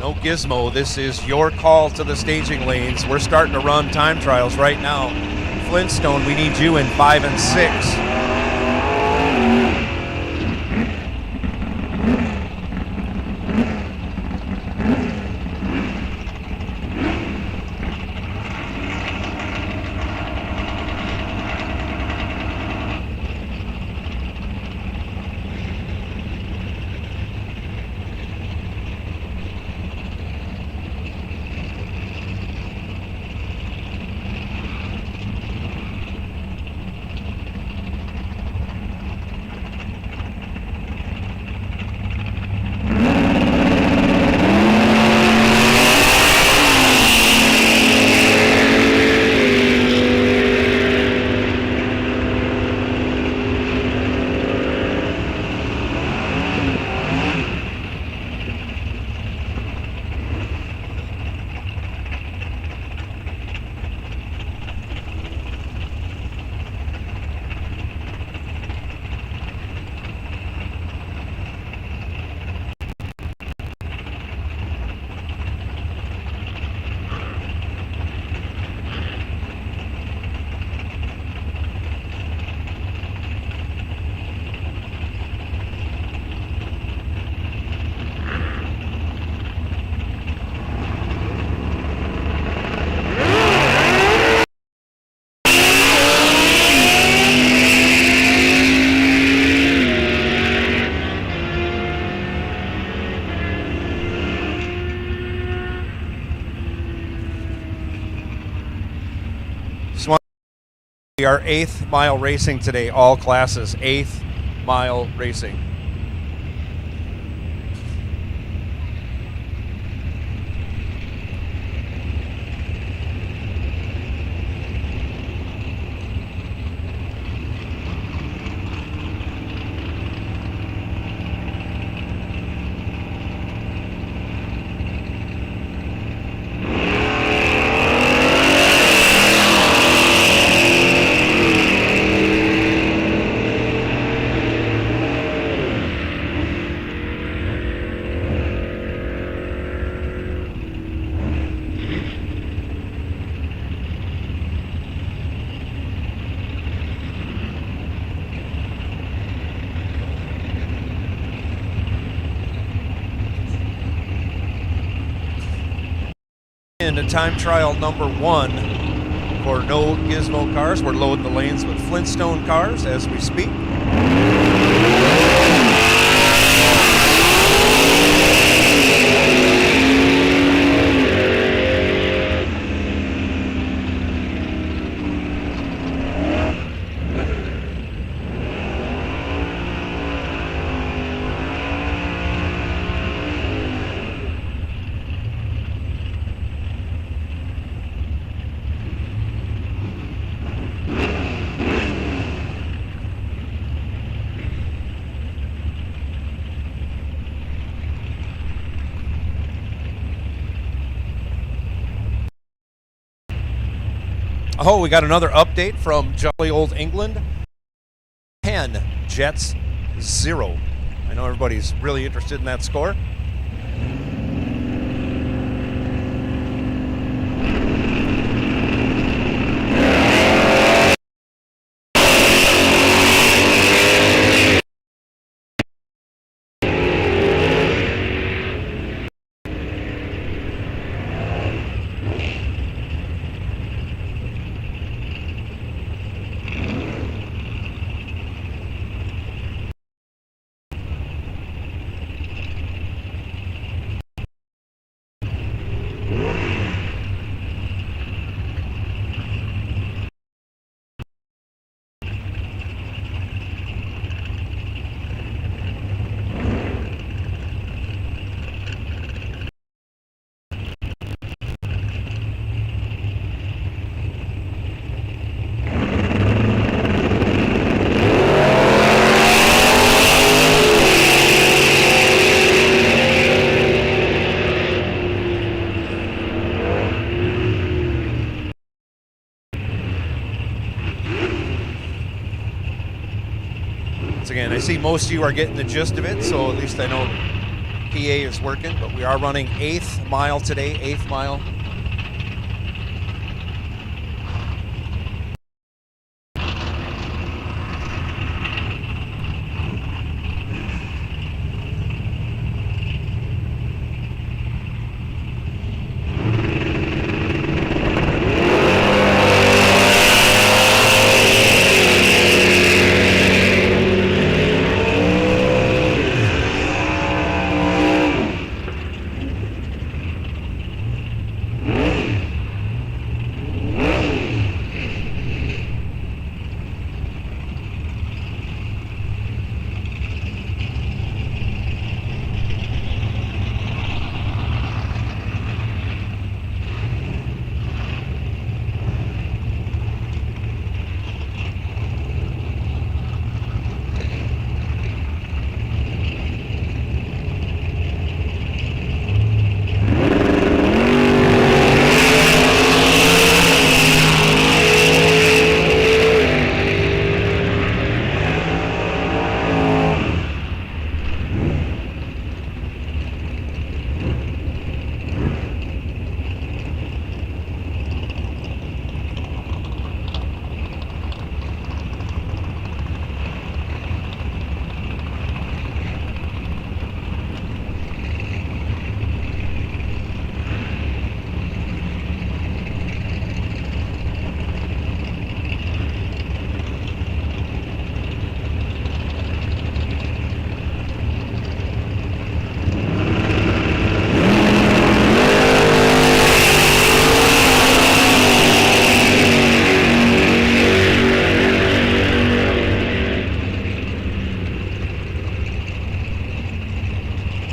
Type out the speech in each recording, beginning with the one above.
No Gizmo, this is your call to the staging lanes. We're starting to run time trials right now. Flintstone, we need you in 5 and 6. Our 8th mile racing today, all classes, 8th mile racing. Into time trial number 1 for no Gizmo cars. We're loading the lanes with Flintstone cars as we speak. Oh, we got another update from jolly old England. 10, Jets 0. I know everybody's really interested in that score. Once again, I see most of you are getting the gist of it, so at least I know PA is working, but we are running 8th mile today, 8th mile.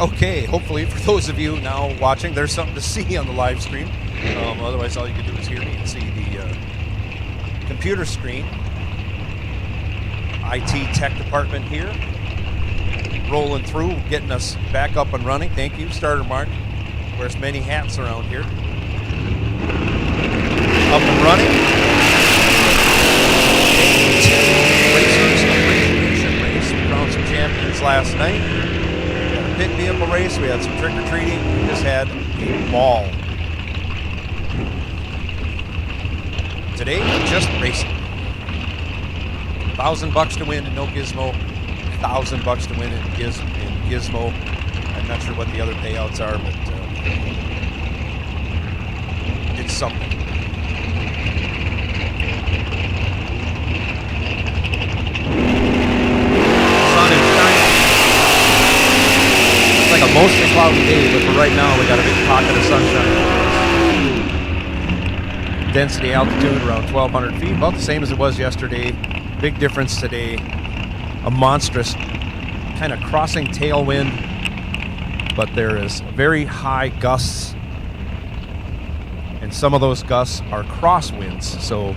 Okay, hopefully for those of you now watching, there's something to see on the live stream. Otherwise, all you can do is hear me and see the computer screen. IT tech department here, rolling through, getting us back up and running. Thank you, Starter Mark. Wears many hats around here. Up and running. Racers Appreciation Race. We crowned some champions last night. Pit vehicle race, we had some trick-or-treating, we just had a ball. Today, just racing. $1,000 to win in No Gizmo, $1,000 to win in Gizmo. I'm not sure what the other payouts are, but it's something. Sun is shining. It's like a mostly cloudy day, but for right now we got a big pocket of sunshine. Density altitude around 1,200 feet, about the same as it was yesterday. Big difference today. A monstrous kind of crossing tailwind, but there is very high gusts, and some of those gusts are crosswinds. So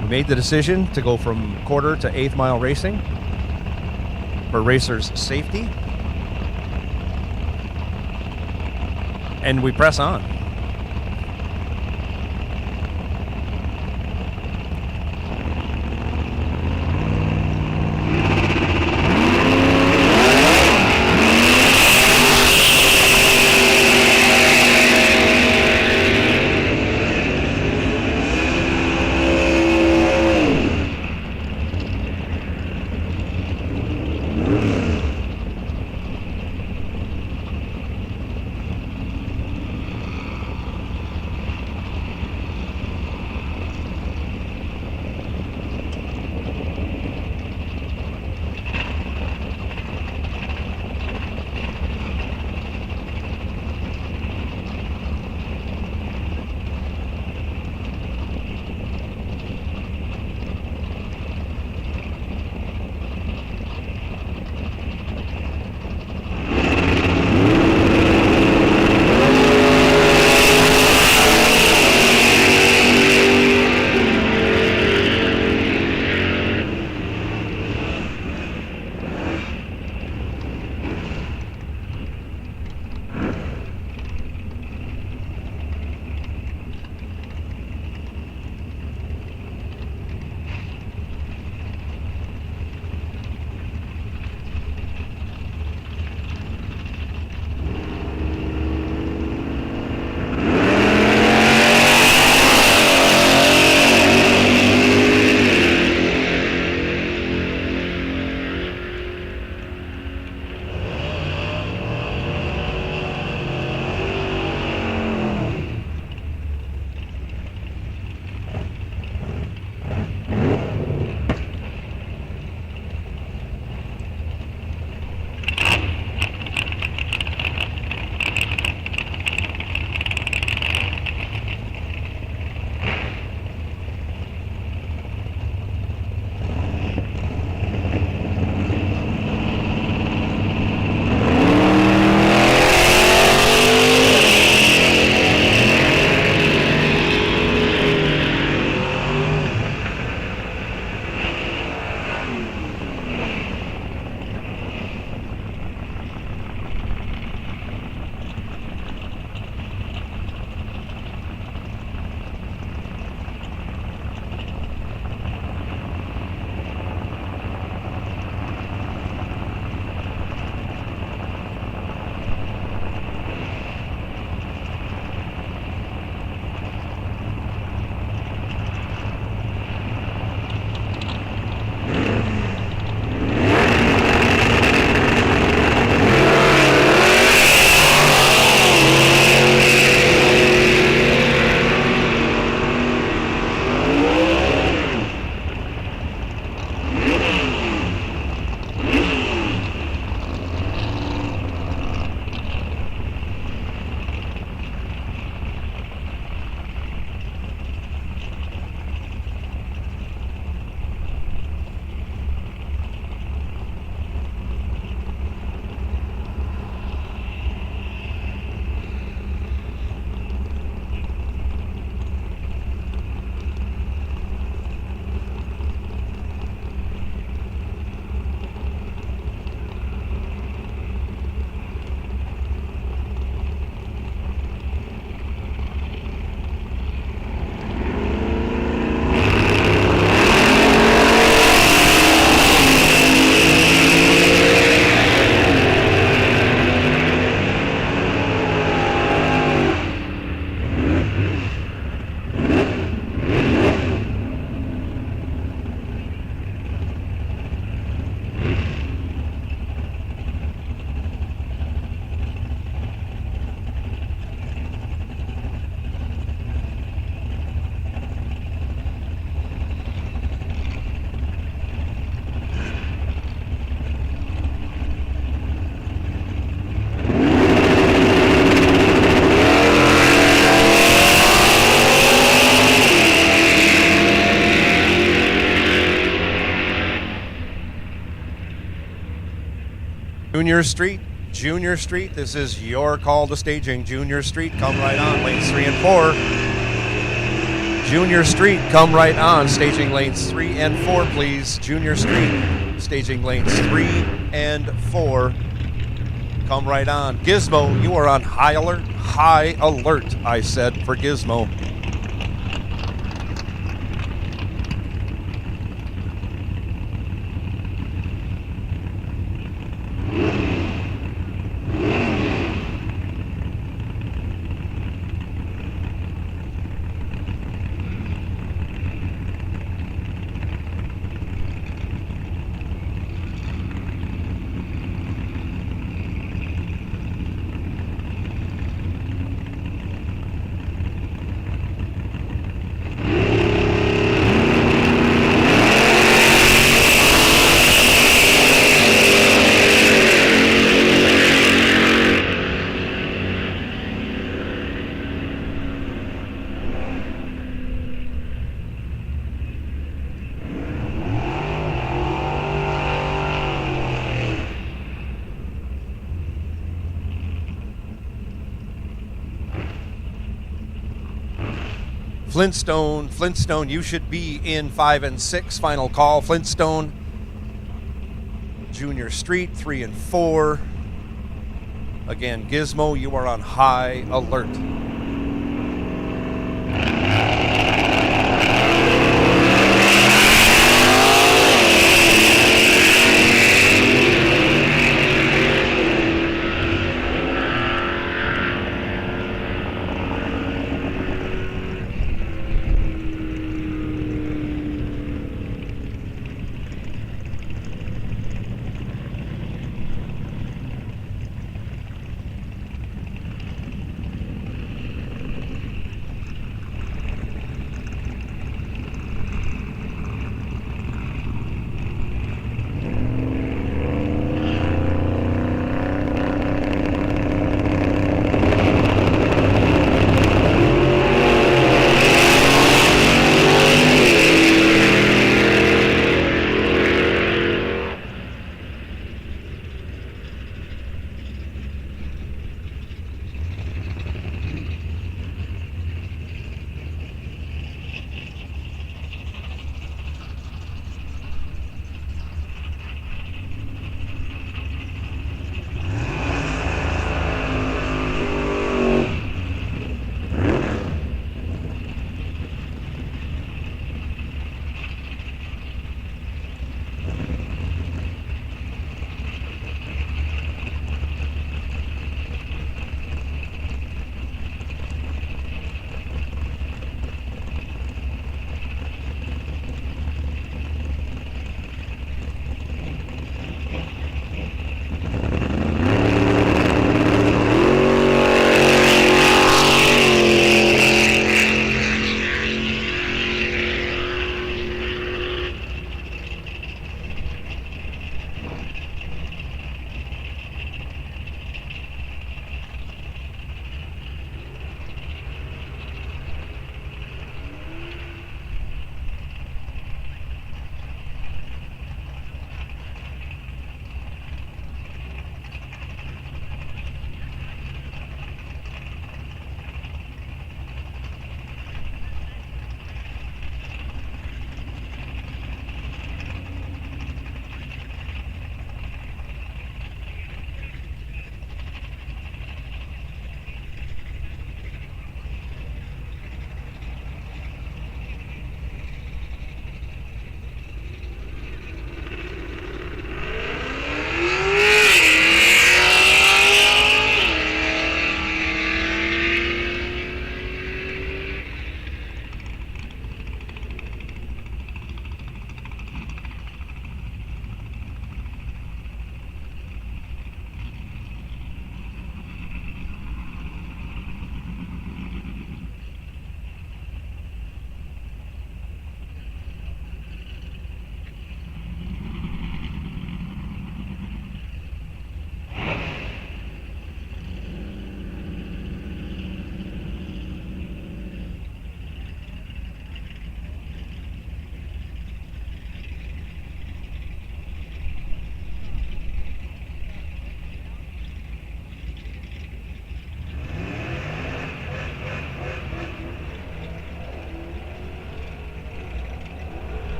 we made the decision to go from quarter to 8th mile racing for racers' safety. And we press on. Junior Street, this is your call to staging. Junior Street, come right on, lanes 3 and 4. Junior Street, come right on, staging lanes 3 and 4, please. Junior Street, staging lanes 3 and 4. Come right on. Gizmo, you are on high alert. High alert, I said, for Gizmo. Flintstone, you should be in 5 and 6. Final call, Flintstone. Junior Street, 3 and 4. Again, Gizmo, you are on high alert.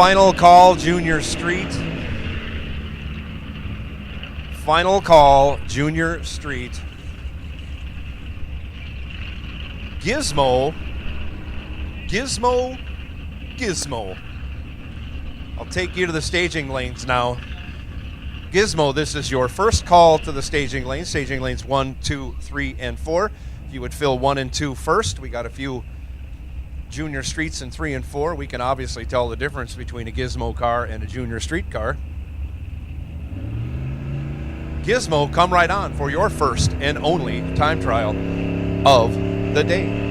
Final call, Junior Street. Final call, Junior Street. Gizmo. Gizmo. Gizmo. I'll take you to the staging lanes now. Gizmo, this is your first call to the staging lanes. Staging lanes 1, 2, 3, and 4. You would fill 1 and 2 first. We got a few Junior Streets in 3 and 4. We can obviously tell the difference between a Gizmo car and a Junior Street car. Gizmo, come right on for your first and only time trial of the day.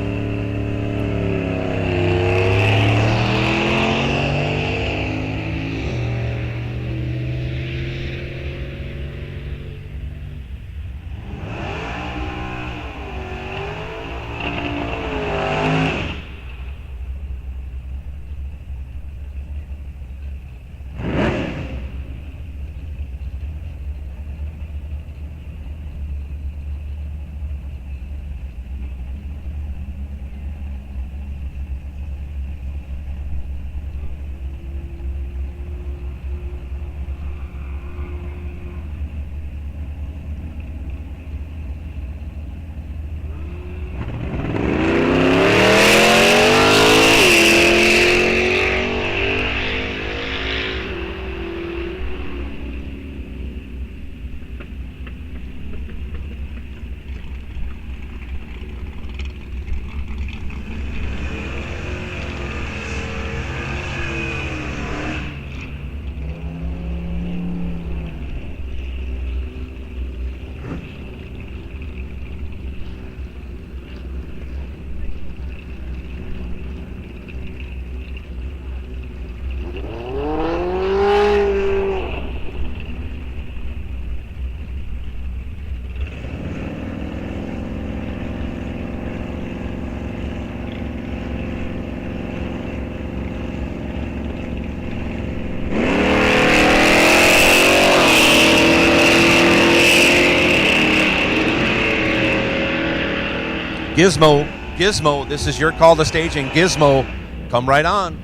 Gizmo, this is your call to staging. Gizmo, come right on.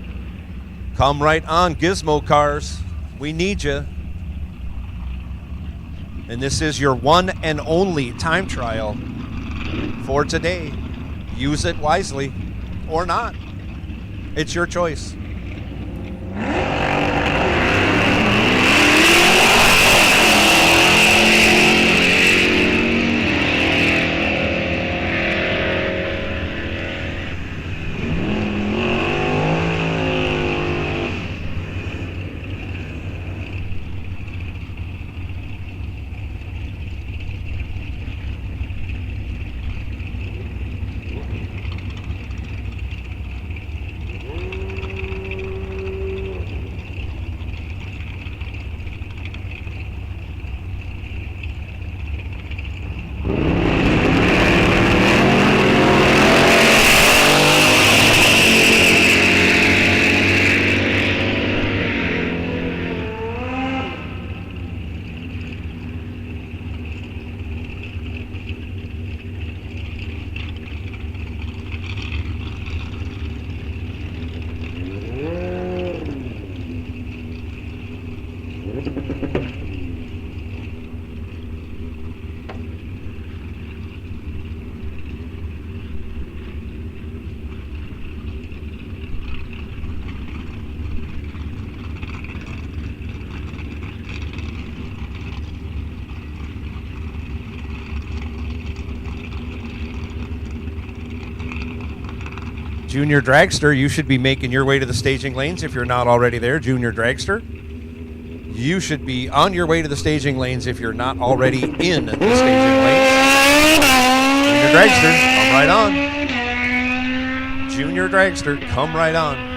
Come right on, Gizmo cars. We need you. And this is your one and only time trial for today. Use it wisely or not. It's your choice. Junior Dragster, you should be making your way to the staging lanes if you're not already there. Junior Dragster, you should be on your way to the staging lanes if you're not already in the staging lanes. Junior Dragster, come right on. Junior Dragster, come right on.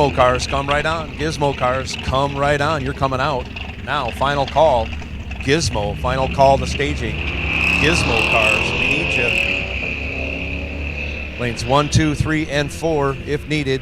Gizmo cars, come right on. Gizmo cars, come right on. You're coming out. Now, final call. Gizmo, final call to staging. Gizmo cars, we need you. Lanes 1, 2, 3, and 4 if needed.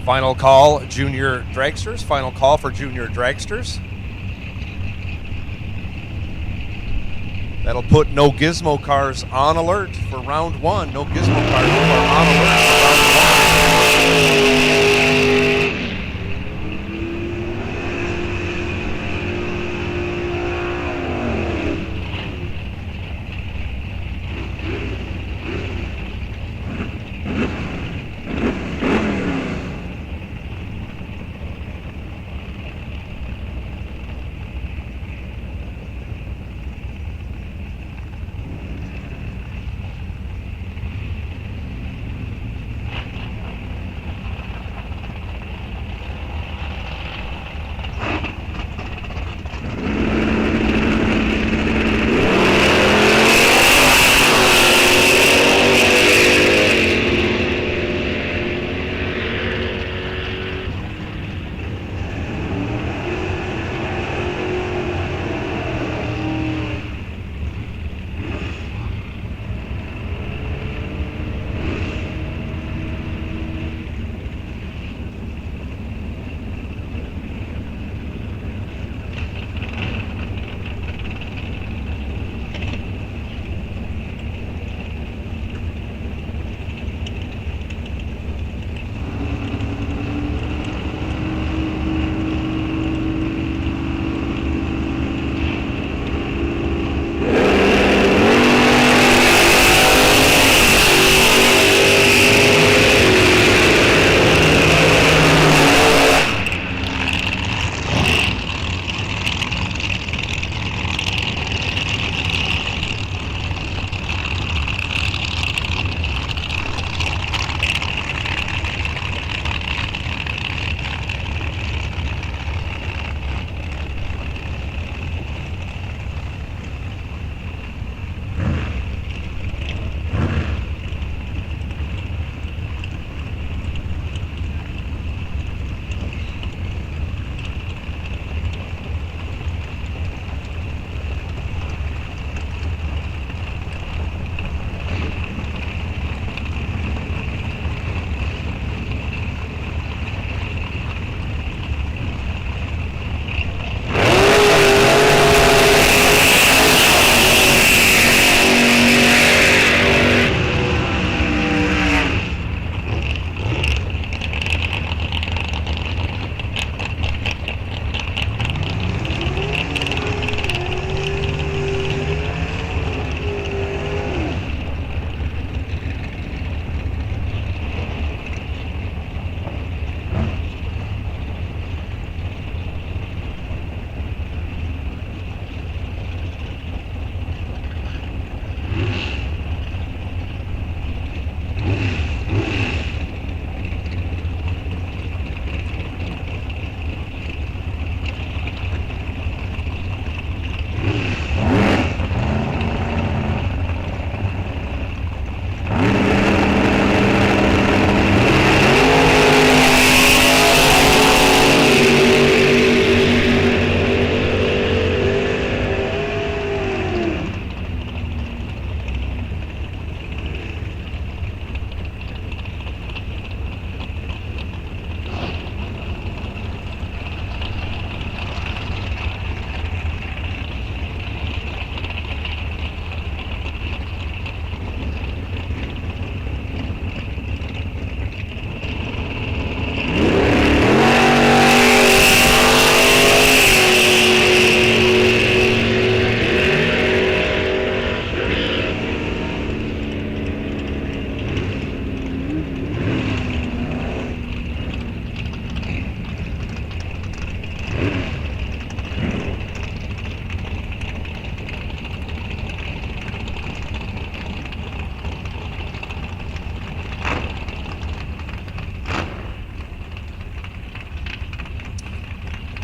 Final call, junior dragsters. Final call for junior dragsters. That'll put no gizmo cars on alert for round one. No gizmo cars are on alert for round one.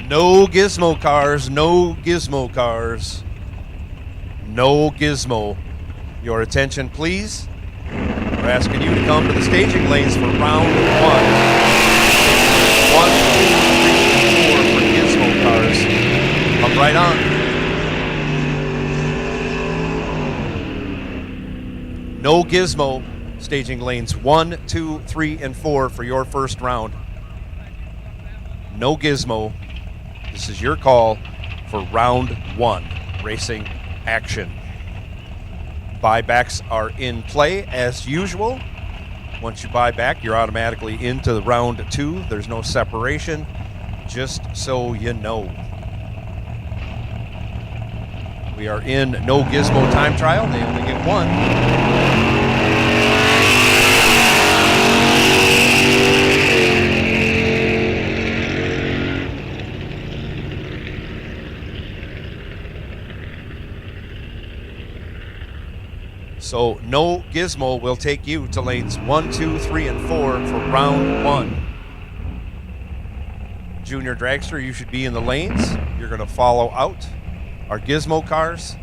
No gizmo cars, no gizmo cars, no gizmo. Your attention, please. We're asking you to come to the staging lanes for round one. 1, 2, 3, 4 for gizmo cars. Come right on. No gizmo. Staging lanes 1, 2, 3, and 4 for your first round. no gizmo. This is your call for round 1 racing action. Buybacks are in play as usual. Once you buy back, you're automatically into the round 2. There's no separation, just so you know. We are in no gizmo time trial. They only get one. So no gizmo will take you to lanes 1, 2, 3, and 4 for round 1. Junior dragster, you should be in the lanes. You're going to follow out our gizmo cars.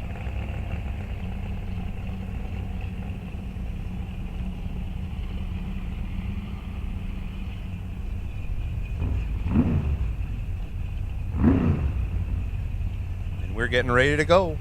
And we're getting ready to go.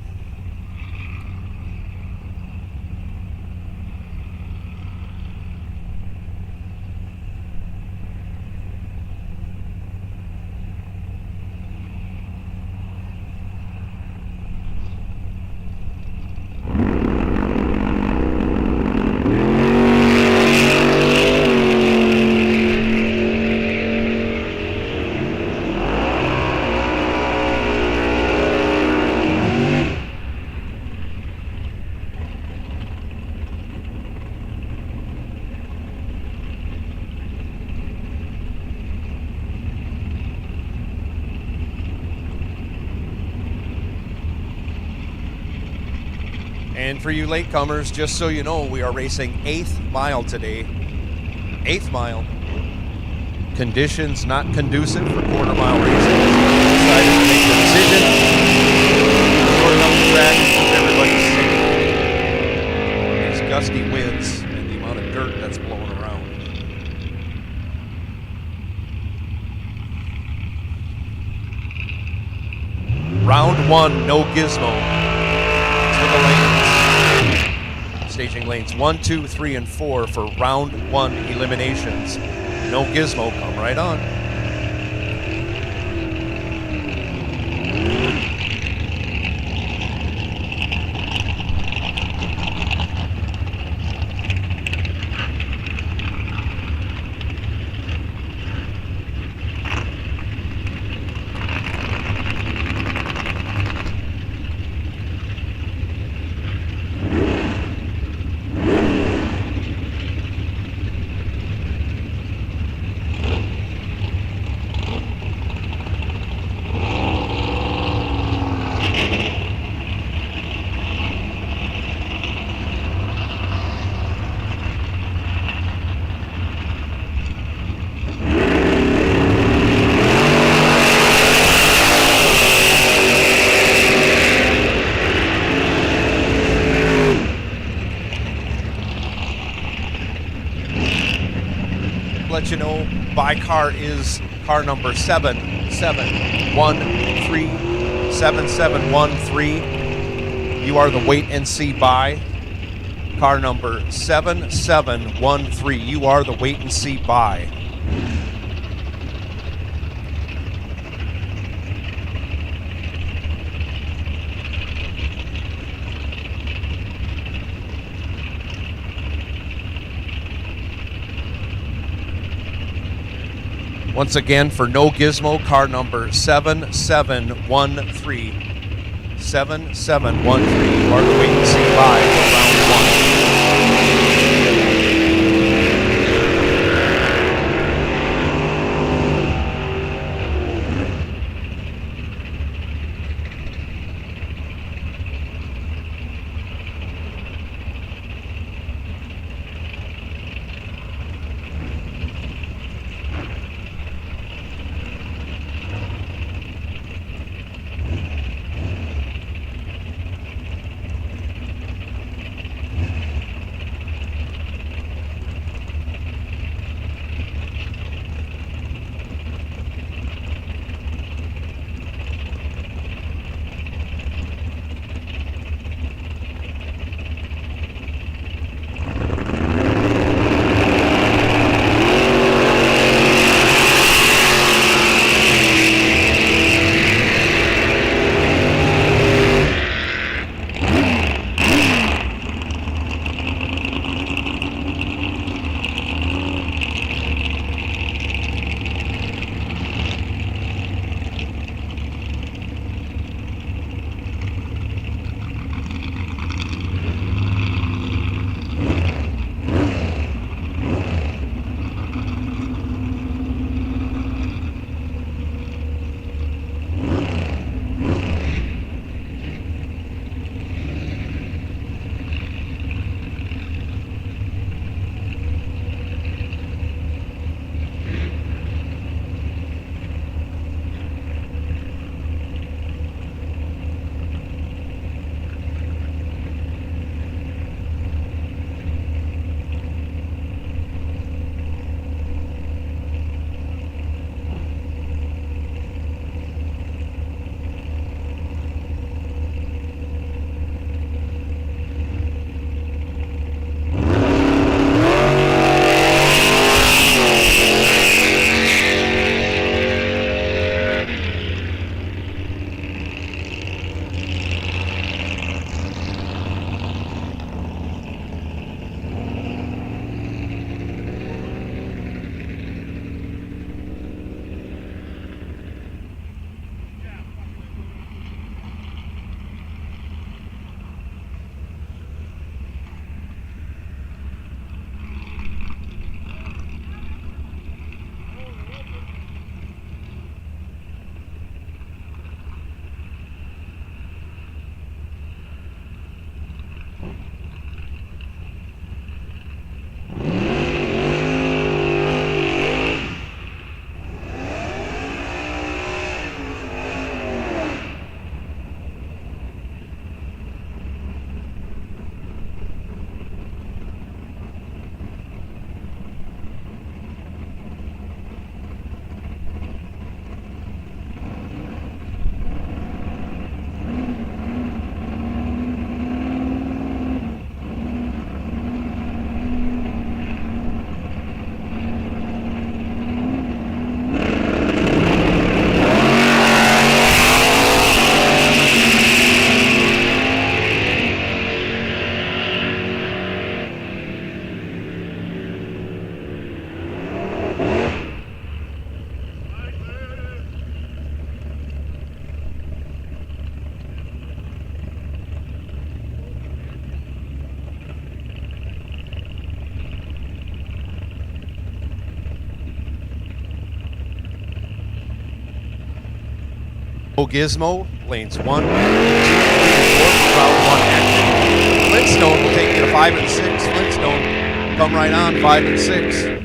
And for you latecomers, just so you know, we are racing 8th mile today. 8th mile. Conditions not conducive for quarter mile racing. Decided to make the decision. Shorten up the track and keep everybody safe. These gusty winds and the amount of dirt that's blowing around. Round 1, no gizmo. To the lanes. Staging lanes 1, 2, 3, and 4 for round 1 eliminations. No gizmo, come right on. Let you know, by car is car number 7713. 7713. You are the wait and see by. Car number 7713. You are the wait and see by. Once again, for no gizmo, car number 7713. 7713. You are the wait and see by for round 1. Gizmo, lanes 1, 2, 3, 4 for round 1 action. Flintstone will take you to 5 and 6. Flintstone, come right on, 5 and 6.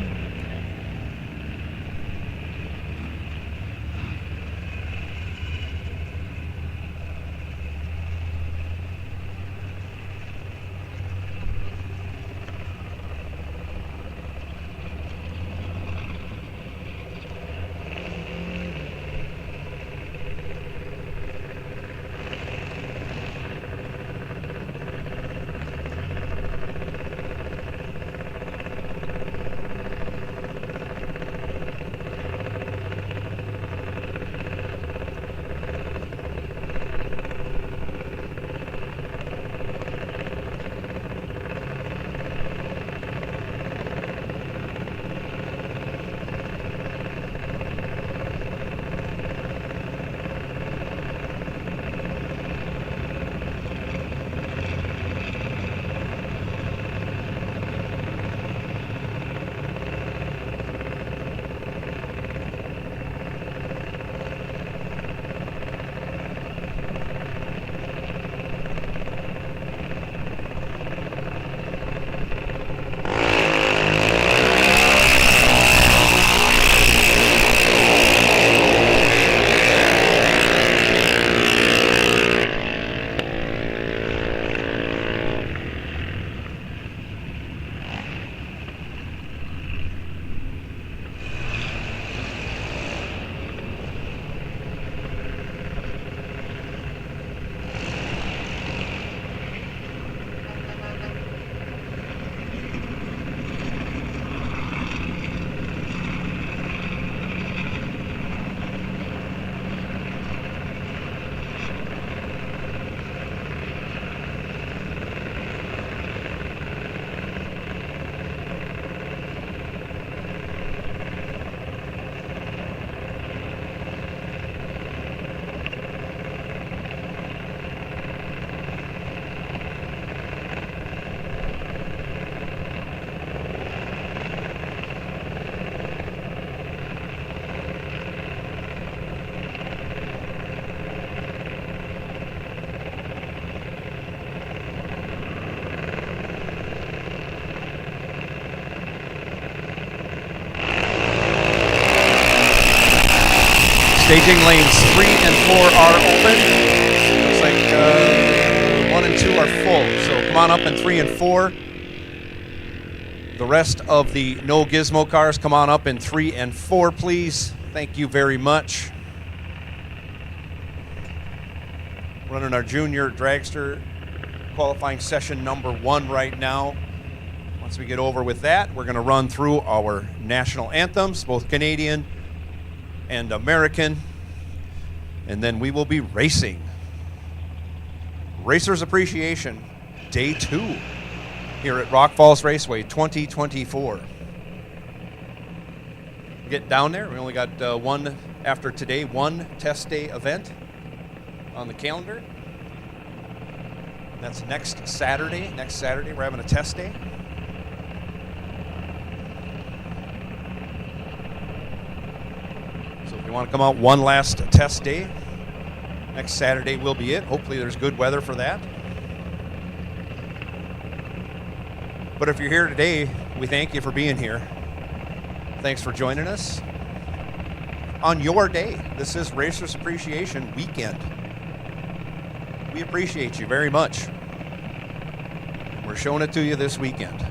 Staging lanes 3 and 4 are open. Looks like 1 and 2 are full. So come on up in 3 and 4. The rest of the no Gizmo cars, come on up in 3 and 4, please. Thank you very much. Running our junior dragster qualifying session number 1 right now. Once we get over with that, we're going to run through our national anthems, both Canadian and American, and then we will be racing. Racers Appreciation Day 2 here at Rock Falls Raceway 2024. Get down there. We only got one after today, one test day event on the calendar. That's next Saturday. Next Saturday, we're having a test day. So if you want to come out one last test day, next Saturday will be it. Hopefully there's good weather for that. But if you're here today, we thank you for being here. Thanks for joining us on your day. This is Racers Appreciation Weekend. We appreciate you very much. We're showing it to you this weekend.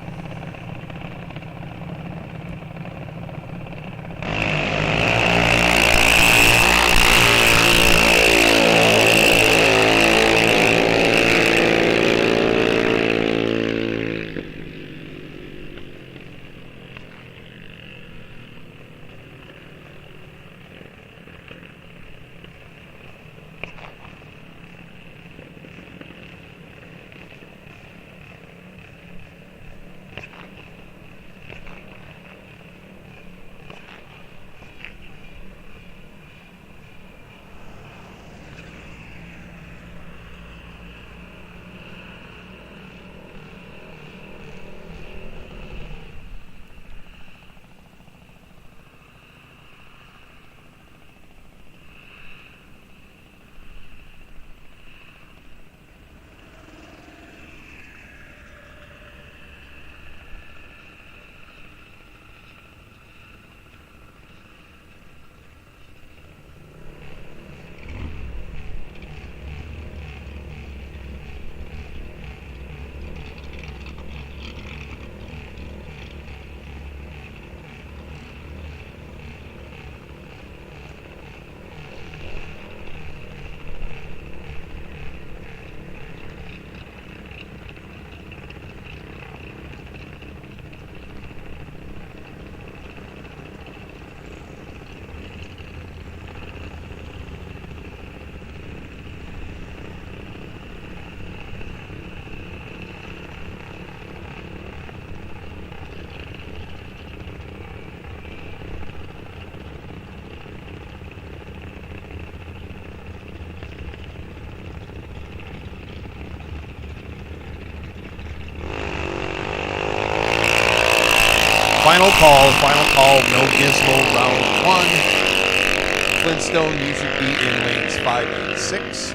Final call, no Gizmo, round 1. Flintstone, you should be in lanes 5 and 6.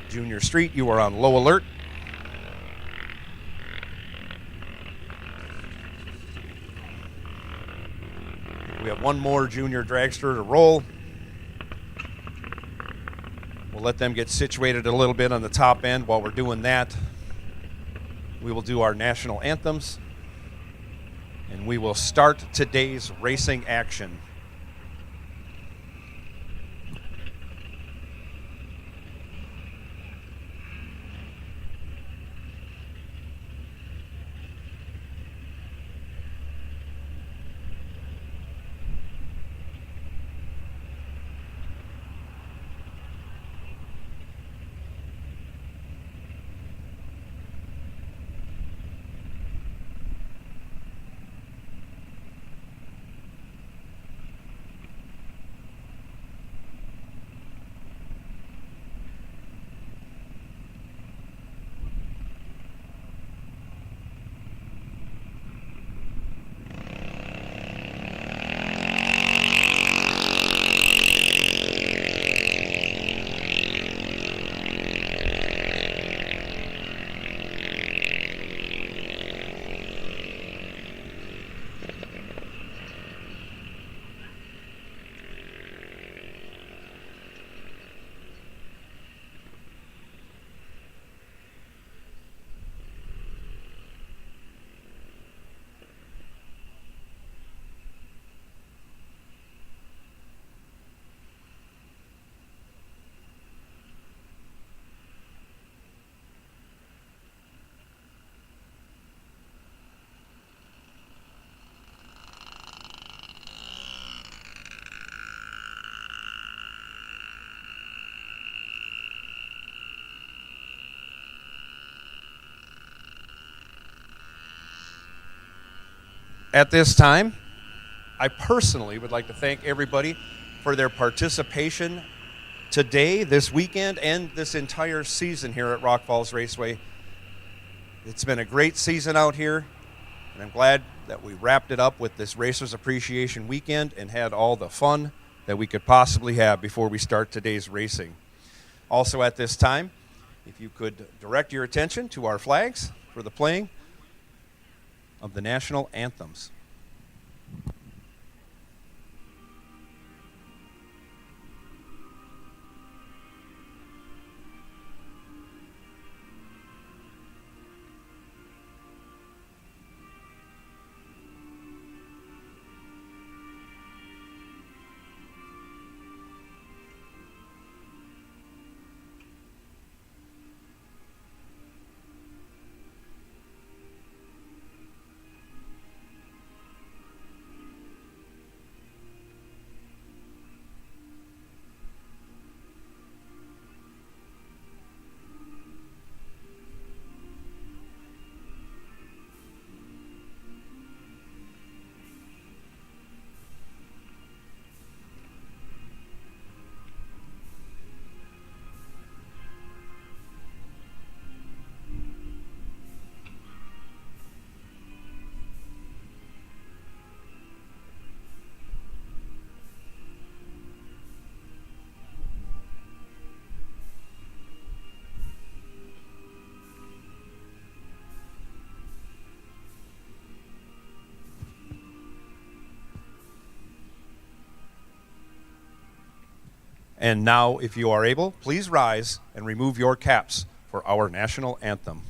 Junior Street, you are on low alert. We have one more junior dragster to roll. We'll let them get situated a little bit on the top end. While we're doing that, we will do our national anthems, and we will start today's racing action. At this time, I personally would like to thank everybody for their participation today, this weekend, and this entire season here at Rock Falls Raceway. It's been a great season out here, and I'm glad that we wrapped it up with this Racers Appreciation Weekend and had all the fun that we could possibly have before we start today's racing. Also at this time, if you could direct your attention to our flags for the playing of the national anthems. And now, if you are able, please rise and remove your caps for our national anthem.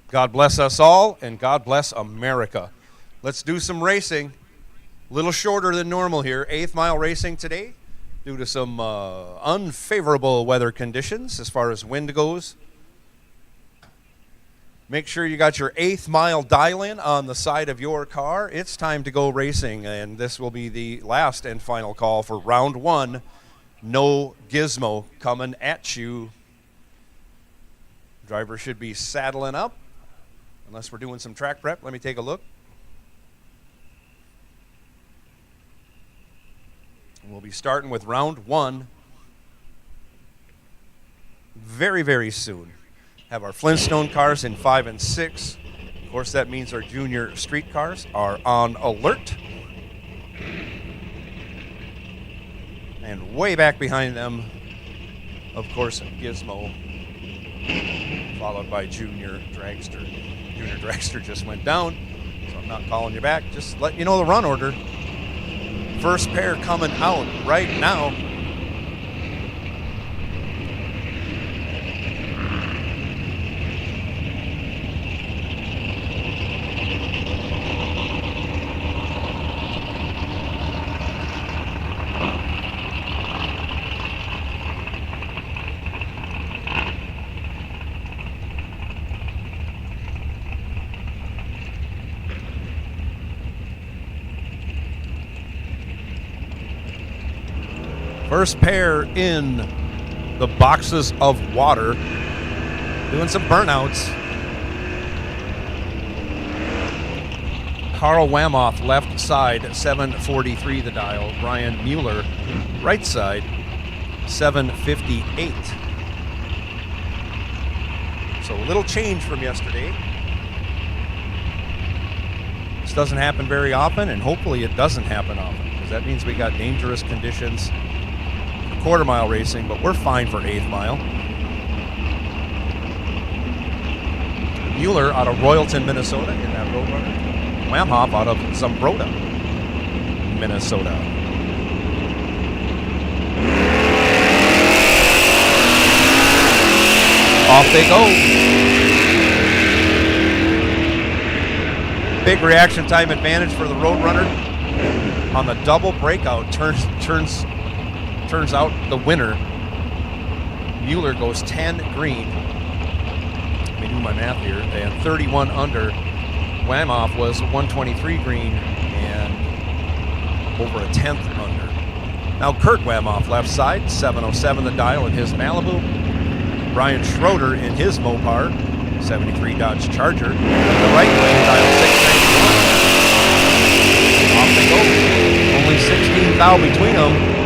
God bless us all, and God bless America. Let's do some racing. A little shorter than normal here. 8th mile racing today due to some unfavorable weather conditions as far as wind goes. Make sure you got your 8th mile dial-in on the side of your car. It's time to go racing, and this will be the last and final call for round 1. No gizmo coming at you. Driver should be saddling up, unless we're doing some track prep. Let me take a look. We'll be starting with round 1 very, very soon. Have our Flintstone cars in 5 and 6. Of course, that means our junior street cars are on alert. And way back behind them, of course, Gizmo, followed by Junior Dragster. Junior Dragster just went down, so I'm not calling you back. Just let you know the run order. First pair coming out right now. First pair in the boxes of water, doing some burnouts. Carl Wamoff left side, 743 the dial. Brian Mueller right side, 758. So a little change from yesterday. This doesn't happen very often, and hopefully it doesn't happen often, because that means we got dangerous conditions. Quarter mile racing, but we're fine for 8th mile. Mueller out of Royalton, Minnesota in that road runner. Wamhoff out of Zumbrota, Minnesota. Off they go. Big reaction time advantage for the road runner on the double breakout. Turns out the winner. Mueller goes 10 green. Let me do my math here. And 31 under. Wamoff was 123 green and over a 10th under. Now Kurt Wamoff left side, 707 the dial in his Malibu. Brian Schroeder in his Mopar, 73 Dodge Charger. The right lane, dial 691. Off they go. Only 16 thou between them.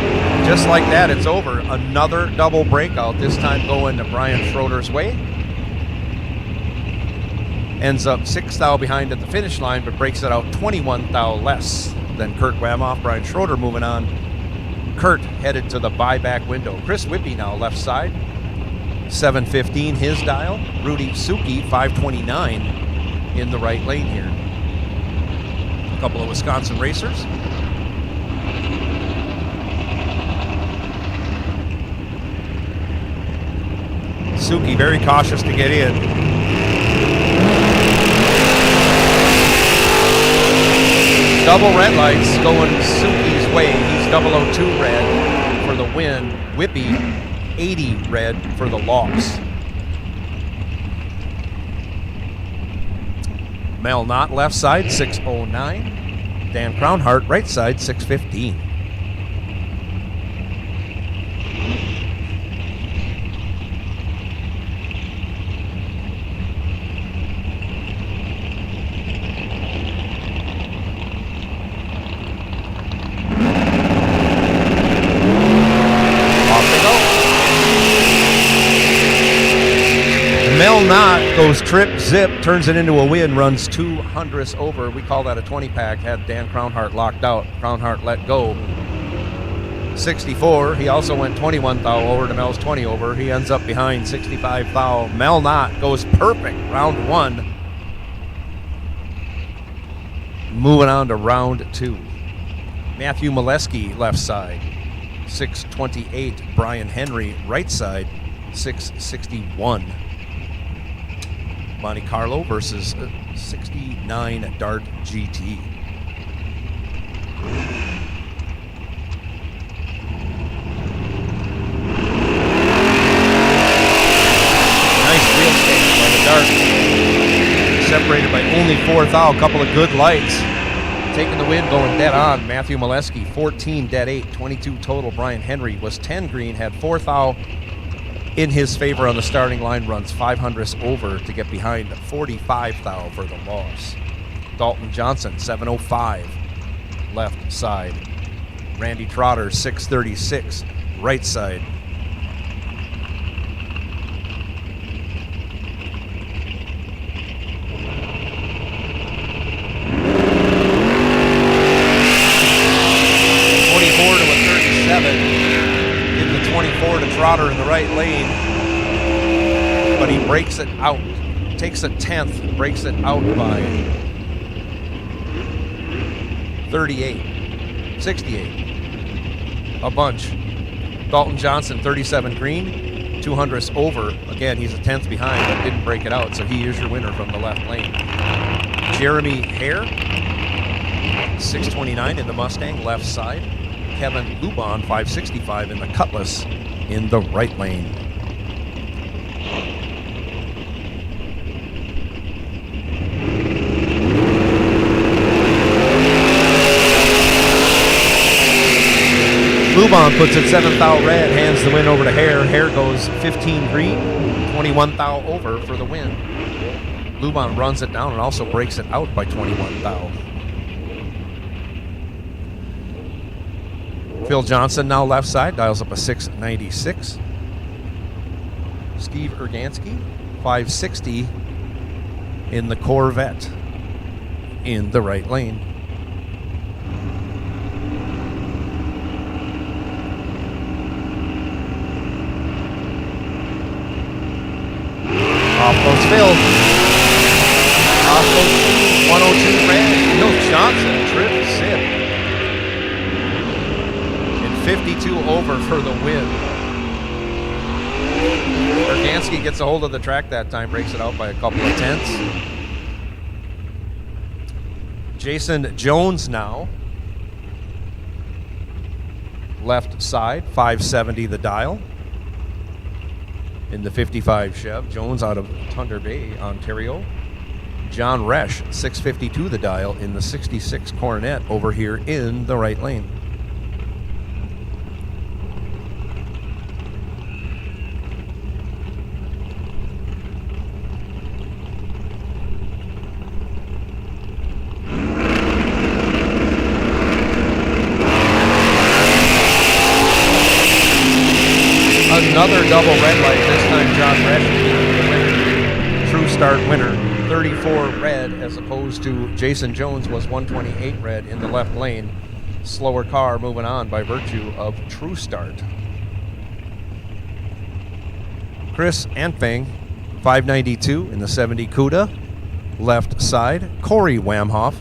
Just like that, it's over. Another double breakout, this time going to Brian Schroeder's way. Ends up 6 thou behind at the finish line, but breaks it out 21 thou less than Kurt Wamoff. Brian Schroeder moving on. Kurt headed to the buyback window. Chris Whippy now left side, 715 his dial. Rudy Suki, 529 in the right lane here. A couple of Wisconsin racers. Suki very cautious to get in. Double red lights going Suki's way. He's 002 red for the win. Whippy 80 red for the loss. Mel Knott left side 609. Dan Crownhart right side 615. Knott goes trip, zip, turns it into a win, runs 200ths over. We call that a 20-pack, had Dan Crownhart locked out. Crownhart let go. 64, he also went 21 thou over to Mel's 20 over. He ends up behind 65 thou. Mel Knott goes perfect, round 1. Moving on to round 2. Matthew Molesky, left side, 628. Brian Henry, right side, 661. Monte Carlo versus 69 Dart GT. Nice wheel stand by the Dart. Separated by only 4 thou. A couple of good lights. Taking the win, going dead on. Matthew Molesky, 14 dead 8, 22 total. Brian Henry was 10 green, had 4 thou in his favor on the starting line, runs 500ths over to get behind 45 thou for the loss. Dalton Johnson, 705, left side. Randy Trotter, 636, right side. Trotter in the right lane, but he breaks it out, takes a 10th, breaks it out by 38, 68, a bunch. Dalton Johnson, 37 green, 200ths over. Again, he's a 10th behind, but didn't break it out, so he is your winner from the left lane. Jeremy Hare, 629 in the Mustang, left side. Kevin Lubon, 565 in the Cutlass, in the right lane. Lubon puts it 7 thou red, hands the win over to Hare. Hare goes 15 green, 21 thou over for the win. Lubon runs it down and also breaks it out by 21 thou. Phil Johnson now left side, dials up a 696. Steve Urganski, 560 in the Corvette in the right lane. Off goes Phil. Off goes 102 red. Phil Johnson, trip sip. 52 over for the win. Urganski gets a hold of the track that time, breaks it out by a couple of tenths. Jason Jones now. Left side, 570 the dial. In the 55 Chev. Jones out of Thunder Bay, Ontario. John Resch, 652 the dial in the 66 Coronet over here in the right lane. Another double red light, this time John Resch, True Start winner, 34 red as opposed to Jason Jones was 128 red in the left lane. Slower car moving on by virtue of True Start. Chris Anfang, 592 in the 70 Cuda, left side. Corey Wamhoff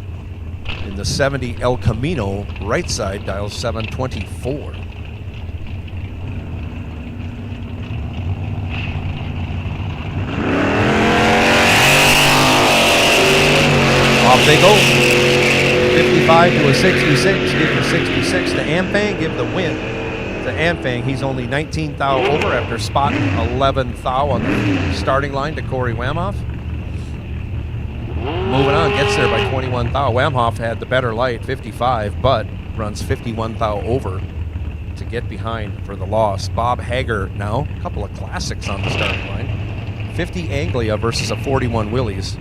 in the 70 El Camino, right side, dials 724. Off they go. 55 to a 66. Give the 66 to Ampang. Give the win to Ampang. He's only 19 thou over after spotting 11 thou on the starting line to Corey Wamhoff. Moving on, gets there by 21 thou. Wamhoff had the better light, 55, but runs 51 thou over to get behind for the loss. Bob Hager now. A couple of classics on the starting line. 50 Anglia versus a 41 Willys.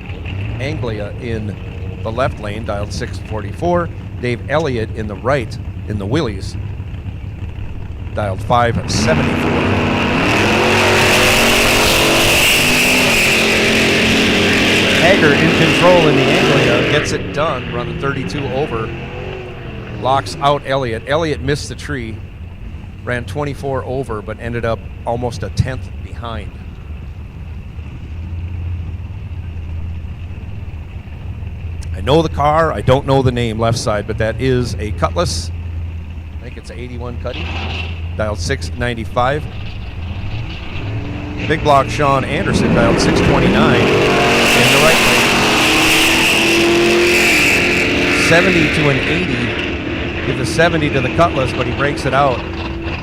Anglia in the left lane, dialed 644. Dave Elliott in the right, in the Willys, dialed 574. Hager in control in the Anglia, gets it done, running 32 over. Locks out Elliott. Elliott missed the tree, ran 24 over, but ended up almost a 10th behind. I know the car, I don't know the name left side, but that is a Cutlass. I think it's an 81 Cuddy. Dialed 695. Big block Sean Anderson, dialed 629. the right lane. 70 to an 80. Give the 70 to the Cutlass, but he breaks it out.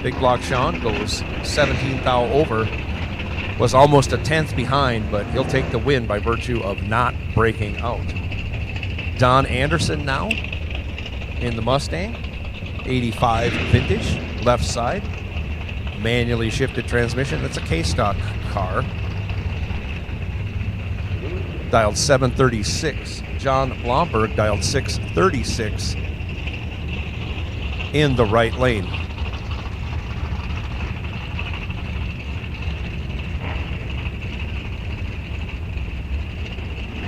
Big block Sean goes 17 thou over. Was almost a 10th behind, but he'll take the win by virtue of not breaking out. Don Anderson now in the Mustang. 85 vintage, left side. Manually shifted transmission. That's a K-Stock car. Dialed 736. John Blomberg dialed 636 in the right lane.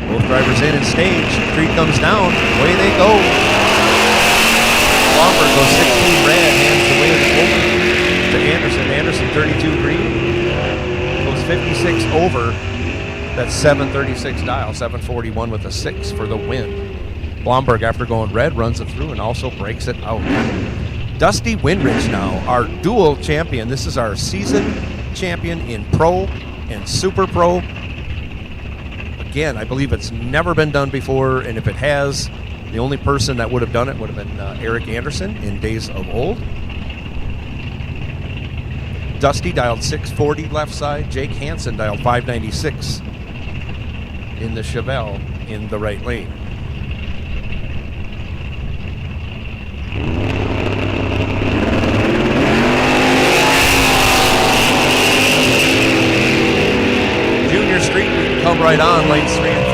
Both drivers in and stage. Tree comes down. Away they go. Blomberg goes 16 red, hands the win over to Anderson. Anderson 32 green. Goes 56 over. That's 736 dial, 741 with a 6 for the win. Blomberg, after going red, runs it through and also breaks it out. Dusty Winrich now, our dual champion. This is our season champion in Pro and Super Pro. Again, I believe it's never been done before, and if it has, the only person that would have done it would have been Eric Anderson in days of old. Dusty dialed 640 left side. Jake Hansen dialed 596 in the Chevelle in the right lane. Junior Street, we can come right on lanes 3 and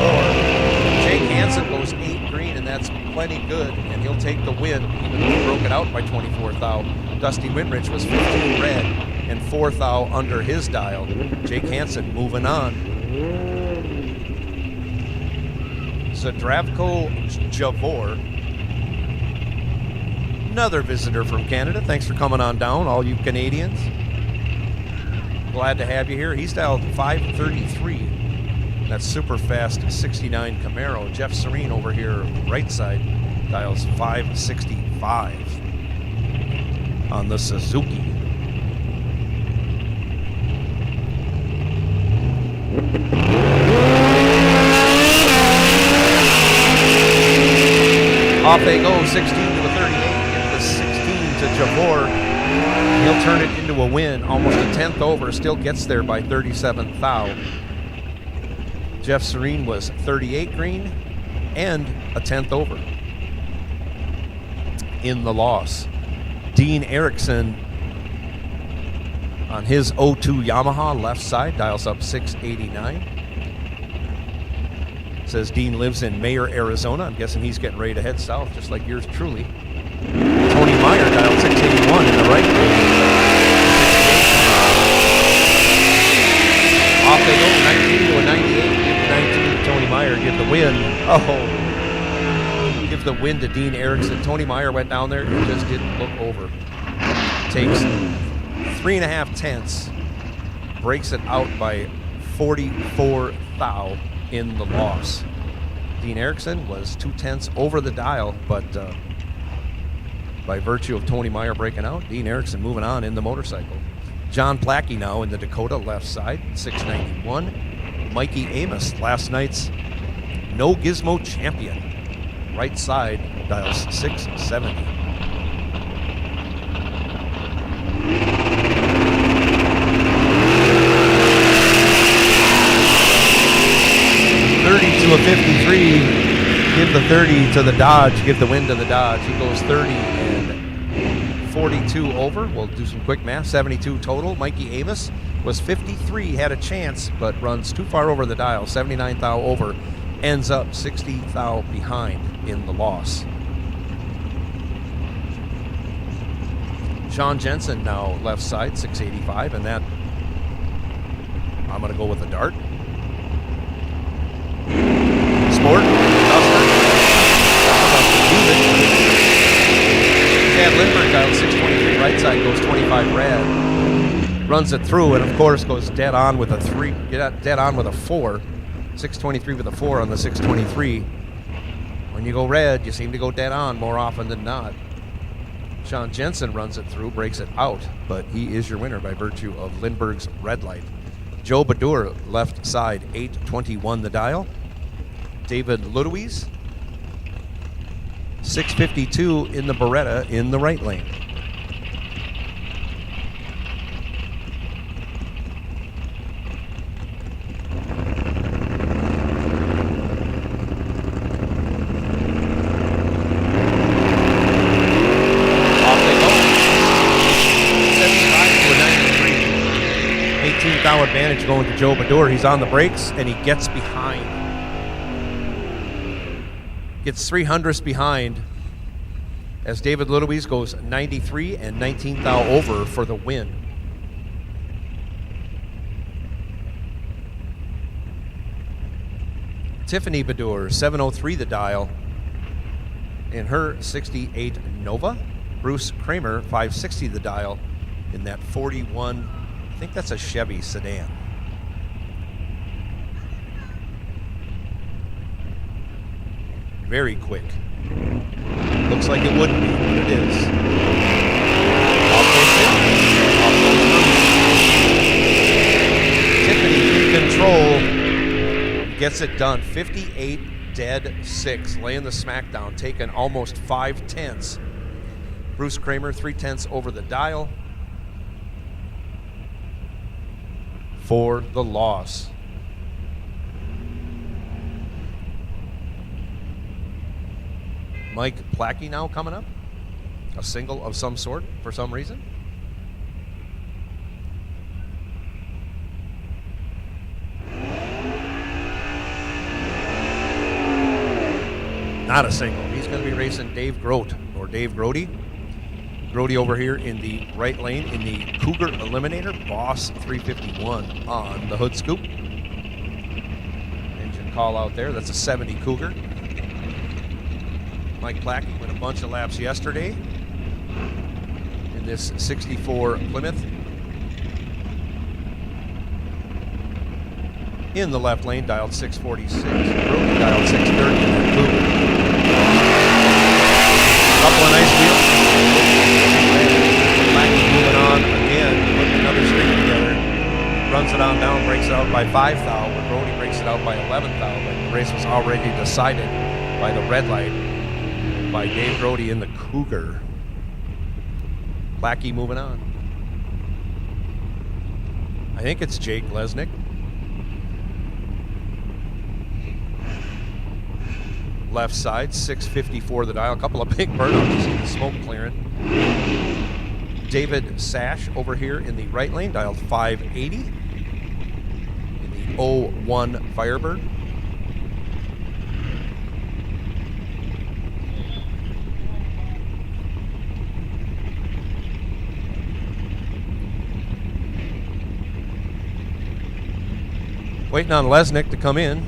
4. Jake Hansen goes 8 green, and that's plenty good, and he'll take the win, even though he broke it out by 24 thou. Dusty Winrich was 15 red and 4 thou under his dial. Jake Hansen moving on. Zdravko Javor, another visitor from Canada. Thanks for coming on down, all you Canadians. Glad to have you here. He's dialed 533. That's super fast 69 Camaro. Jeff Serene over here, right side, dials 565 on the Suzuki. Off they go, 16 to a 38. Get the 16 to Javor. He'll turn it into a win. Almost a 10th over. Still gets there by 37 thou. Jeff Serene was 38 green and a 10th over in the loss. Dean Erickson on his 02 Yamaha left side dials up 689. Says Dean lives in Mayer, Arizona. I'm guessing he's getting ready to head south, just like yours truly. Tony Meyer dialed 681 in the right lane. Off they go, 19 to a 98. Give 19 to Tony Meyer. Give the win. Oh, give the win to Dean Erickson. Tony Meyer went down there and just didn't look over. Takes 3.5 tenths. Breaks it out by 44 thou. In the loss. Dean Erickson was 2 tenths over the dial, but by virtue of Tony Meyer breaking out, Dean Erickson moving on in the motorcycle. John Plackey now in the Dakota left side, 691. Mikey Amos, last night's No Gizmo champion, right side, dials 670. To a 53, give the 30 to the Dodge, give the win to the Dodge. He goes 30 and 42 over. We'll do some quick math. 72 total. Mikey Amos was 53, had a chance, but runs too far over the dial. 79 thou over, ends up 60 thou behind in the loss. Sean Jensen now left side, 685, and that I'm going to go with a dart. Sport, Duster. Chad Lindbergh dialed 623 right side, goes 25 red. Runs it through, and of course goes dead on with a 3, dead on with a 4. 623 with a 4 on the 623. When you go red, you seem to go dead on more often than not. Sean Jensen runs it through, breaks it out, but he is your winner by virtue of Lindbergh's red light. Joe Badur, left side, 821 the dial. David Ludowies. 6:52 in the Beretta in the right lane. Off they go. 75 to a 93. 18th advantage going to Joe Badur. He's on the brakes and he gets behind. Gets 300ths behind as David Ludowies goes 93 and 19th thou over for the win. Tiffany Badur, 703 the dial in her 68 Nova. Bruce Kramer, 560 the dial in that 41, I think that's a Chevy sedan. Very quick. Looks like it wouldn't be, but it is. Off goes Tiffany in control. Gets it done. 58 dead 6. Laying the smackdown. Taking almost 5/10. Bruce Kramer 3/10 over the dial for the loss. Mike Plackey now coming up. A single of some sort for some reason. Not a single. He's going to be racing Dave Grote, or Dave Grody. Grody over here in the right lane in the Cougar Eliminator. Boss 351 on the hood scoop. Engine call out there. That's a 70 Cougar. Mike Plackey went a bunch of laps yesterday in this 64 Plymouth. In the left lane, dialed 646. Brody dialed 630 in that Cougar. Couple of nice wheels. Plackey moving on again, putting another string together. Runs it on down, breaks it out by 5 thou. When Brody breaks it out by 11 thou, but the race was already decided by the red light by Dave Brody in the Cougar. Plackey moving on. I think it's Jake Lesnick. Left side, 654 the dial. A couple of big burnouts. You see the smoke clearing. David Sash over here in the right lane, dialed 580 in the 01 Firebird. Waiting on Lesnick to come in. I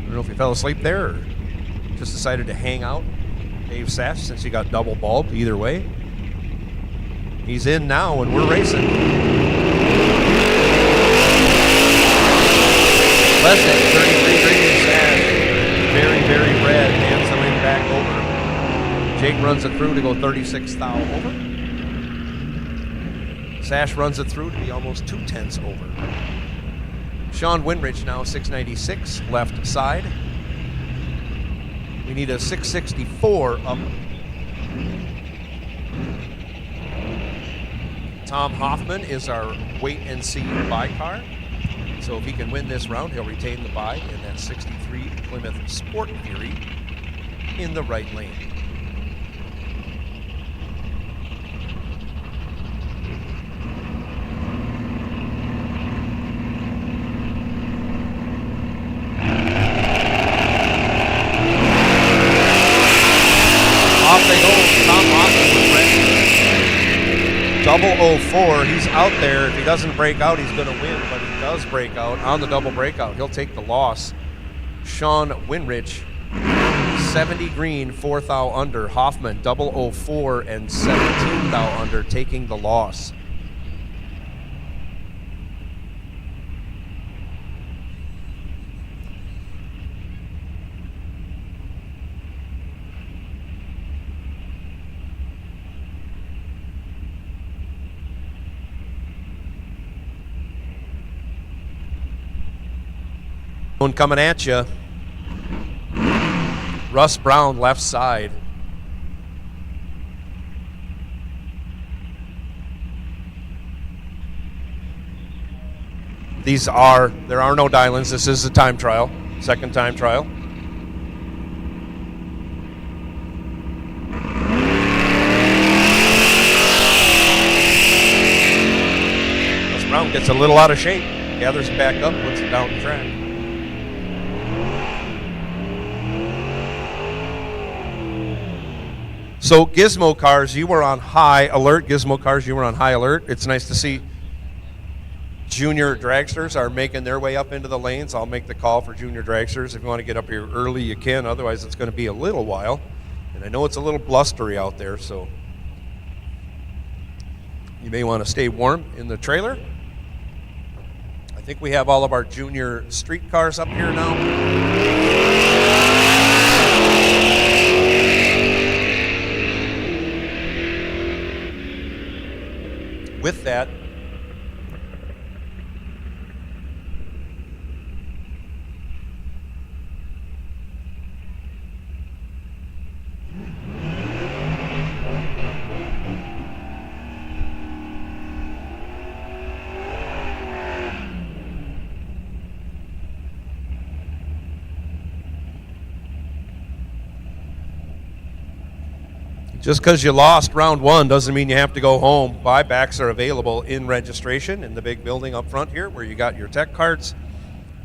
don't know if he fell asleep there or just decided to hang out. Dave Sash, since he got double bulb, either way. He's in now and we're racing. Lesnick, 33 green Sash. Very, very red. And somebody back over. Jake runs it through to go 36 thou over. Sash runs it through to be almost 2/10 over. Sean Winrich now 696 left side. We need a 664 up. Tom Hoffman is our wait and see bye car. So if he can win this round, he'll retain the bye in that 63 Plymouth Sport Fury in the right lane. Double 04, he's out there. If he doesn't break out, he's going to win, but he does break out on the double breakout. He'll take the loss. Sean Winrich, 70 green, 4 thou under. Hoffman, double 04 and 17 thou under, taking the loss. One coming at you. Russ Brown, left side. There are no dial-ins. This is a time trial, second time trial. Russ Brown gets a little out of shape, gathers it back up, puts it down the track. So Gizmo cars, you were on high alert. Gizmo cars, you were on high alert. It's nice to see junior dragsters are making their way up into the lanes. I'll make the call for junior dragsters. If you want to get up here early, you can. Otherwise, it's going to be a little while. And I know it's a little blustery out there, so you may want to stay warm in the trailer. I think we have all of our junior street cars up here now. With that, just because you lost round one doesn't mean you have to go home. Buybacks are available in registration in the big building up front here where you got your tech cards.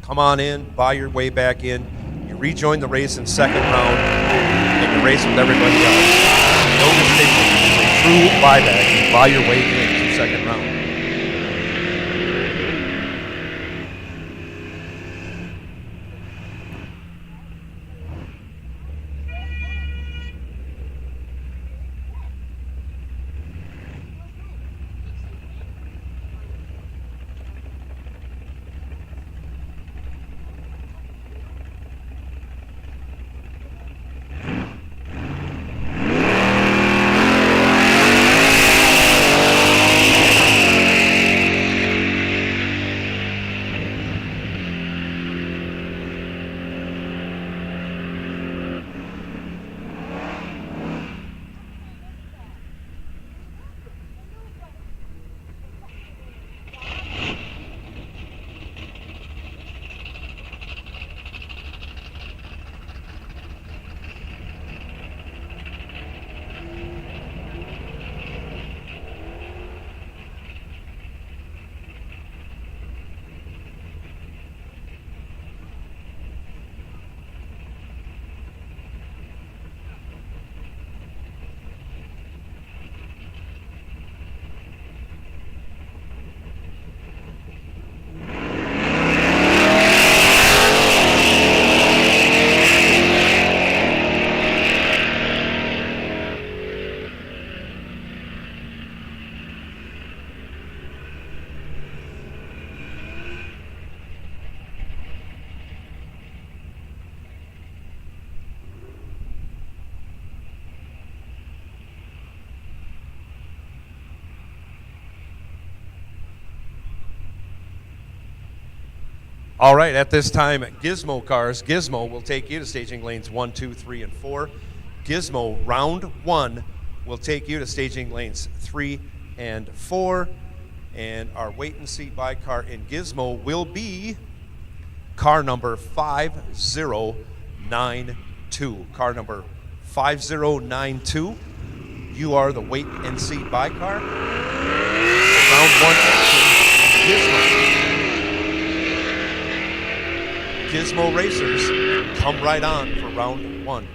Come on in, buy your way back in. You rejoin the race in second round, and you race with everybody else. No mistake, it's a true buyback. You buy your way in to second round. All right, at this time, Gizmo cars. Gizmo will take you to staging lanes 1, 2, 3, and 4. Gizmo round 1 will take you to staging lanes 3 and 4. And our wait and see by car in Gizmo will be car number 5092. Car number 5092. You are the wait and see by car. Round 1 Gizmo. Gizmo racers, come right on for round 1.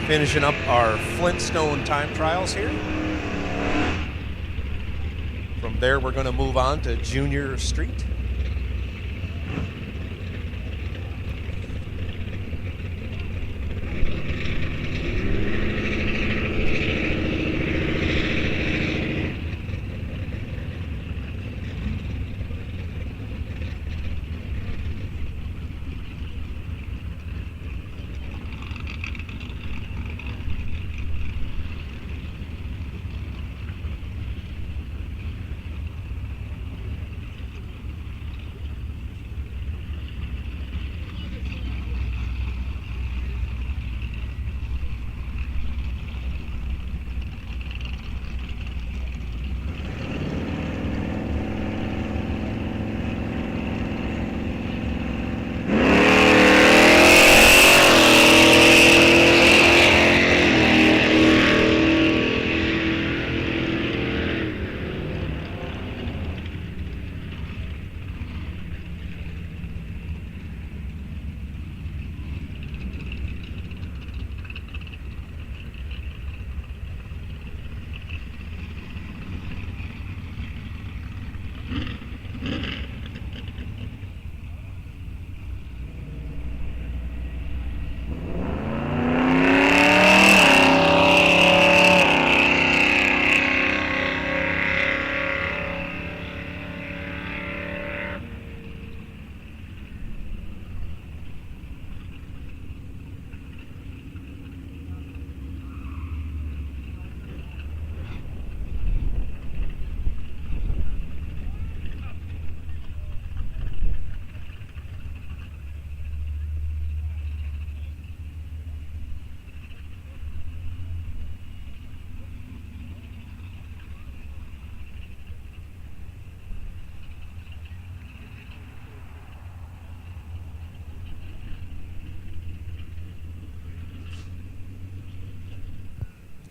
Finishing up our Flintstone time trials here. From there, we're going to move on to Junior Street.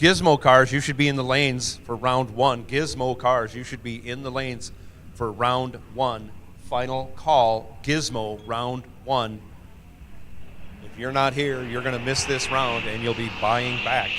Gizmo cars, you should be in the lanes for round one. Gizmo cars, you should be in the lanes for round one. Final call, Gizmo, round one. If you're not here, you're going to miss this round and you'll be buying back.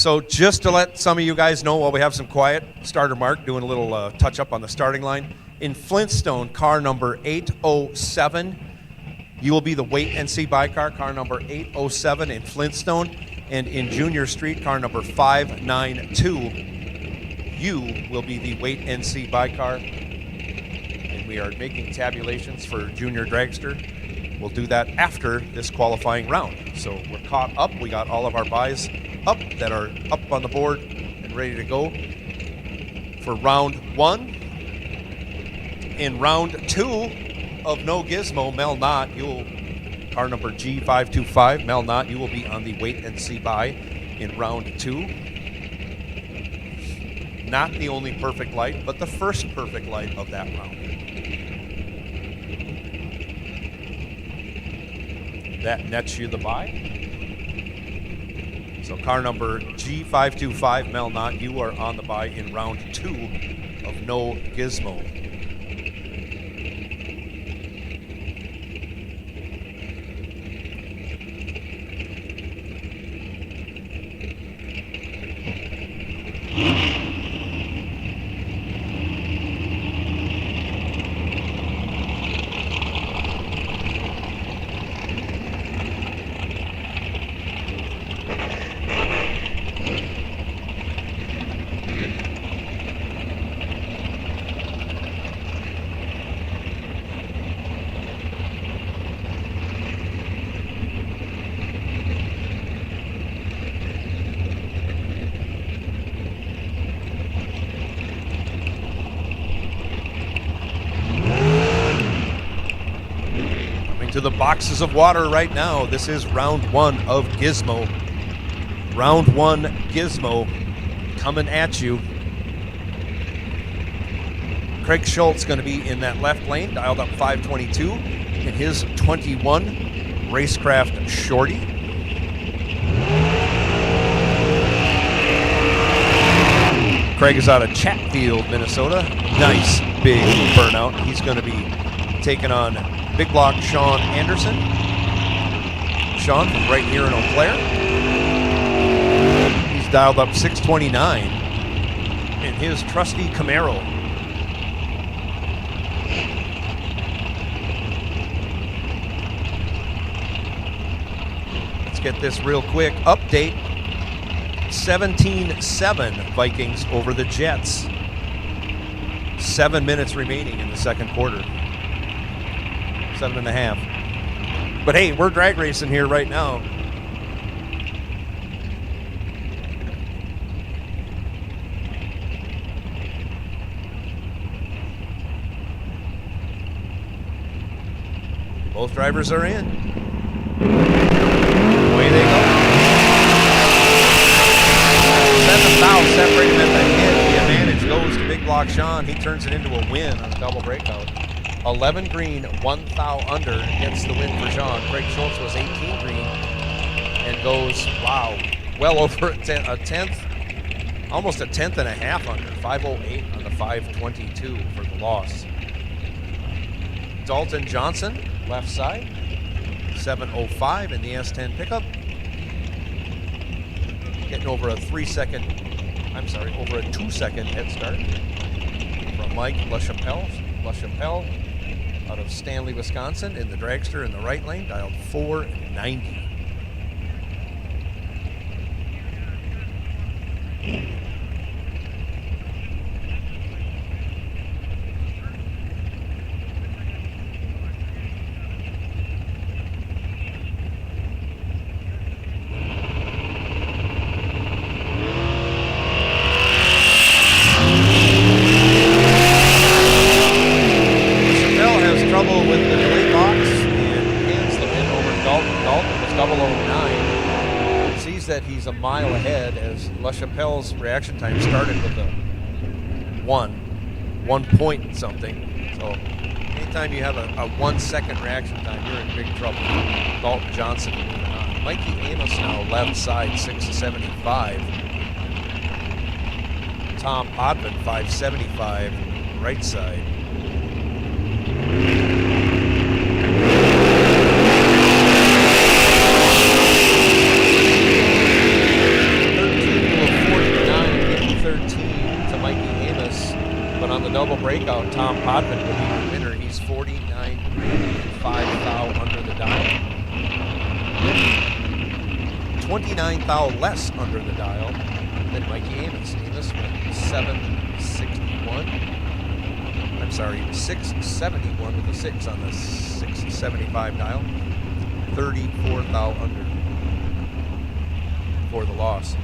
So just to let some of you guys know, while we have some quiet, starter Mark doing a little touch-up on the starting line. In Flintstone, car number 807, you will be the wait and see by car number 807 in Flintstone. And in Junior Street, car number 592, you will be the wait and see by car. And we are making tabulations for Junior Dragster. We'll do that after this qualifying round. So we're caught up. We got all of our buys up that are up on the board and ready to go for round 1. In round 2 of No Gizmo, Mel Knott, car number G525, Mel Knott, you will be on the wait and see by in round 2. Not the only perfect light, but the first perfect light of that round. That nets you the buy. So car number G525, Mel Knott, you are on the buy in round 2 of No Gizmo. To the boxes of water right now. This is round 1 of Gizmo. Round 1 Gizmo coming at you. Craig Schultz going to be in that left lane, dialed up 522 in his 21 Racecraft Shorty. Craig is out of Chatfield, Minnesota. Nice big burnout. He's going to be taking on Big Block Sean Anderson. Sean from right here in Eau Claire. He's dialed up 629 in his trusty Camaro. Let's get this real quick. Update. 17-7 Vikings over the Jets. 7 minutes remaining in the second quarter. 7.5. But hey, we're drag racing here right now. Both drivers are in. Away they go. 7 fouls separate him at the hit. The advantage goes to Big Block Sean. He turns it into a win on a double breakout. 11 green, 1 foul under gets the win for Sean. Craig Schultz was 18 green and goes, wow, well over a tenth, almost a tenth and a half under. 508 on the 522 for the loss. Dalton Johnson, left side, 705 in the S10 pickup. Getting over a 2-second head start from Mike LaChapelle. LaChapelle out of Stanley, Wisconsin, in the dragster in the right lane, dialed 490. He's a mile ahead as LaChapelle's reaction time started with a 1 point something. So anytime you have a 1 second reaction time, you're in big trouble. Dalton Johnson moving on. Mikey Amos now left side, 675. Tom Podman, 575, right side. breakout, Tom Podman will be the winner. He's 49.5 thou under the dial. 29 thou less under the dial than Mikey Amos. Amos went 761. I'm sorry, 671 with a 6 on the 675 dial. 34 thou under for the loss.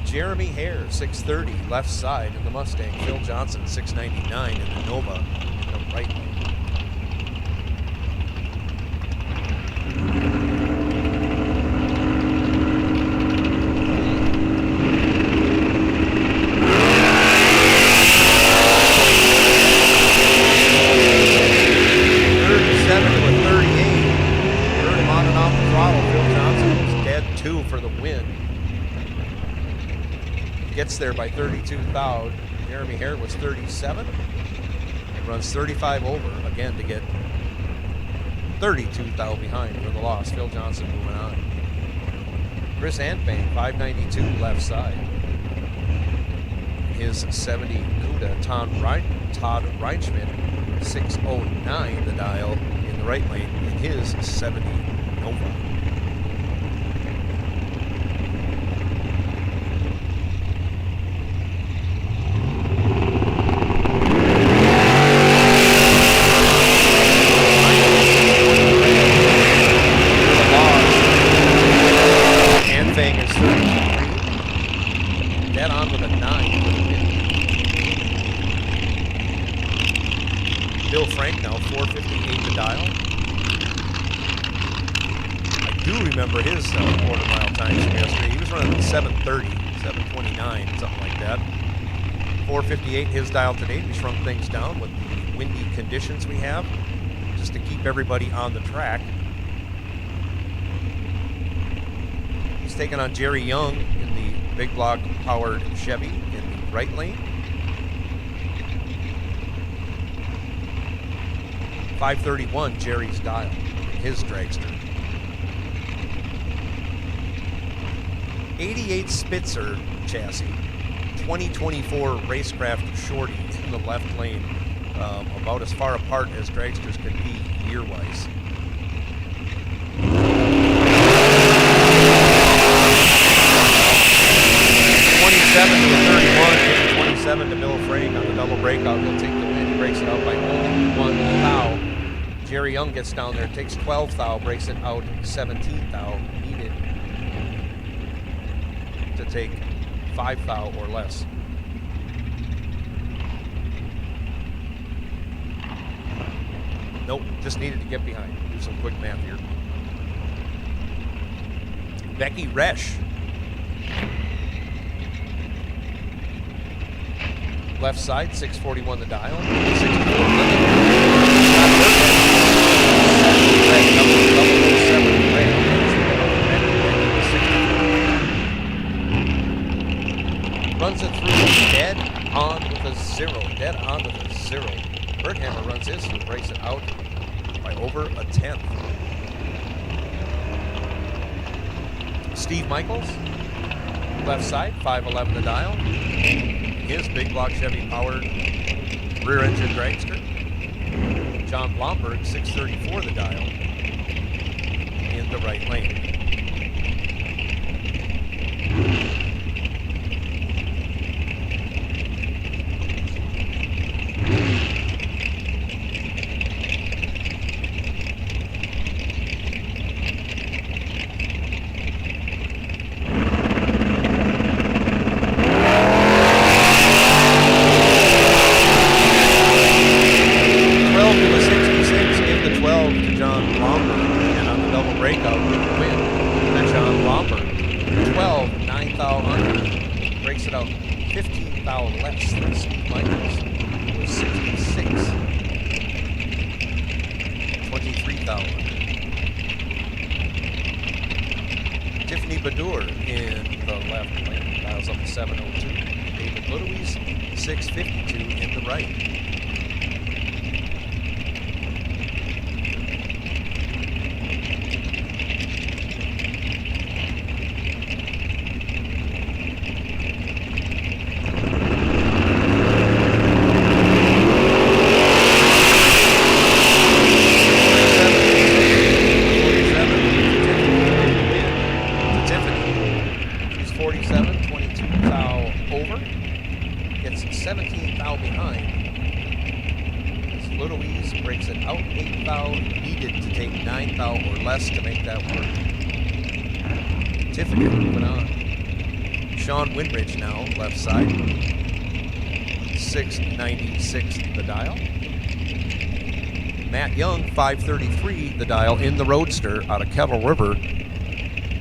Jeremy Hare, 630, left side in the Mustang. Phil Johnson, 699 in the Nova in the right lane. Gets there by 32 thou. Jeremy Hare was 37 and runs 35 over again to get 32 thou behind for the loss. Phil Johnson moving on. Chris Antbank, 592 left side. His 70 Cuda. Todd Reinschmidt, 609 the dial in the right lane in his 70 Nova. His quarter mile times from yesterday. He was running 7:30, 7:29, something like that. 4:58 his dial today. We shrunk things down with the windy conditions we have, just to keep everybody on the track. He's taking on Jerry Young in the big block powered Chevy in the right lane. 531 Jerry's dial in his dragster. 88 Spitzer chassis, 2024 Racecraft Shorty in the left lane, about as far apart as dragsters could be year-wise. To 27 to Bill Frank on the double breakout. He'll take the win. He breaks it out by only 1 thou. Jerry Young gets down there, takes 12 thou, breaks it out 17 thou. Needed to take 5 thou or less. Nope, just needed to get behind. Do some quick math here. Becky Resch. Left side, 641 the dial. 64 runs it through dead on with a 0. Dead on with a 0. Berghammer runs his and breaks it out by over a 10th. Steve Michaels, left side, 511 the dial. His big block Chevy powered rear engine dragster. John Blomberg, 634 the dial in the right lane. to make that work. Tiffany moving on. Sean Winridge now, left side. 696 the dial. Matt Young, 533 the dial in the Roadster out of Kettle River.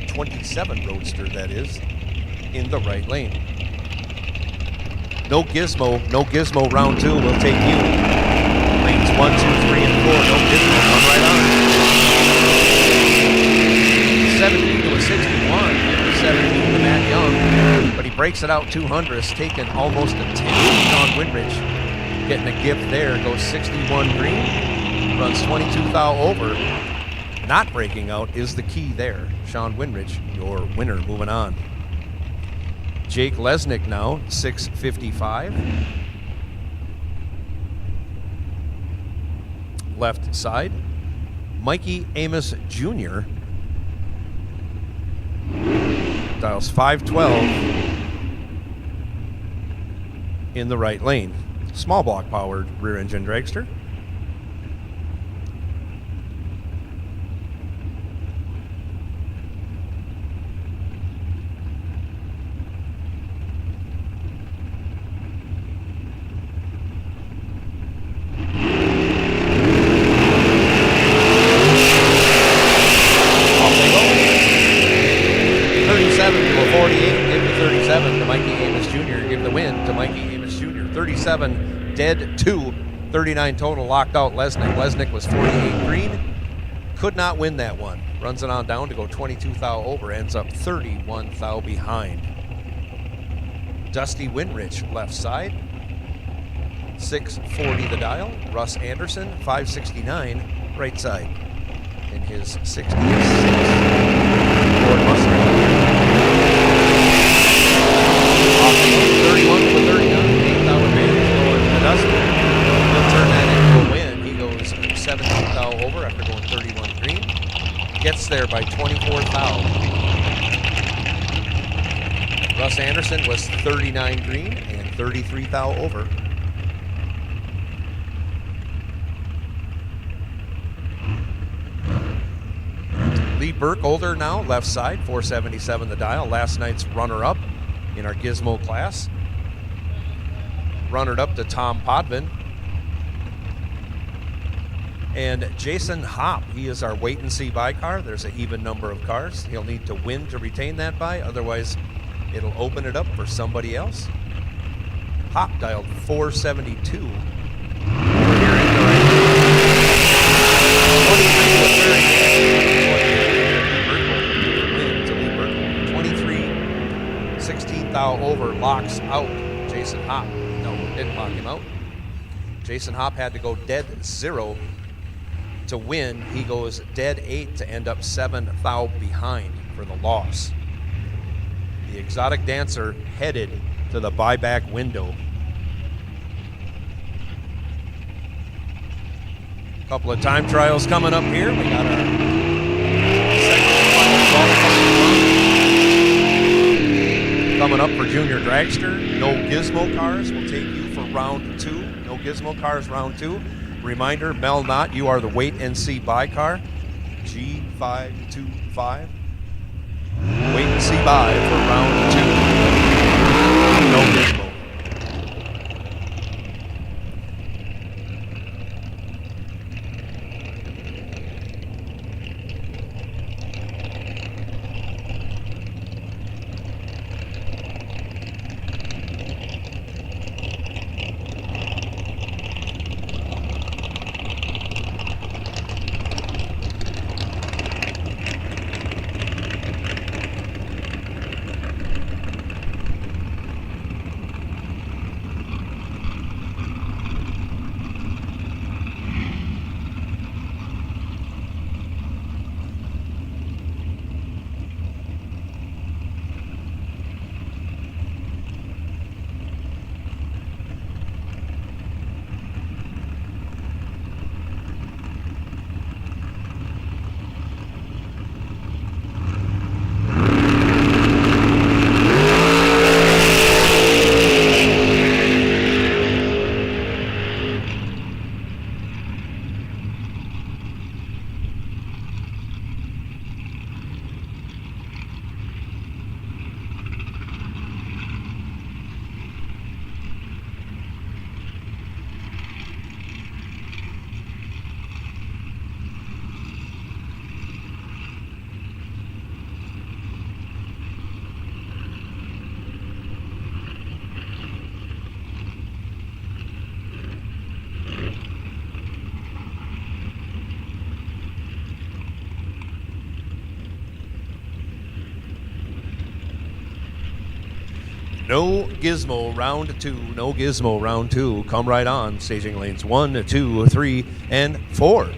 27 Roadster, that is, in the right lane. No Gizmo round 2 will take you. Lanes 1, 2, 3, and 4, no Gizmo, come right on. 17 to a 61, 17 to Matt Young, but he breaks it out 200, taking almost a 10. Sean Winridge getting a gift there, goes 61 green, runs 22 thou over. Not breaking out is the key there. Sean Winridge, your winner, moving on. Jake Lesnick now, 655. Left side. Mikey Amos Jr. dials 512 in the right lane. Small block powered rear engine dragster. Dead 2, 39 total, locked out Lesnick. Lesnick was 48 green, could not win that one. Runs it on down to go 22 thou over, ends up 31 thou behind. Dusty Winrich, left side, 640 the dial. Russ Anderson, 569, right side, in his 66 Ford Mustang. Off 31 to 39, 8 thou advantage. Dusty, he'll turn that into a win. He goes 17 thou over after going 31 green. Gets there by 24 thou. Russ Anderson was 39 green and 33 thou over. Lee Burkholder now, left side, 477 the dial. Last night's runner-up in our Gizmo class. Runnered up to Tom Podvin. And Jason Hopp, he is our wait and see buy car. There's an even number of cars. He'll need to win to retain that buy, otherwise it'll open it up for somebody else. Hopp dialed 472. Over here in the right. 23 16 thou over, locks out Jason Hopp. Didn't lock him out. Jason Hopp had to go dead 0 to win. He goes dead 8 to end up 7 thou behind for the loss. The exotic dancer headed to the buyback window. A couple of time trials coming up here. We got our second final qualifying run coming up for Junior Dragster. No Gizmo cars will take you for round 2. No Gizmo cars round 2. Reminder, Mel Knott, you are the wait and see buy car. G525. Wait and see buy for round 2. No Gizmo. No Gizmo round 2. No Gizmo round 2. Come right on. Staging lanes 1, 2, 3, and 4.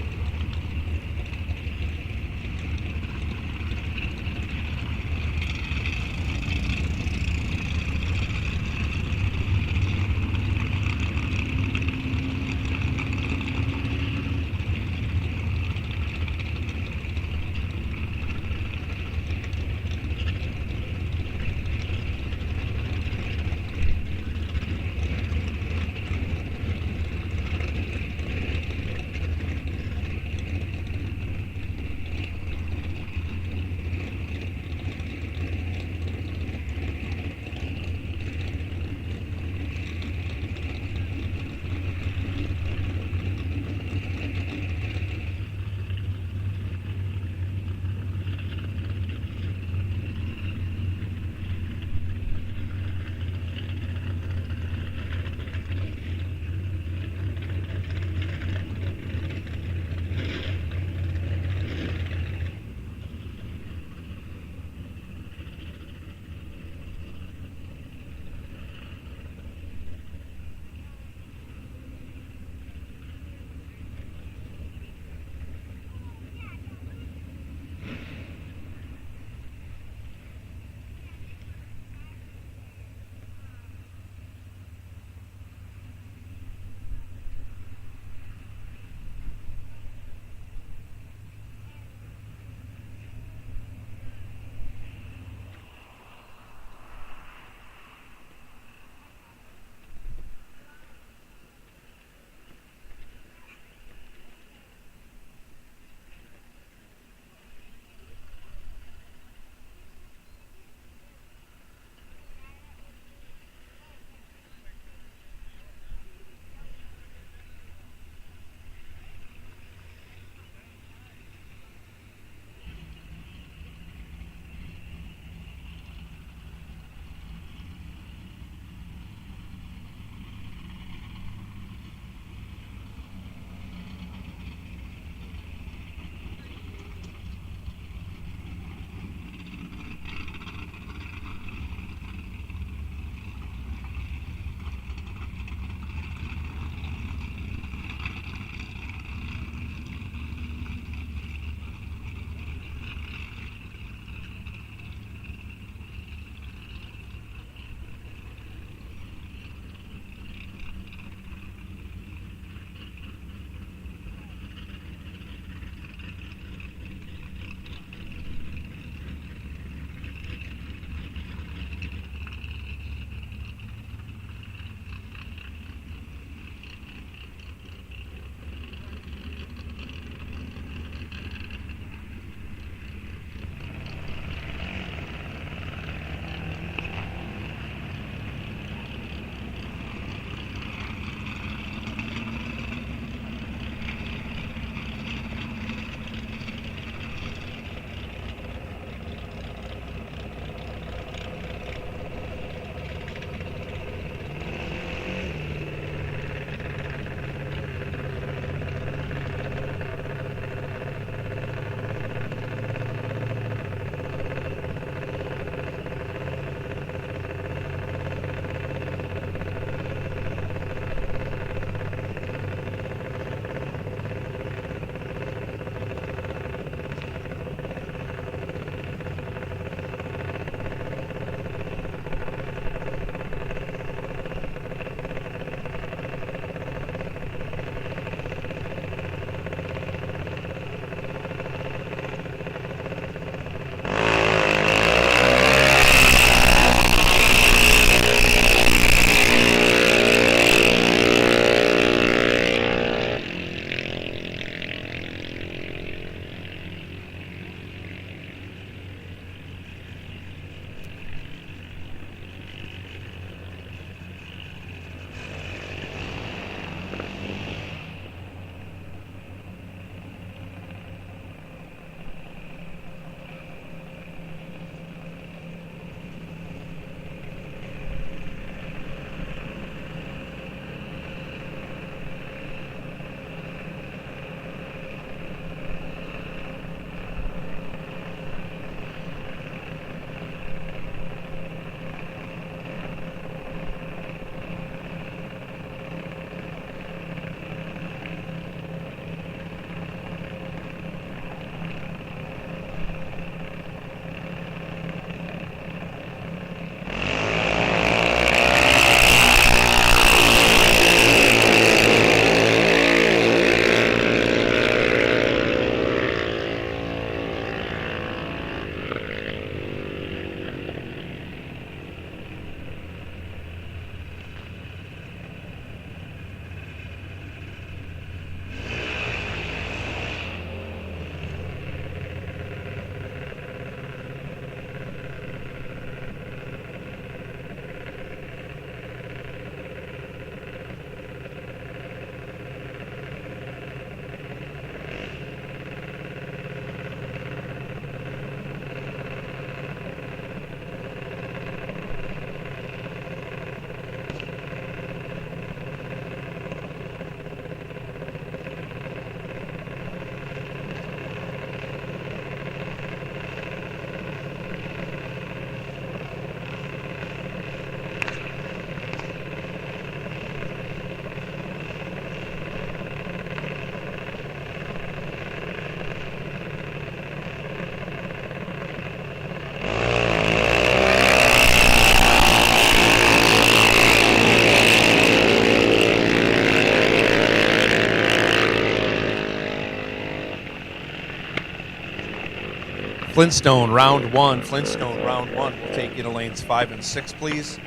Flintstone, round one. Flintstone, round one. We'll take you to lanes 5 and 6, please.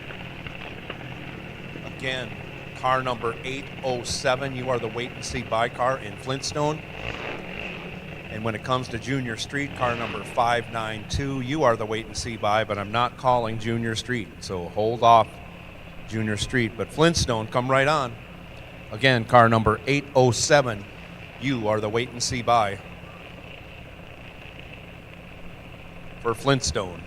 Again, car number 807. You are the wait and see by car in Flintstone. And when it comes to Junior Street, car number 592, you are the wait and see by, but I'm not calling Junior Street. So hold off Junior Street. But Flintstone, come right on. Again, car number 807, you are the wait and see by for Flintstone.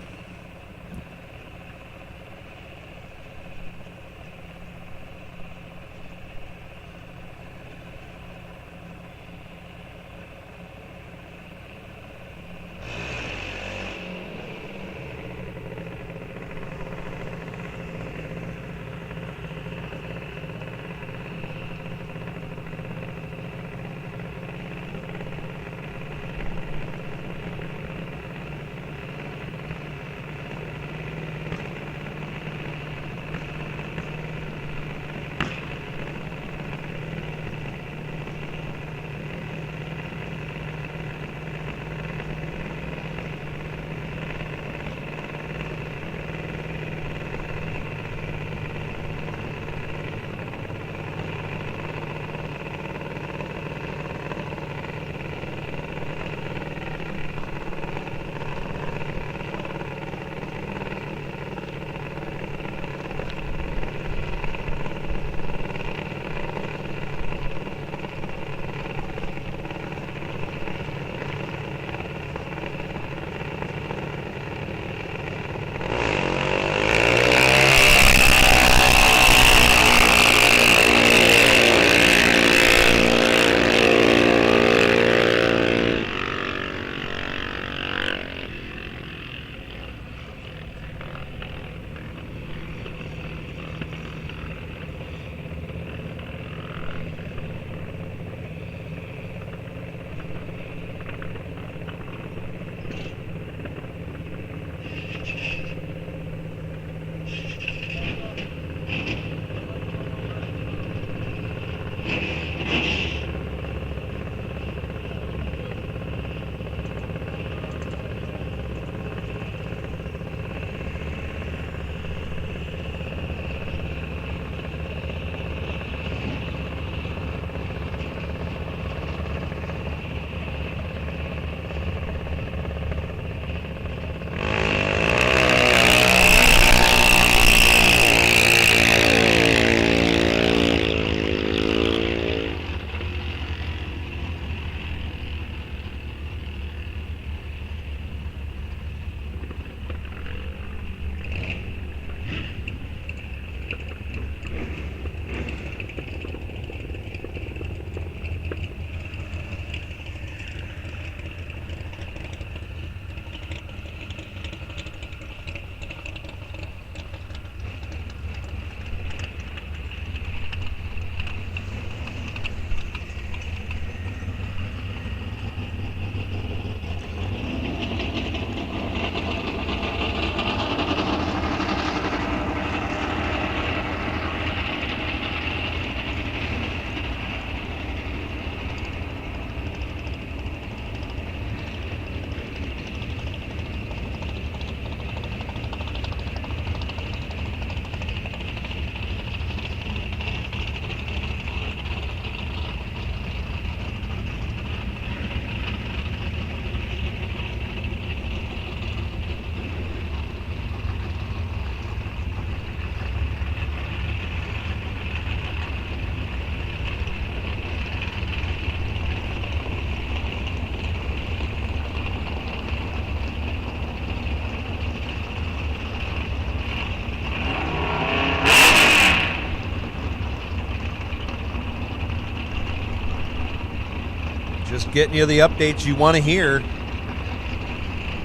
Just getting you the updates you want to hear.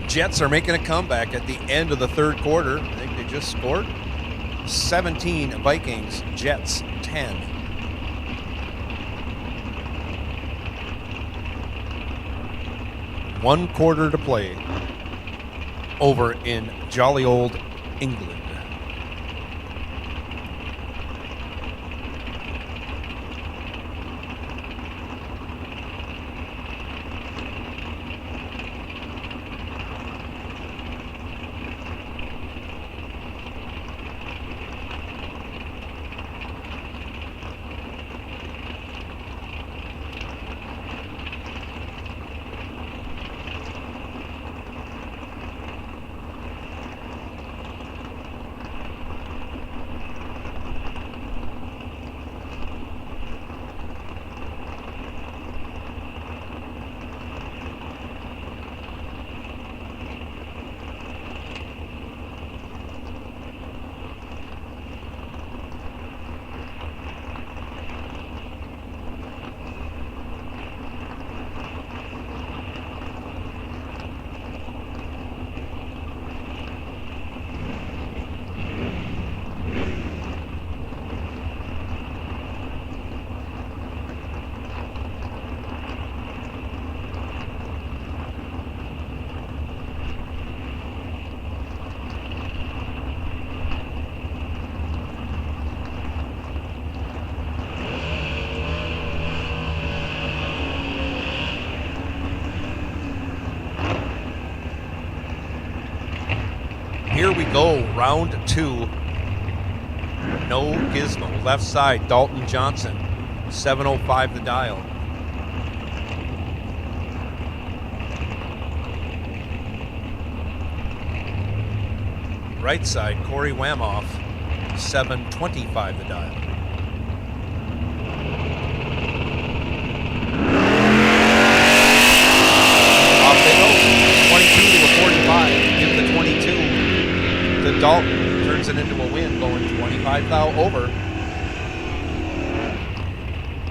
Jets are making a comeback at the end of the third quarter. I think they just scored. 17 Vikings, Jets 10. One quarter to play over in jolly old England. Here we go, round 2. No gizmo. Left side, Dalton Johnson. 7:05 the dial. Right side, Corey Wamoff. 7:25 the dial. Off they go. 22 to a 45. Give the 22 to Dalton. Turns it into a win, going 25 thou over.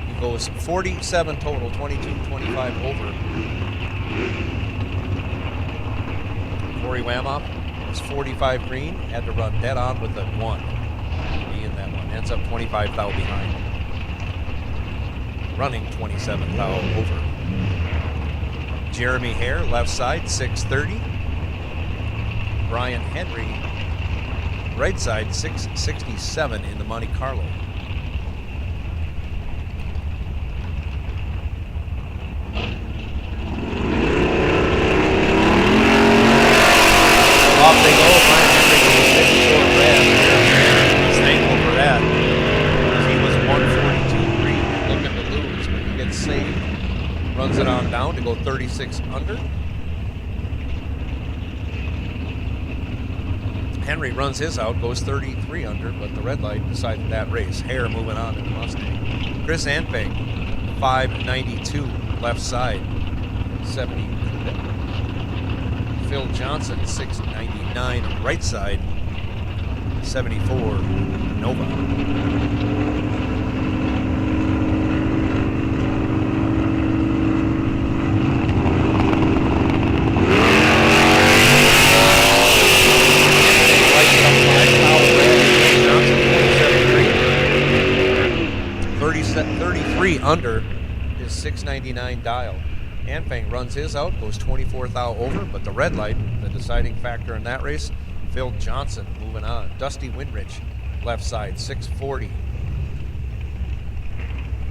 He goes 47 total, 22-25 over. Corey Wamoff was 45 green, had to run dead on with the 1. Be in that one. Ends up 25 thou behind. Running 27 thou over. Jeremy Hare, left side, 6:30. Brian Henry, right side, 6:67 in the Monte Carlo. Off they go. Brian Henry goes 54 red. He's thankful for that, because he was 142 green, looking to lose, but he gets saved. Runs it on down to go 36 under. Henry runs his out, goes 33 under, but the red light decided that race. Hare moving on in the Mustang. Chris Anfang, 592, left side, 70. Phil Johnson, 699, right side, 74, Nova. Under his 699 dial. Anfang runs his out, goes 24 thou over, but the red light, the deciding factor in that race. Phil Johnson moving on. Dusty Winrich, left side, 640.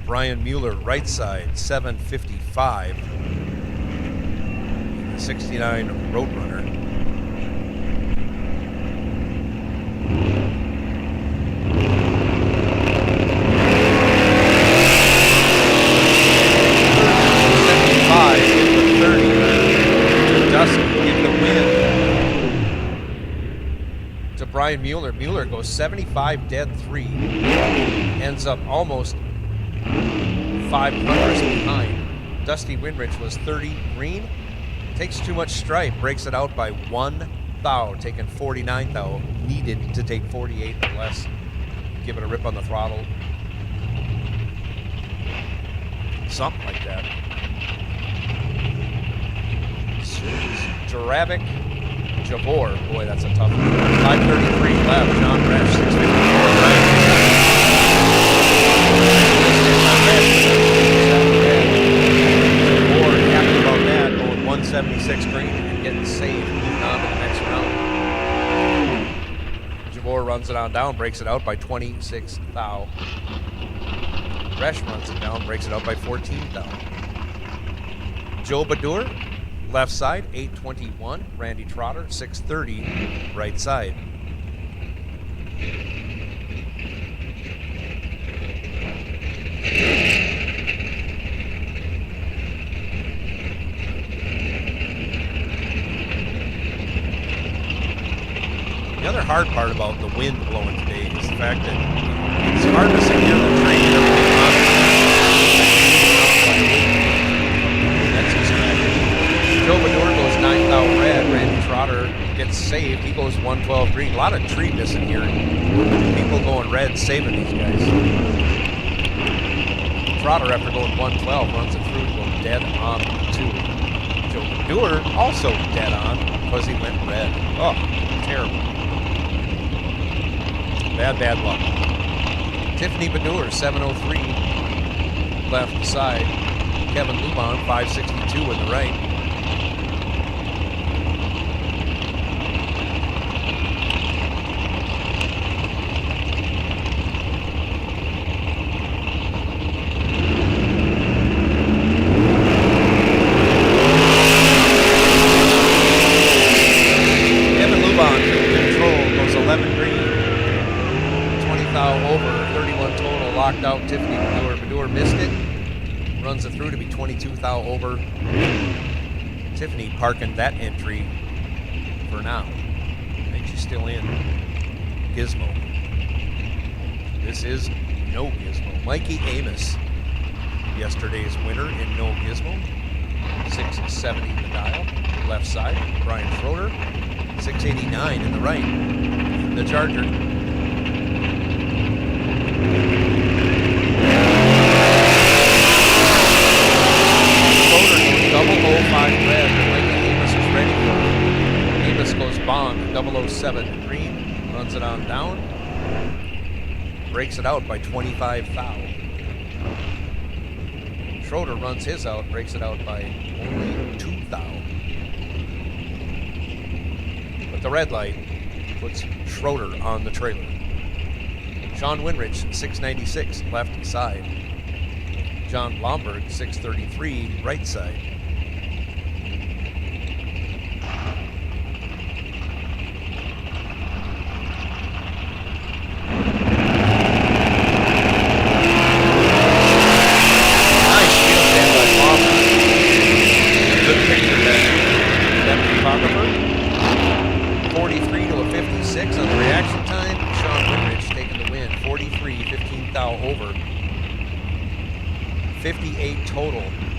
Brian Mueller, right side, 755. The 69 Roadrunner. Brian Mueller. Mueller goes 75 dead 3. Ends up almost 500 behind. Dusty Winrich was 30 green. Takes too much stripe. Breaks it out by 1 thou. Taking 49 thou. Needed to take 48 or less. Give it a rip on the throttle. Something like that. Jaravic Javor, boy, that's a tough one. 533 left. John Resch, 654 right. Javor, happy about that, going 176 green and getting saved, moving on to the next round. Javor runs it on down, breaks it out by 26 thou. Resch runs it down, breaks it out by 14 thou. Joe Badur, left side, 821. Randy Trotter, 630, right side. The other hard part about the wind blowing today is the fact that it's hard to secure the train and everything on it. Joe Bador goes 9 thou red. Randy Trotter gets saved. He goes 112 green. A lot of tree missing here. People going red, saving these guys. Trotter, after going 112, runs it through to go dead on 2. Joe Bador also dead on because he went red. Oh, terrible. Bad luck. Tiffany Bador, 703, left side. Kevin Lubon, 562 in the right. locked out Tiffany Baddour. Baddour missed it. Runs it through to be 22 thou over. Tiffany parking that entry for now. I think she's still in Gizmo. This is No Gizmo. Mikey Amos, yesterday's winner in No Gizmo. 670 the dial, left side. Brian Schroeder, 689 in the right. The Charger. Schroeder goes double 05 red. Mikey Amos is ready for it. Amos goes bond, 007 green. Runs it on down. Breaks it out by 25 thou. Schroeder runs his out, breaks it out by only 2 thou. But the red light puts Schroeder on the trailer. Sean Winrich, 696, left side. John Blomberg, 633, right side.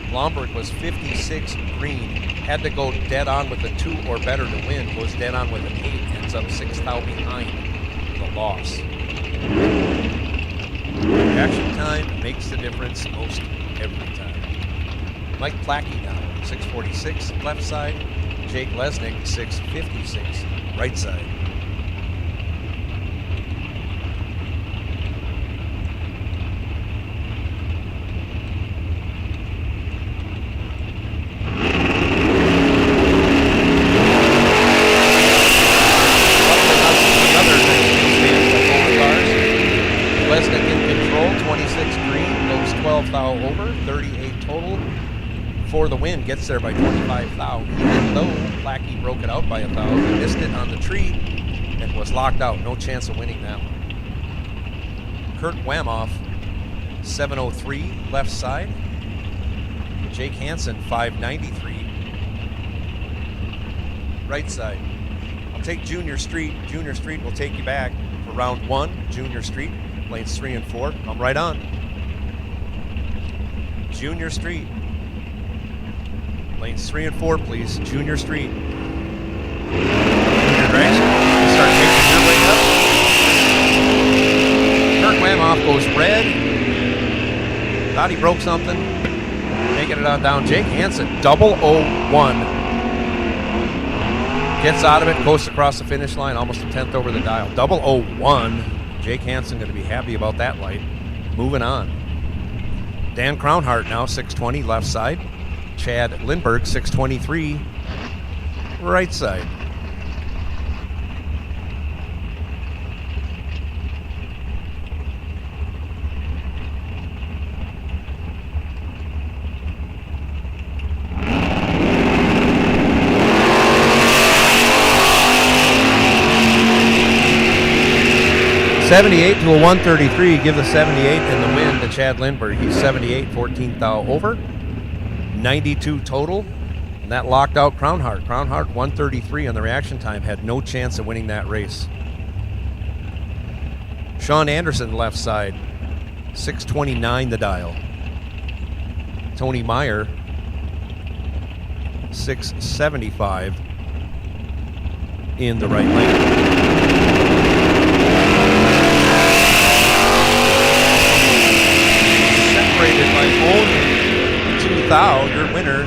Blomberg was 56 green, had to go dead on with a 2 or better to win, goes dead on with an 8, ends up 6 thou behind the loss. Reaction time makes the difference most every time. Mike Plackey now, 646, left side. Jake Lesnick, 656, right side. The win gets there by 25 thou, even though Plackey broke it out by a thou. He missed it on the tree and was locked out. No chance of winning that one. Kurt Wamoff, 703, left side. Jake Hansen, 593, right side. I'll take Junior Street. Junior Street will take you back for round 1. Junior Street, lanes 3 and 4. Come right on. Junior Street. Lanes 3 and 4, please. Junior Street. Junior direction. Start taking your way up. Kurt Wamoff goes red. Thought he broke something. Making it on down. Jake Hansen, 001. Gets out of it, coasts across the finish line, almost a tenth over the dial. 001. Jake Hansen going to be happy about that light. Moving on. Dan Crownhart now, 620, left side. Chad Lindbergh, 623, right side. $78 to a 133. Give the 78 and the win to Chad Lindbergh. He's 78, 14 thou over. 92 total, and that locked out Crownhart. Crownhart 133 on the reaction time, had no chance of winning that race. Sean Anderson left side, 629 the dial. Tony Meyer, 675 in the right lane. Separated by only 2 thou, your winner.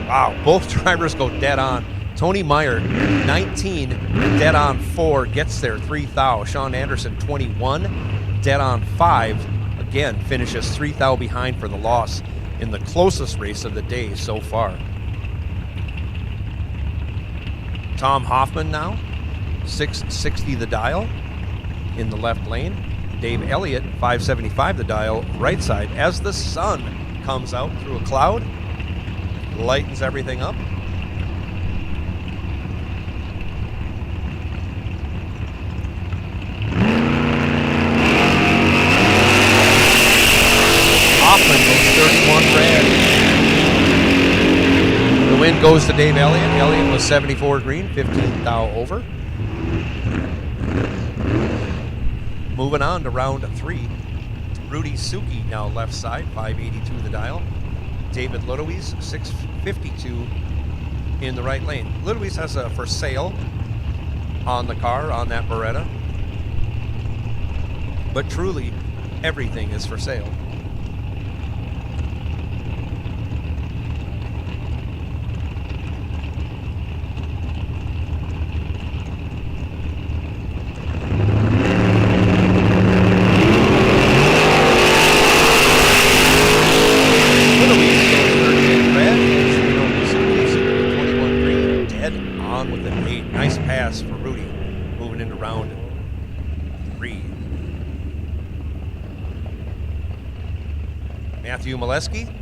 Wow, both drivers go dead on. Tony Meyer, 19, dead on 4, gets there 3 thou. Sean Anderson, 21, dead on 5, again finishes 3 thou behind for the loss in the closest race of the day so far. Tom Hoffman now, 660 the dial in the left lane. Dave Elliott, 575 the dial, right side, as the sun comes out through a cloud, lightens everything up. Dave Elliott. Elliott was 74 green, 15 thou over. Moving on to round 3. Rudy Suki now left side, 582 the dial. David Ludowies, 652 in the right lane. Ludowies has a for sale on the car, on that Beretta. But truly, everything is for sale. Matthew Molesky,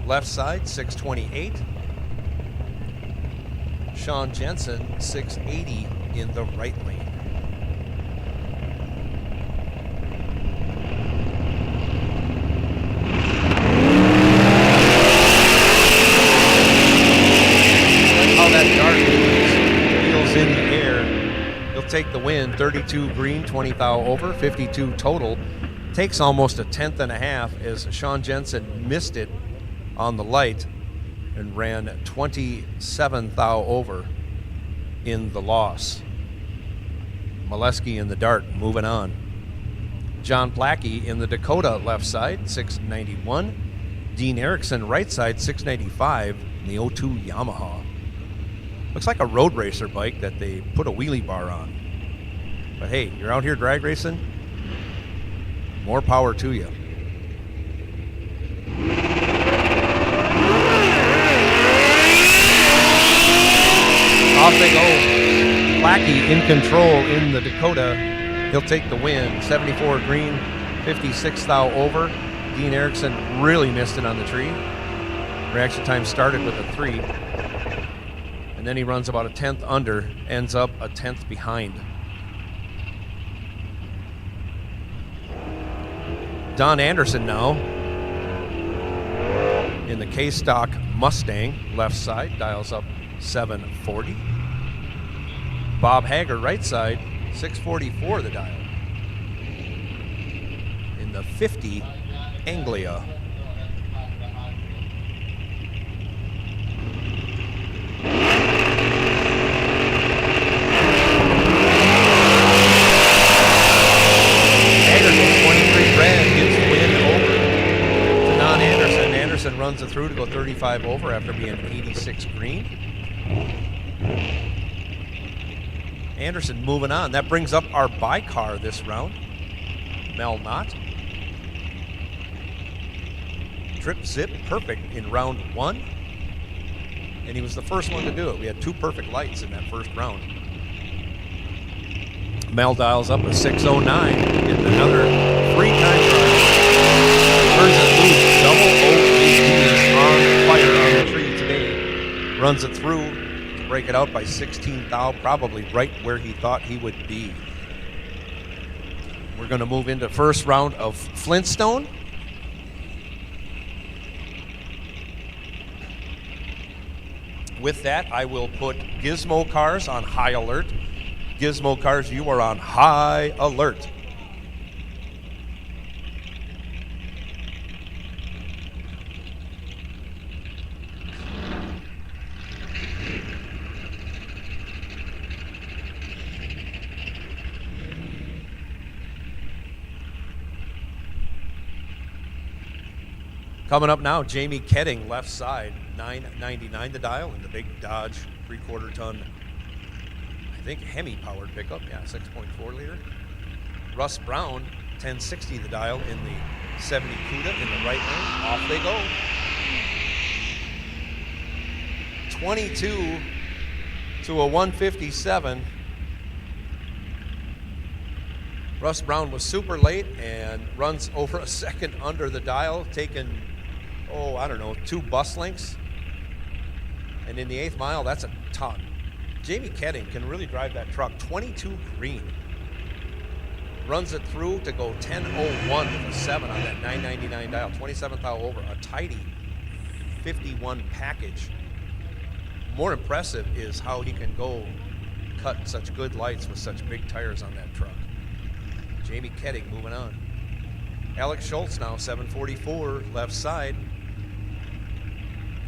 left side, 628. Sean Jensen, 680 in the right lane. How that dart feels in the air. He'll take the win, 32 green, 20 thou over, 52 total. Takes almost a tenth and a half as Sean Jensen missed it on the light and ran 27 thou over in the loss. Molesky in the dart, moving on. John Blackie in the Dakota left side, 691. Dean Erickson right side, 695 in the 02 Yamaha. Looks like a road racer bike that they put a wheelie bar on. But hey, you're out here drag racing, more power to you. Off they go. Blackie in control in the Dakota. He'll take the win. 74 green, 56 thou over. Dean Erickson really missed it on the tree. Reaction time started with a 3. And then he runs about a tenth under, ends up a tenth behind. Don Anderson now in the K-Stock Mustang, left side, dials up 740. Bob Hager, right side, 644 the dial. In the 50 Anglia. Runs it through to go 35 over after being 86 green. Anderson moving on. That brings up our bi-car this round. Mel Knott. Trip zip perfect in round 1. And he was the first one to do it. We had 2 perfect lights in that first round. Mel dials up a 609. Getting another 3-time try. Turns it loose. Double O. On fire on the tree today. Runs it through to break it out by 16 thou, probably right where he thought he would be. We're going to move into first round of Flintstone. With that, I will put Gizmo Cars on high alert. Gizmo Cars, you are on high alert. Coming up now, Jamie Ketting, left side, 999 the dial in the big Dodge 3/4 ton, I think Hemi-powered pickup, yeah, 6.4 liter. Russ Brown, 1060 the dial in the 70 Cuda in the right lane. Off they go. 22 to a 157. Russ Brown was super late and runs over a second under the dial, taking, 2 bus lengths. And in the 8th mile, that's a ton. Jamie Ketting can really drive that truck. 22 green. Runs it through to go 10:01 with a 7 on that 999 dial. 27 thou over. A tidy 51 package. More impressive is how he can go cut such good lights with such big tires on that truck. Jamie Ketting moving on. Alex Schultz now 744 left side.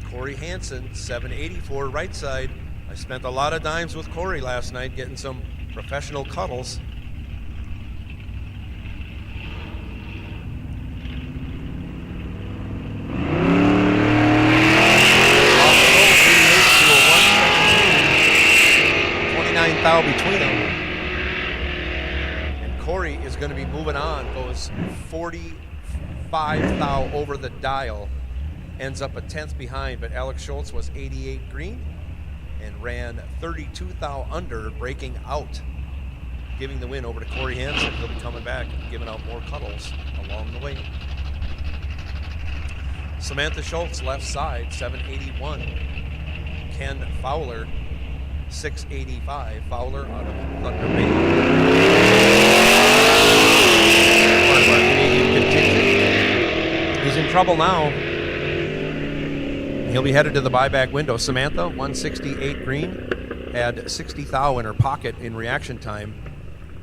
Corey Hansen 784 right side. I spent a lot of dimes with Corey last night getting some professional cuddles. Thou between them, and Corey is going to be moving on, goes 45 thou over the dial, ends up a 10th behind, but Alex Schultz was 88 green and ran 32 thou under, breaking out, giving the win over to Corey Hansen. He'll be coming back and giving out more cuddles along the way. Samantha Schultz left side 781. Ken Fowler 685. Fowler out of Thunder Bay. Part of our Canadian contingent. He's in trouble now. He'll be headed to the buyback window. Samantha, 168 green, had 60 thou in her pocket in reaction time.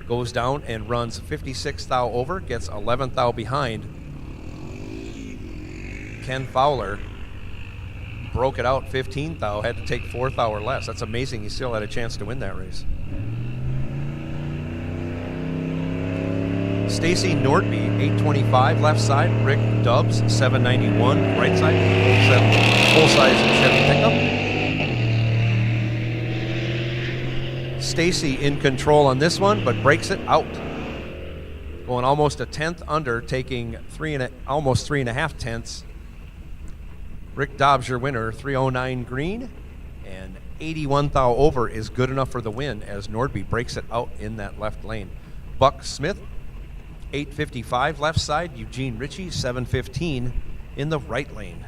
Goes down and runs 56 thou over, gets 11 thou behind. Ken Fowler broke it out 15 thou, had to take 4 thou or less. That's amazing. He still had a chance to win that race. Stacy Nordby, 825 left side. Rick Dubbs, 791 right side. Full size Chevy pickup. Stacy in control on this one, but breaks it out. Going almost a 10th under, taking almost 3.5 tenths. Rick Dobbs, your winner, 309 green, and 81 thou over is good enough for the win as Nordby breaks it out in that left lane. Buck Smith, 855 left side. Eugene Ritchie, 715 in the right lane.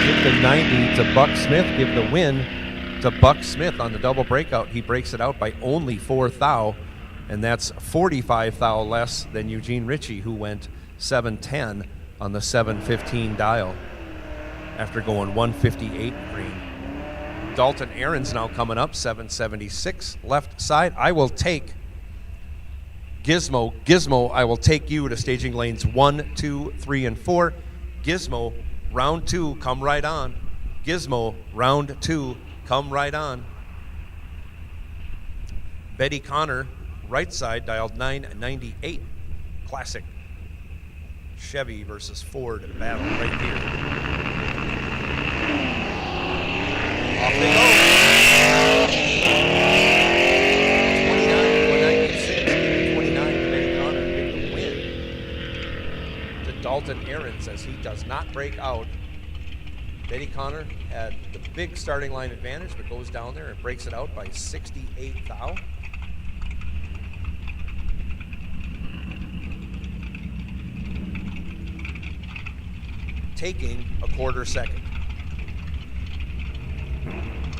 Give the 90 to Buck Smith, give the win to Buck Smith on the double breakout. He breaks it out by only 4 thou, and that's 45 thou less than Eugene Ritchie, who went 710 on the 715 dial after going 158 green. Dalton Aaron's now coming up, 776 left side. I will take Gizmo. Gizmo, I will take you to staging lanes 1, 2, 3, and 4. Gizmo, round 2, come right on. Gizmo, round 2, come right on. Betty Connor, right side, dialed 998. Classic Chevy versus Ford battle right here. Off they go. 29 to 196. 29 to Betty Connor. Get the win to Dalton Aarons as he does not break out. Betty Connor had the big starting line advantage, but goes down there and breaks it out by 68 thou. Taking a quarter second.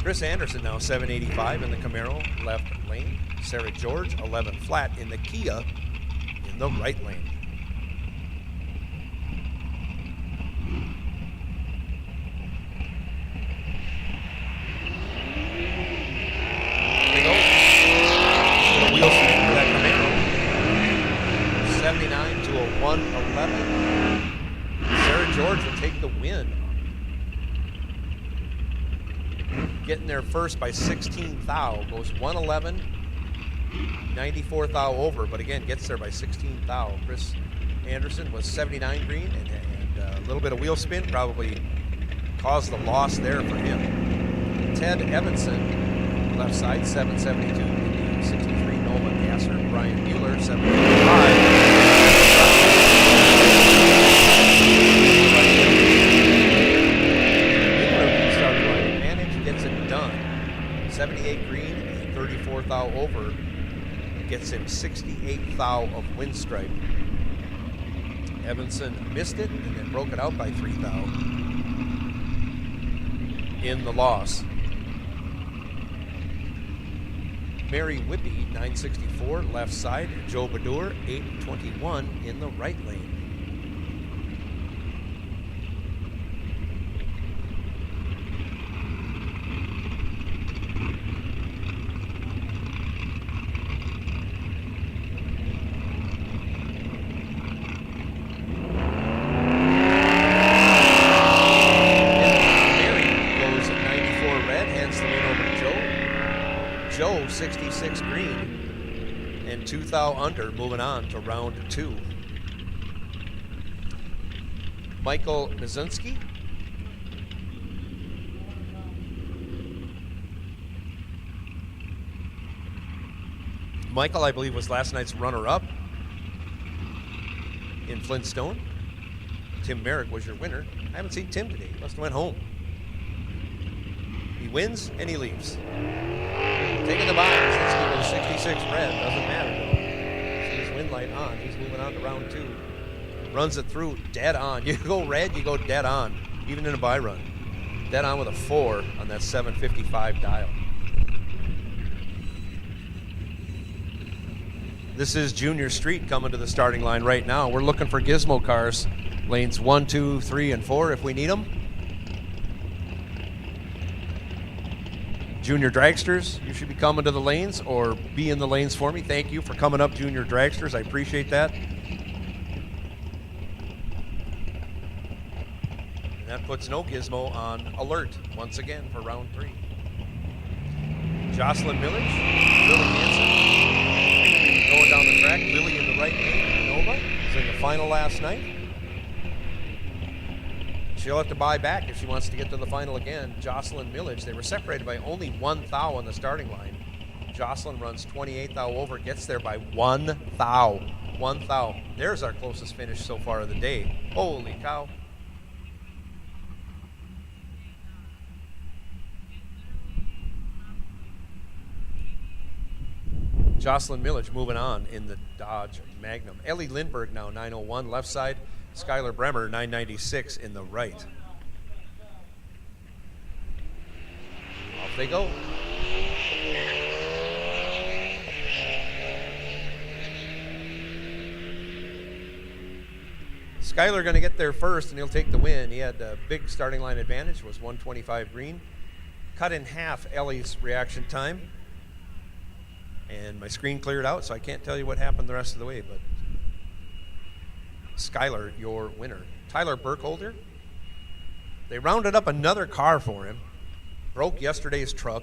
Chris Anderson now 785 in the Camaro left lane. Sarah George 11 flat in the Kia in the right lane. Wheel spin for that Camaro. 79 to a 111. Sarah George will take the win. Getting there first by 16 thou. Goes 111, 94 thou over, but again gets there by 16 thou. Chris Anderson was 79 green, and a little bit of wheel spin probably caused the loss there for him. Ted Evanson, left side, 772 in the 63 Nova Gasser. Brian Mueller, 755. Starting line advantage, gets it done. 78 green and 34 thou over gets him 68 thou of wind stripe. Evanson missed it and then broke it out by 3 thou in the loss. Mary Whippy, 964, left side. Joe Badur, 821 in the right lane. Joe, 66 green, and 2 thou under, moving on to round 2. Michael Mizunski. Michael, I believe, was last night's runner-up in Flintstone. Tim Merrick was your winner. I haven't seen Tim today. He must have went home. He wins and he leaves. Taking the box, let's go to 66 red, doesn't matter though. See his win light on, he's moving on to round 2. Runs it through, dead on. You go red, you go dead on, even in a bye run. Dead on with a 4 on that 755 dial. This is Junior Street coming to the starting line right now. We're looking for Gizmo cars, lanes 1, 2, 3, and 4 if we need them. Junior Dragsters, you should be coming to the lanes or be in the lanes for me. Thank you for coming up, Junior Dragsters. I appreciate that. And that puts no Gizmo on alert once again for round 3. Jocelyn Millage, Lily Hansen, going down the track. Lily in the right lane, Nova, was in the final last night. She'll have to buy back if she wants to get to the final again. Jocelyn Millage, they were separated by only 1 thou on the starting line. Jocelyn runs 28 thou over, gets there by 1 thou. 1 thou. There's our closest finish so far of the day. Holy cow. Jocelyn Millage moving on in the Dodge Magnum. Ellie Lindbergh now 901 left side. Skylar Bremer, 996 in the right. Off they go. Skylar going to get there first, and he'll take the win. He had a big starting line advantage, was 125 green. Cut in half Ellie's reaction time. And my screen cleared out, so I can't tell you what happened the rest of the way, but Skylar, your winner. Tyler Burkholder, they rounded up another car for him. Broke yesterday's truck.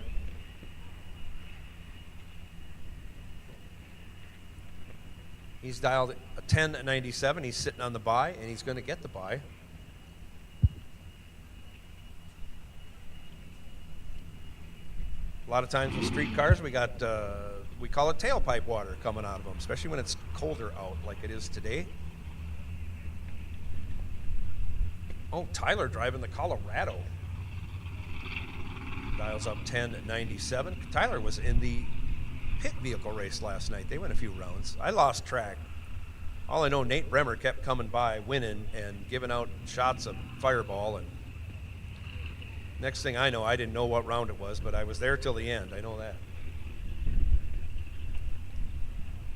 He's dialed a 1097. He's sitting on the buy, and he's going to get the buy. A lot of times with street cars, we got, we call it tailpipe water coming out of them, especially when it's colder out like it is today. Oh, Tyler driving the Colorado. Dials up 1097. Tyler was in the pit vehicle race last night. They went a few rounds. I lost track. All I know, Nate Bremer kept coming by, winning, and giving out shots of Fireball. And next thing I know, I didn't know what round it was, but I was there till the end. I know that.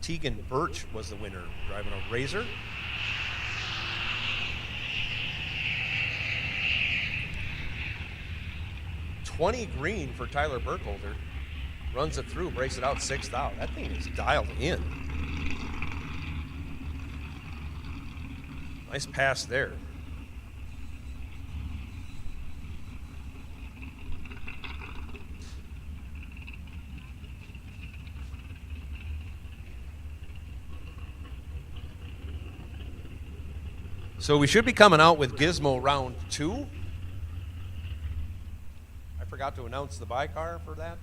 Tegan Birch was the winner, driving a Razor. $20 green for Tyler Burkholder. Runs it through, breaks it out 6 thou. That thing is dialed in. Nice pass there. So we should be coming out with Gizmo round 2. I forgot to announce the buy car for that.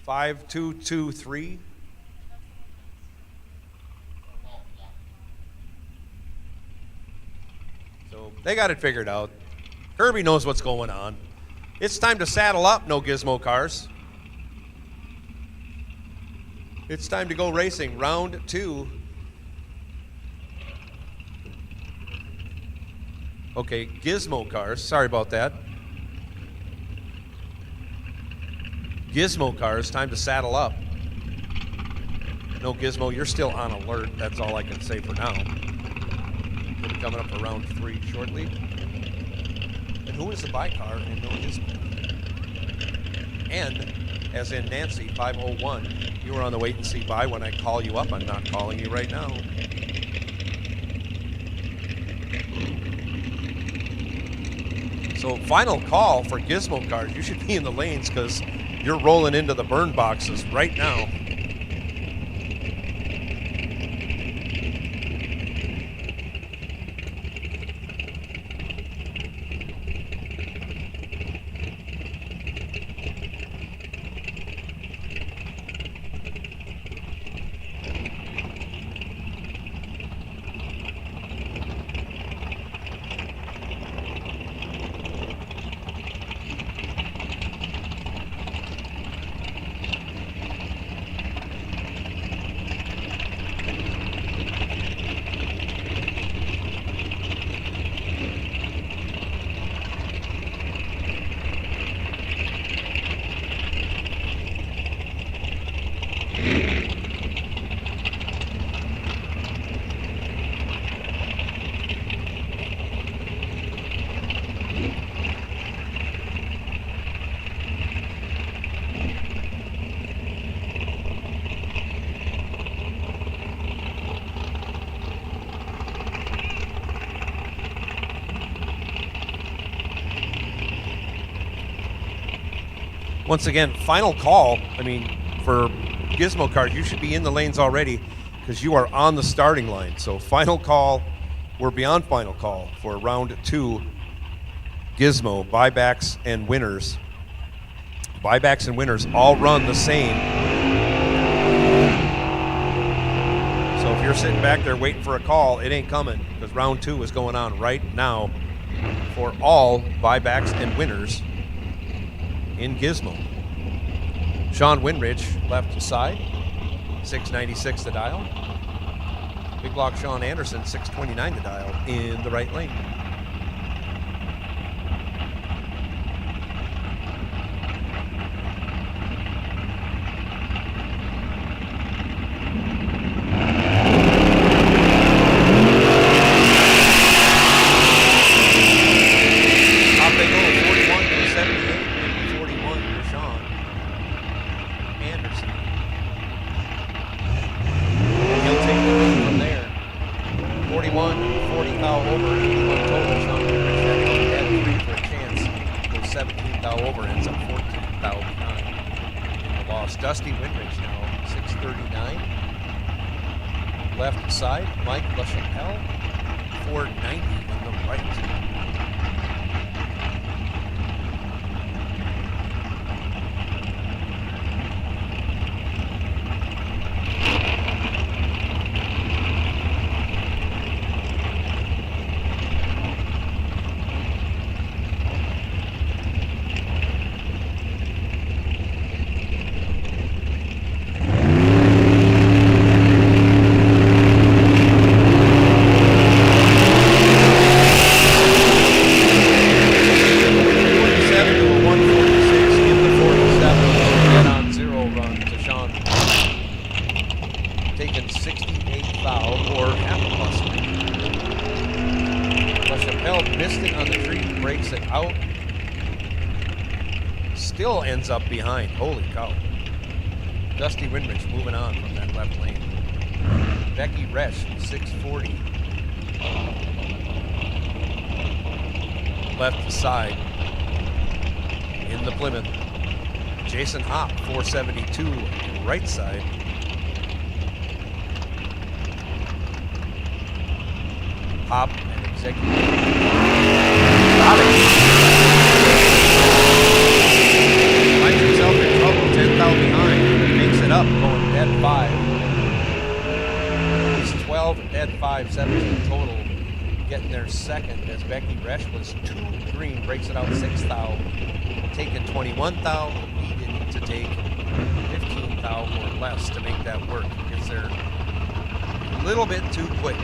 5223. So they got it figured out. Kirby knows what's going on. It's time to saddle up, no Gizmo cars. It's time to go racing. Round 2. Okay, Gizmo cars. Sorry about that. Gizmo cars, time to saddle up. No, Gizmo, you're still on alert. That's all I can say for now. We'll be coming up for round 3 shortly. And who is the by car and no Gizmo? And, as in Nancy, 501, you were on the wait and see by when I call you up. I'm not calling you right now. So final call for Gizmo cars. You should be in the lanes because you're rolling into the burn boxes right now. Once again, final call. I mean, for Gizmo cars, you should be in the lanes already because you are on the starting line. So final call, we're beyond final call for round 2. Gizmo, buybacks and winners. Buybacks and winners all run the same. So if you're sitting back there waiting for a call, it ain't coming because round 2 is going on right now for all buybacks and winners in Gizmo. Sean Winrich, left side, 696 to dial. Big block Sean Anderson, 629 to dial in the right lane. Dusty Winrich now, 639. Left side, Mike LaChapelle, 490 on the right. Still ends up behind. Holy cow. Dusty Winrich moving on from that left lane. Becky Resch, 640. Left side in the Plymouth. Jason Hopp, 472, right side. Hopp and executive. Finds himself in trouble, 10,000 behind. Makes it up, going dead 5. He's 12, dead 5, 17 total. Getting there second as Becky Resch was 2 green, breaks it out 6,000. Taking 21,000, needed to take 15,000 or less to make that work. Gets there a little bit too quick.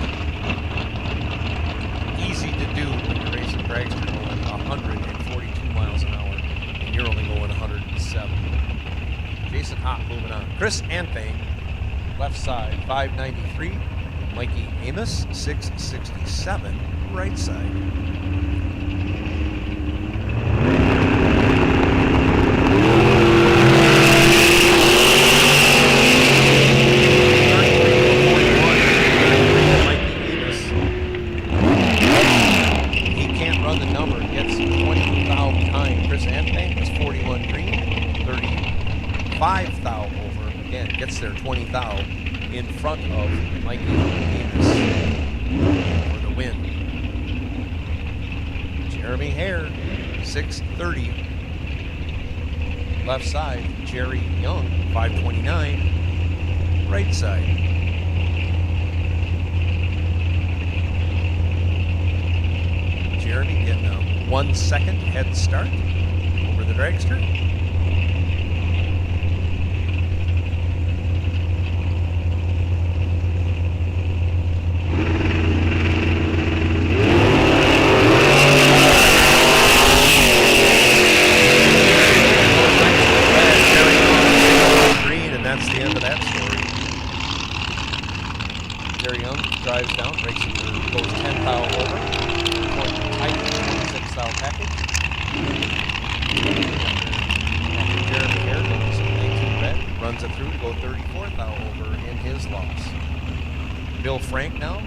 Easy to do when you're racing dragster going 142 miles an hour and you're only going 107. Jason Hott moving on. Chris Anthang, left side, 593. Mikey Amos, 667, right side. He can't run the number, gets 22 thou behind. Chris Anthang is 41 green, 35 thou over. Again, gets there 20 thou in front of Mikey Amos for the win. Jeremy Hare, 630. Left side, Jerry Young, 529. Right side. Jeremy getting a 1 second head start over the dragster. Drives down, breaks it, goes 10 thou over, tight 26 thou package. Jeremy Hare goes 19 red, runs it through to go 34 thou over in his loss. Bill Frank now,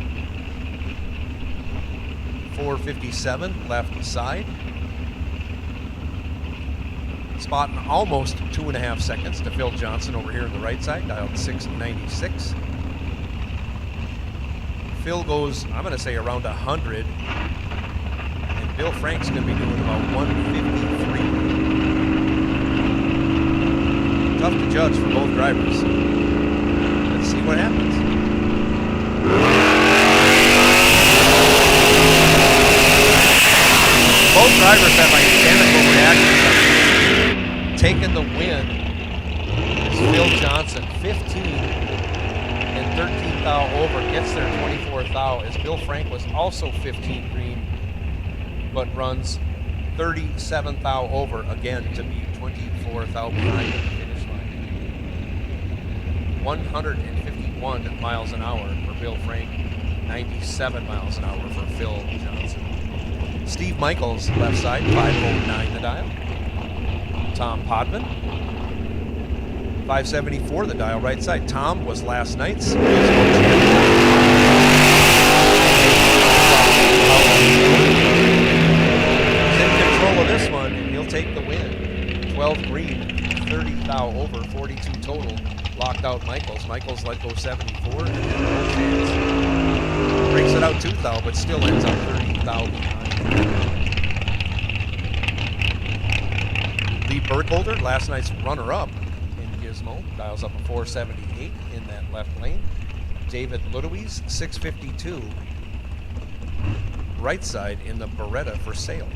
457 left side. Spotting almost 2.5 seconds to Phil Johnson over here on the right side, dialed 696. Phil goes, I'm going to say around 100, and Bill Frank's going to be doing about 153. Tough to judge for both drivers. Let's see what happens. Both drivers have identical reactions. Taking the win is Phil Johnson, 15 and 13 thou over, gets there 24 thou, as Bill Frank was also 15 green, but runs 37 thou over, again to be 24 thou behind at the finish line. 151 miles an hour for Bill Frank, 97 miles an hour for Phil Johnson. Steve Michaels, left side, 509 the dial. Tom Podman, 574 the dial, right side. Tom was last night's in control of this one, and he'll take the win. 12 green, 30 thou over, 42 total. Locked out Michaels. Michaels let go 74, and then no chance. Breaks it out 2 thou, but still ends up 30 thou behind. Lee Burkholder, last night's runner-up, dials up a 478 in that left lane. David Ludowies, 652. Right side in the Beretta for sale.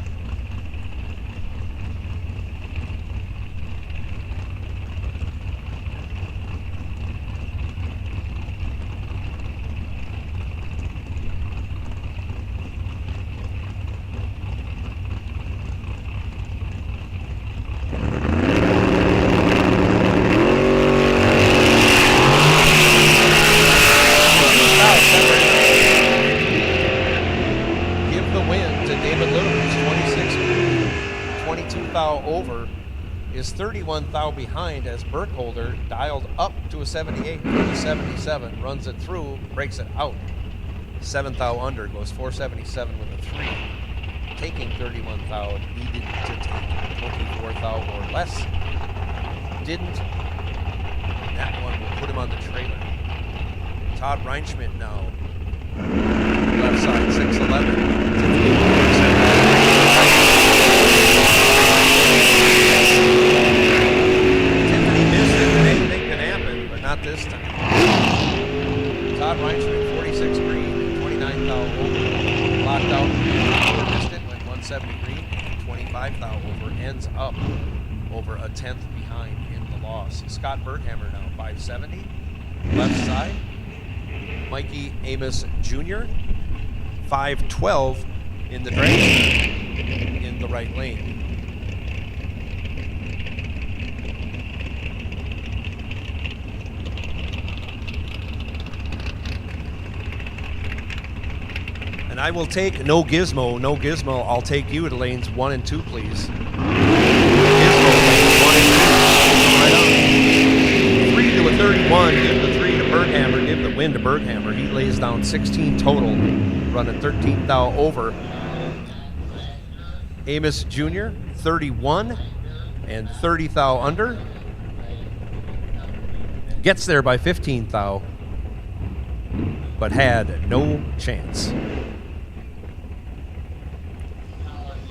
Is 31 thou behind, as Burkholder dialed up to a 78 to 77, runs it through, breaks it out. 7 thou under, goes 477 with a 3. Taking 31 thou, needed to take 24 thou or less. Didn't. And that one will put him on the trailer. Todd Reinschmidt now. Left side, 611. Not this time. Todd Reinschmidt, 46 green, 29 thou over. Locked out, distant, went 170 green, 25 thou over. Ends up over a 10th behind in the loss. Scott Berghammer now, 570. Left side, Mikey Amos Jr., 512 in the drain, in the right lane. I will take No Gizmo. No Gizmo, I'll take you to lanes 1 and 2, please. Gizmo, lanes 1 and 2. Right on. 3 to a 31. Give the 3 to Berghammer. Give the win to Berghammer. He lays down 16 total, running 13th thou over. Amos Jr., 31 and 30 thou under. Gets there by 15 thou, but had no chance.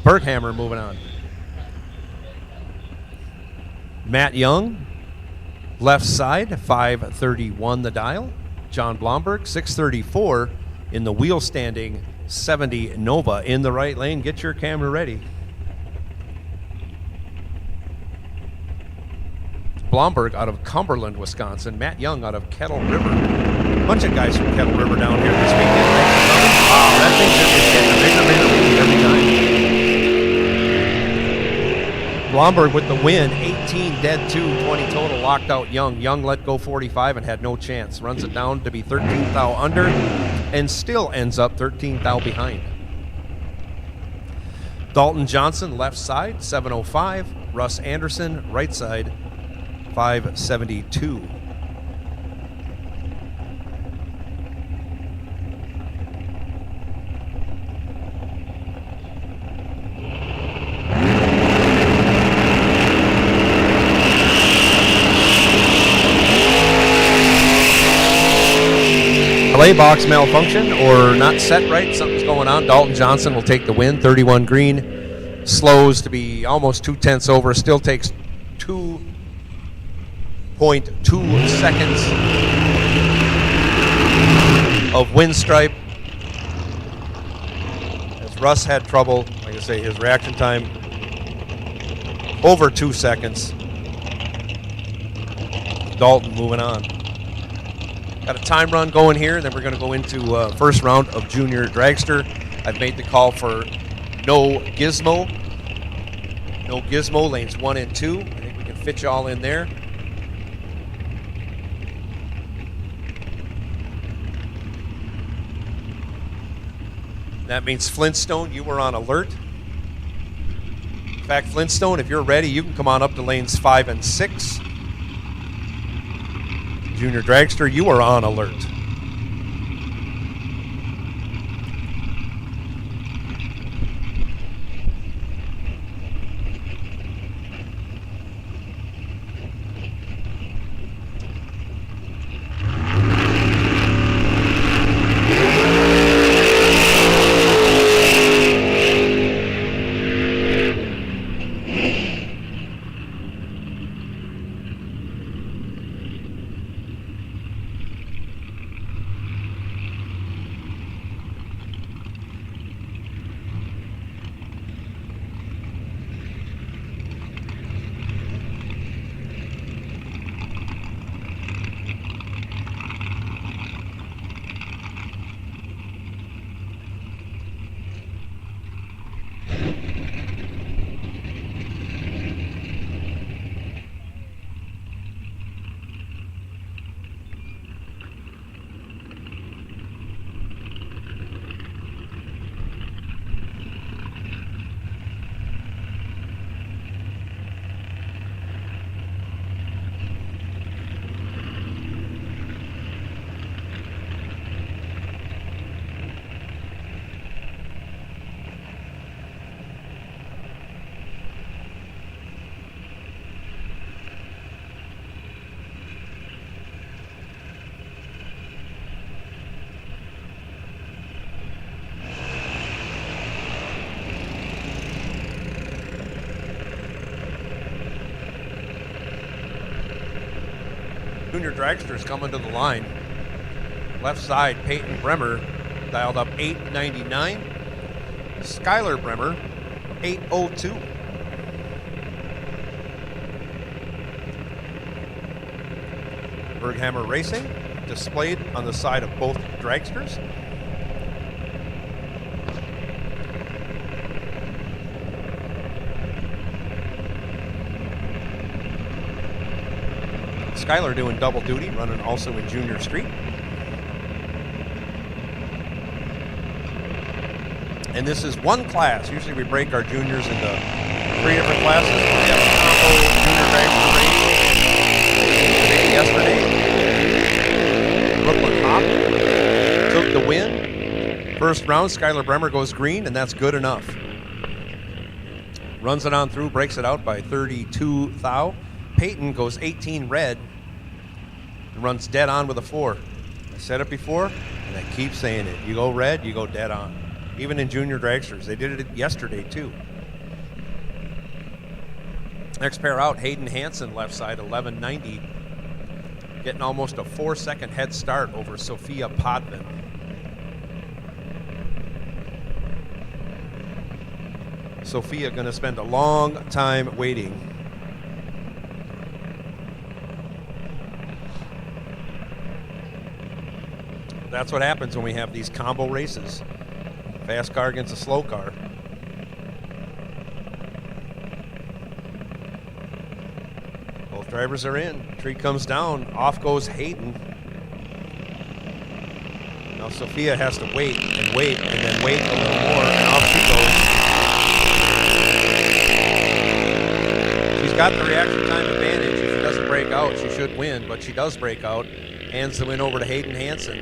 Berghammer moving on. Matt Young, left side, 531 the dial. John Blomberg, 634 in the wheel standing 70 Nova in the right lane. Get your camera ready. Blomberg out of Cumberland, Wisconsin. Matt Young out of Kettle River. A bunch of guys from Kettle River down here this weekend. Wow, that thing just is getting a bigger lead every time. Blomberg with the win. 18 dead, 2, 20 total. Locked out Young. Young let go 45 and had no chance. Runs it down to be 13th thou under and still ends up 13th thou behind. Dalton Johnson, left side, 705. Russ Anderson, right side, 572. Play box malfunction or not set right. Something's going on. Dalton Johnson will take the win. 31 green. Slows to be almost 2/10 over. Still takes 2.2 seconds of wind stripe. As Russ had trouble, like I say, his reaction time over 2 seconds. Dalton moving on. Got a time run going here, then we're going to go into first round of junior dragster. I've made the call for No Gizmo. No Gizmo, lanes 1 and 2. I think we can fit you all in there. That means Flintstone, you were on alert. In fact, Flintstone, if you're ready, you can come on up to lanes 5 and 6. Junior dragster, you are on alert. Junior dragsters coming to the line. Left side, Peyton Bremer dialed up 899. Skylar Bremer, 802. Berghammer Racing displayed on the side of both dragsters. Skylar doing double duty, running also in Junior Street. And this is one class. Usually we break our juniors into 3 different classes. We have a combo junior dragster race yesterday. Brooklyn Hop took the win. First round, Skylar Bremer goes green, and that's good enough. Runs it on through, breaks it out by 32 thou. Peyton goes 18 red and runs dead on with a 4. I said it before, and I keep saying it. You go red, you go dead on. Even in junior dragsters. They did it yesterday, too. Next pair out, Hayden Hansen, left side, 1190. Getting almost a 4-second head start over Sophia Podvin. Sophia going to spend a long time waiting. That's what happens when we have these combo races. Fast car against a slow car. Both drivers are in. Tree comes down. Off goes Hayden. Now Sophia has to wait and wait and then wait a little more, and off she goes. She's got the reaction time advantage. If she doesn't break out, she should win, but she does break out. Hands the win over to Hayden Hansen.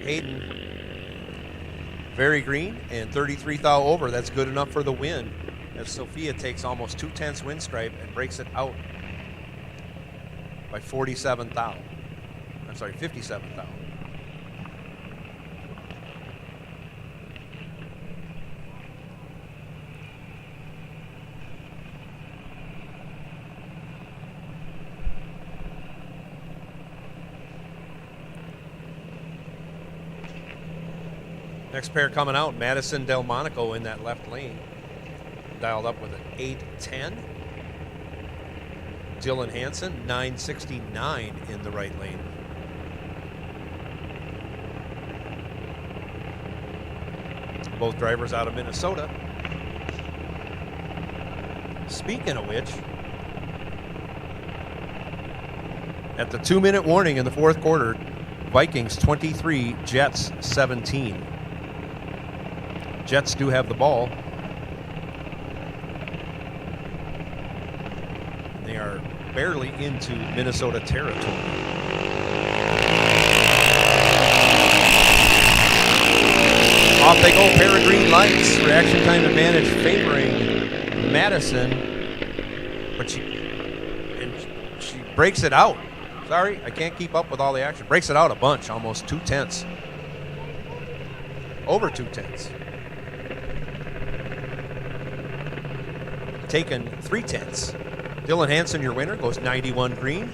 Hayden very green and 33 thou over. That's good enough for the win, as Sophia takes almost 2/10 win stripe and breaks it out by 47 thou. I'm sorry, 57 thou. Next pair coming out, Madison Delmonico in that left lane. Dialed up with an 810. Dylan Hansen, 969 in the right lane. Both drivers out of Minnesota. Speaking of which, at the 2-minute warning in the 4th quarter, Vikings 23, Jets 17. Jets do have the ball. They are barely into Minnesota territory. Off they go, pair of green lights. Reaction time advantage favoring Madison. But she breaks it out. Sorry, I can't keep up with all the action. Breaks it out a bunch, almost 2/10. Over 2/10. Taken 3/10. Dylan Hansen, your winner, goes 91 green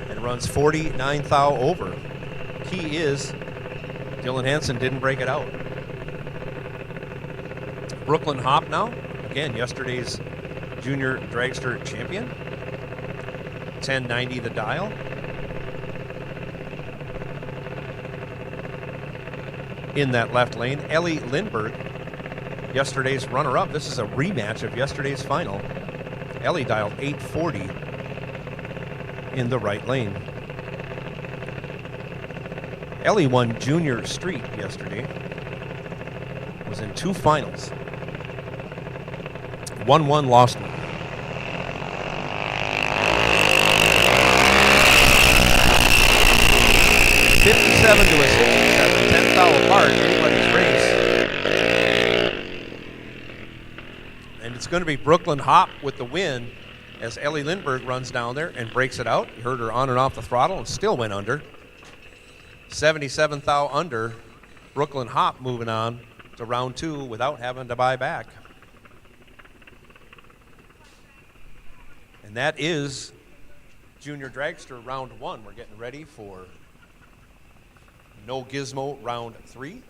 and runs 49 thou over. Key is Dylan Hansen didn't break it out. Brooklyn Hop now. Again, yesterday's junior dragster champion. 1090 the dial. In that left lane, Ellie Lindberg, yesterday's runner-up. This is a rematch of yesterday's final. Ellie dialed 840 in the right lane. Ellie won junior street yesterday. Was in 2 finals. Won 1, lost 1. $57 to a 67, 10 thou apart, anybody's race. And it's going to be Brooklyn Hop with the win as Ellie Lindberg runs down there and breaks it out. You heard her on and off the throttle and still went under. 77 thou under. Brooklyn Hop moving on to round 2 without having to buy back. And that is Junior Dragster round 1. We're getting ready for No Gizmo round 3.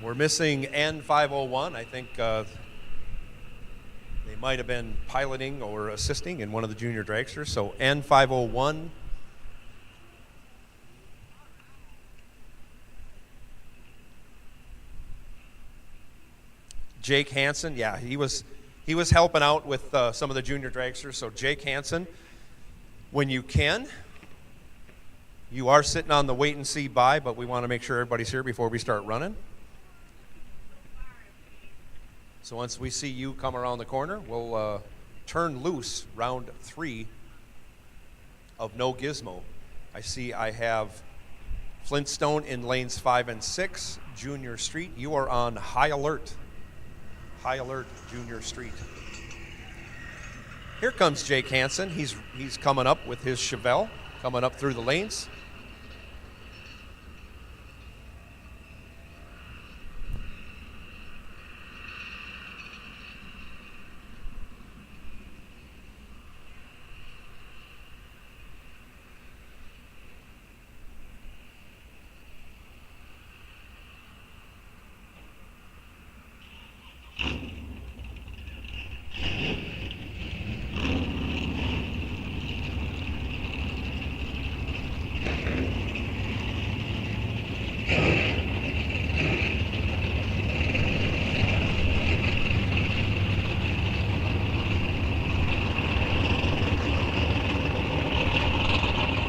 We're missing N501. I think they might have been piloting or assisting in one of the junior dragsters. So N501. Jake Hansen, yeah, he was helping out with some of the junior dragsters. So Jake Hansen when you can. You are sitting on the wait and see buy, but we want to make sure everybody's here before we start running. So once we see you come around the corner, we'll turn loose round 3 of No Gizmo. I have Flintstone in lanes 5 and 6, Junior Street. You are on high alert. High alert, Junior Street. Here comes Jake Hansen. He's coming up with his Chevelle, coming up through the lanes.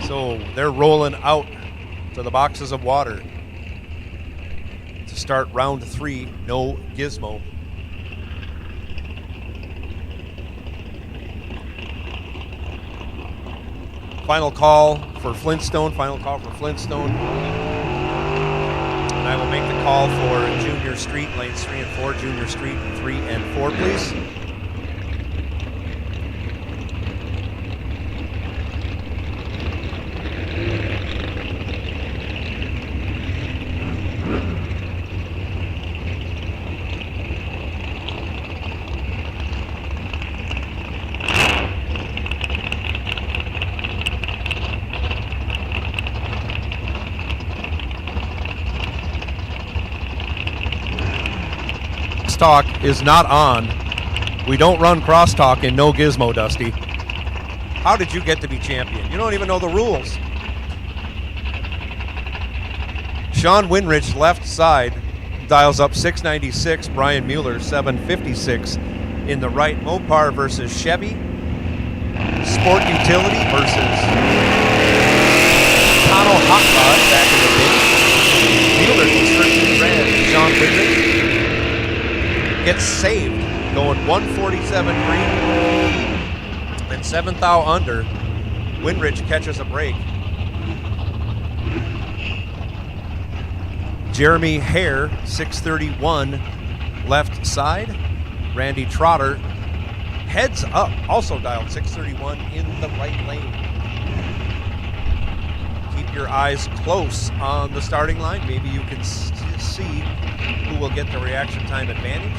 So they're rolling out to the boxes of water to start round 3, No Gizmo. Final call for Flintstone, And I will make the call for Junior Street, lanes 3 and 4, Junior Street 3 and 4, please. Crosstalk is not on. We don't run crosstalk in No Gizmo, Dusty. How did you get to be champion? You don't even know the rules. Sean Winrich, left side, dials up 696. Brian Mueller, 756 in the right. Mopar versus Chevy. Sport Utility versus Tano Hot Rod back in the pit. Mueller Construction Red. Sean Winrich gets saved, going 147 green and 7th thou under. Winrich catches a break. Jeremy Hare, 631 left side. Randy Trotter heads up, also dialed 631 in the right lane. Keep your eyes close on the starting line. Maybe you can see who will get the reaction time advantage.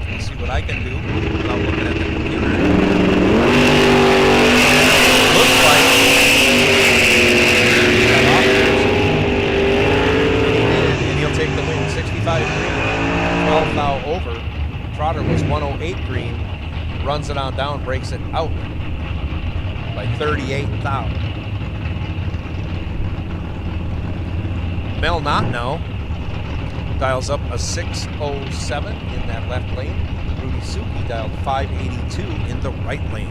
Let's see what I can do without looking at the computer. Looks like and he'll take the win. 65 green, 12 thou over. Trotter was 108 green, runs it on down, breaks it out by 38 thou. Mel Knott now dials up a 607 in that left lane. Rudy Suki dialed 582 in the right lane.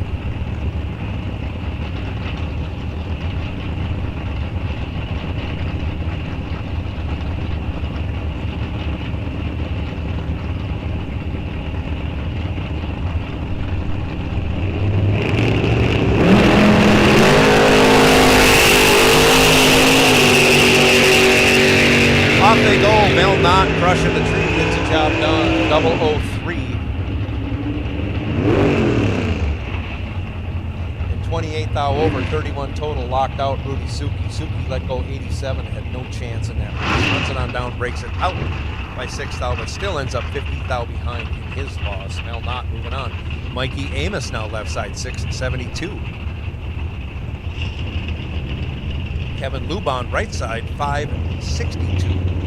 Off they go. Mel Knott crushing the tree, gets the job done. 003. And 28 thou over, 31 total, locked out. Rudy Suki. Suki let go 87, had no chance in that race. Runs it on down, breaks it out by 6 thou, but still ends up 50 thou behind in his loss. Mel Knott moving on. Mikey Amos now left side, 672. Kevin Lubon right side, 562.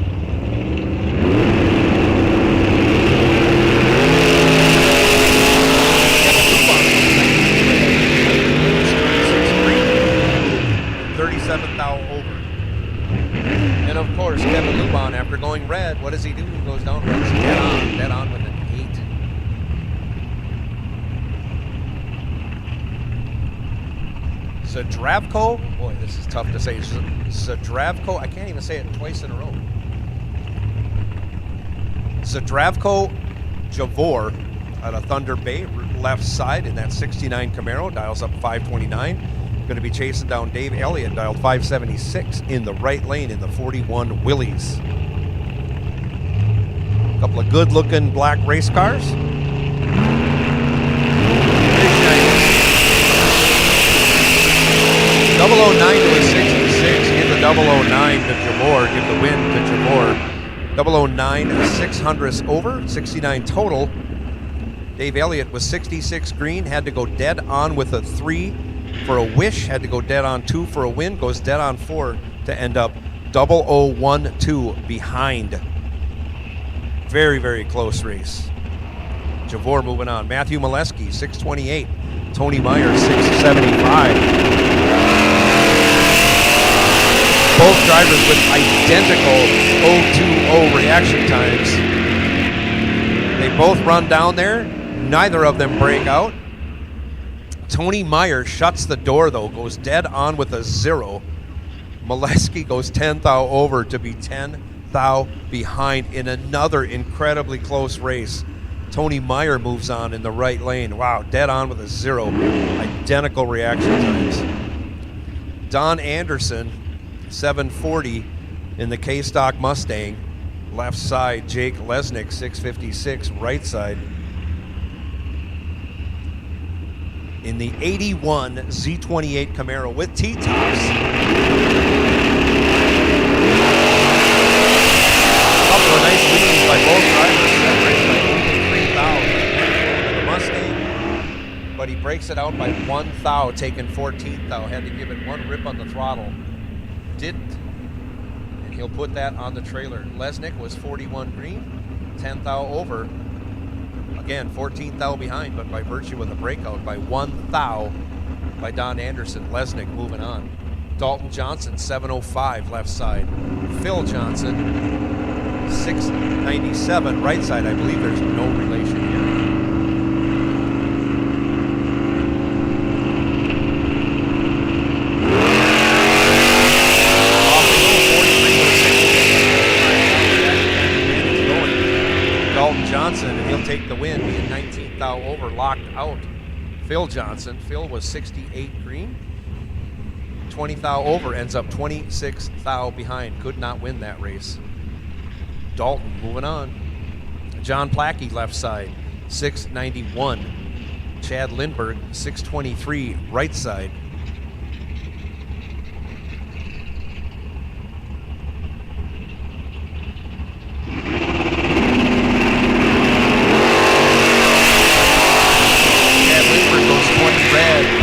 And of course, Kevin Lubon, after going red, what does he do? He goes down, runs dead on with an 8. Zdravko, boy, this is tough to say. Zdravko, I can't even say it twice in a row. Zdravko Javor out of Thunder Bay, left side in that 69 Camaro, dials up 529. Going to be chasing down Dave Elliott, dialed 576 in the right lane in the 41 Willys. A couple of good-looking black race cars. 009 to a 66. Give the 009 to Javor. Give the win to Javor. 009 600ths over, 69 total. Dave Elliott was 66 green, had to go dead on with a 3 for a wish, had to go dead on 2 for a win, goes dead on 4 to end up 0012 behind. Very, very close race. Javor moving on. Matthew Molesky, 628. Tony Meyer, 675. Both drivers with identical 020 reaction times. They both run down there. Neither of them break out. Tony Meyer shuts the door, though, goes dead on with a 0. Molesky goes 10 thou over to be 10 thou behind in another incredibly close race. Tony Meyer moves on in the right lane. Wow, dead on with a 0. Identical reaction times. Don Anderson, 740 in the K-Stock Mustang. Left side, Jake Lesnick, 656, right side. In the 81 Z28 Camaro with T-tops. Couple of nice leads by both drivers. Separated by only 3 thou. The Mustang, but he breaks it out by 1 thou, taking 14 thou. Had to give it one rip on the throttle. Didn't. And he'll put that on the trailer. Lesnick was 41 green, 10 thou over. Again, 14 thou behind, but by virtue of the breakout by 1 thou by Don Anderson. Lesnick moving on. Dalton Johnson, 705 left side. Phil Johnson, 697 right side. I believe there's no relation here. Johnson, and he'll take the win, being 19th thou over, locked out. Phil Johnson. Phil was 68 green. 20 thou over, ends up 26 thou behind. Could not win that race. Dalton moving on. John Plackey left side, 691. Chad Lindbergh, 623 right side.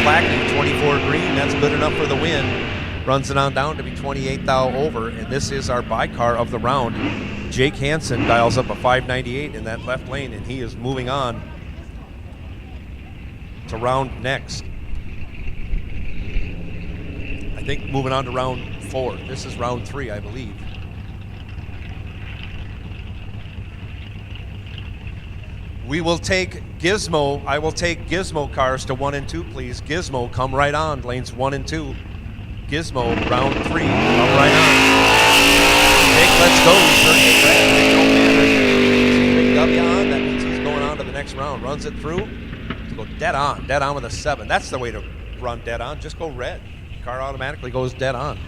Plackey, 24 green, that's good enough for the win. Runs it on down to be 28 thou over, and this is our by-car of the round. Jake Hansen dials up a 598 in that left lane, and he is moving on to round next. I think moving on to round 4. This is round 3, I believe. We will take Gizmo. I will take Gizmo cars to 1 and 2, please. Gizmo, come right on. Lanes 1 and 2. Gizmo, round 3. Come right on. Jake, let's go. Big W on. That means he's going on to the next round. Runs it through. To go dead on. Dead on with a 7. That's the way to run dead on. Just go red. Car automatically goes dead on.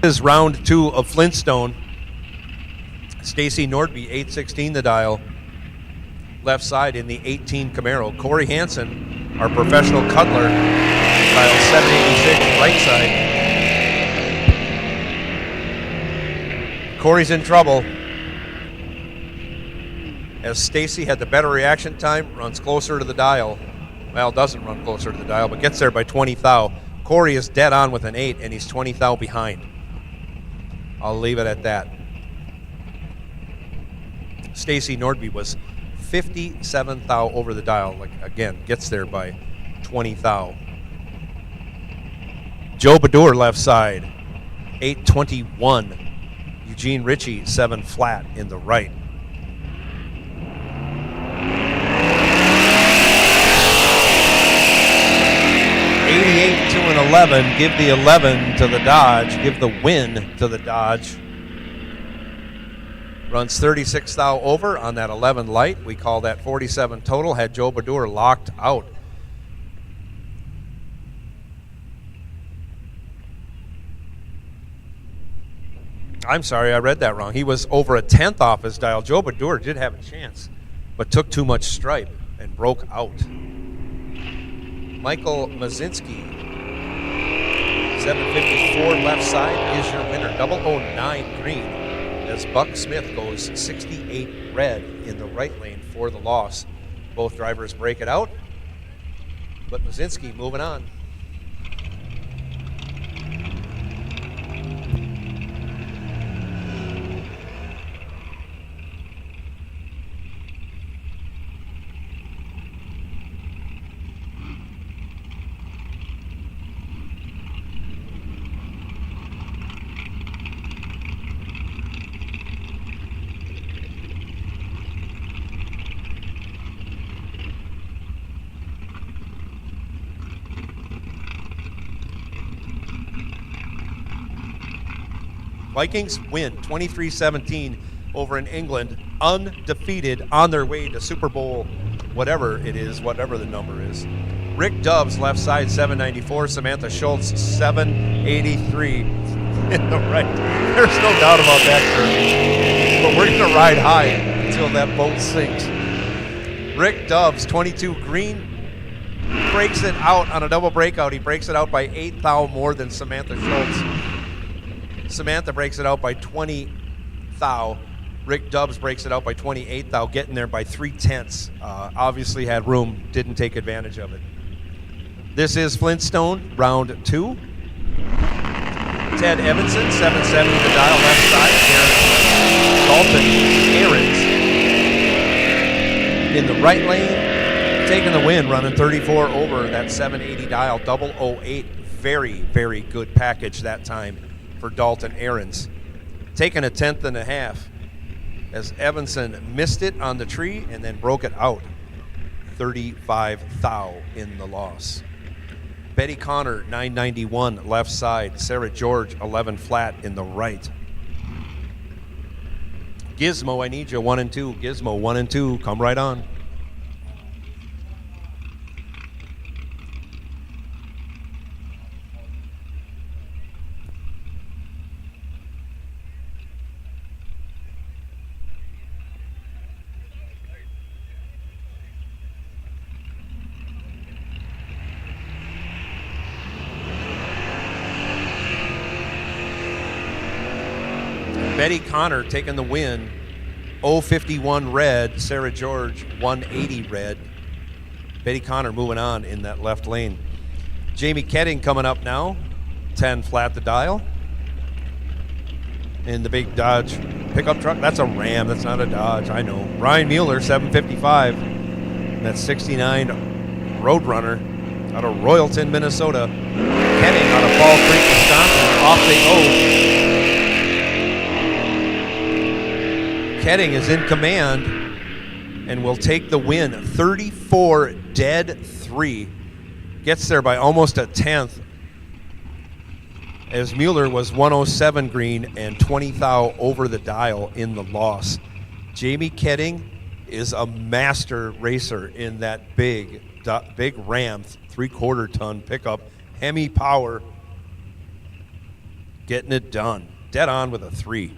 This is round 2 of Flintstone. Stacy Nordby, 816 the dial. Left side in the 18 Camaro. Corey Hansen, our professional cuddler, dial 786 right side. Corey's in trouble as Stacy had the better reaction time, runs closer to the dial. Well, doesn't run closer to the dial, but gets there by 20 thou. Corey is dead on with an 8, and he's 20 thou behind. I'll leave it at that. Stacy Nordby was 57 thou over the dial. Like, again, gets there by 20 thou. Joe Badur left side, 8:21. Eugene Ritchie, 7 flat in the right. To an 11, give the 11 to the Dodge, give the win to the Dodge. Runs 36 thou over on that 11 light. We call that 47 total. Had Joe Badur locked out. I'm sorry, I read that wrong. He was over a 10th off his dial. Joe Badur did have a chance, but took too much stripe and broke out. Michael Mazinski, 754 left side is your winner. 009 green as Buck Smith goes 68 red in the right lane for the loss. Both drivers break it out, but Mazinski moving on. Vikings win 23-17 over in England, undefeated on their way to Super Bowl, whatever it is, whatever the number is. Rick Dobbs, left side, 794. Samantha Schultz, 783 in the right. There's no doubt about that, Kirby. But we're going to ride high until that boat sinks. Rick Dobbs, 22 green, breaks it out on a double breakout. He breaks it out by 8 thou more than Samantha Schultz. Samantha breaks it out by 20 thou. Rick Dobbs breaks it out by 28 thou, getting there by 3/10. Obviously had room, didn't take advantage of it. This is Flintstone, round 2. Ted Evanson, 770 the dial, left side. Dalton Ahrens in the right lane, taking the win, running 34 over that 780 dial, 008. Very, very good package that time for Dalton Ahrens. Taking a 10th and a half as Evanson missed it on the tree and then broke it out. 35 thou in the loss. Betty Connor, 991 left side. Sarah George, 11 flat in the right. Gizmo, I need you, 1 and 2. Gizmo, 1 and 2, come right on. Betty Connor taking the win, 051 red. Sarah George, 180 red. Betty Connor moving on in that left lane. Jamie Ketting coming up now, 10 flat the dial. In the big Dodge pickup truck. That's a Ram, that's not a Dodge, I know. Ryan Mueller, 755. That's 69 Roadrunner out of Royalton, Minnesota. Ketting out of Fall Creek, Wisconsin. Off they go. Ketting is in command and will take the win. 34 dead 3. Gets there by almost a 10th. As Mueller was 107 green and 20 thou over the dial in the loss. Jamie Ketting is a master racer in that big Ram 3/4 ton pickup. Hemi power. Getting it done. Dead on with a 3.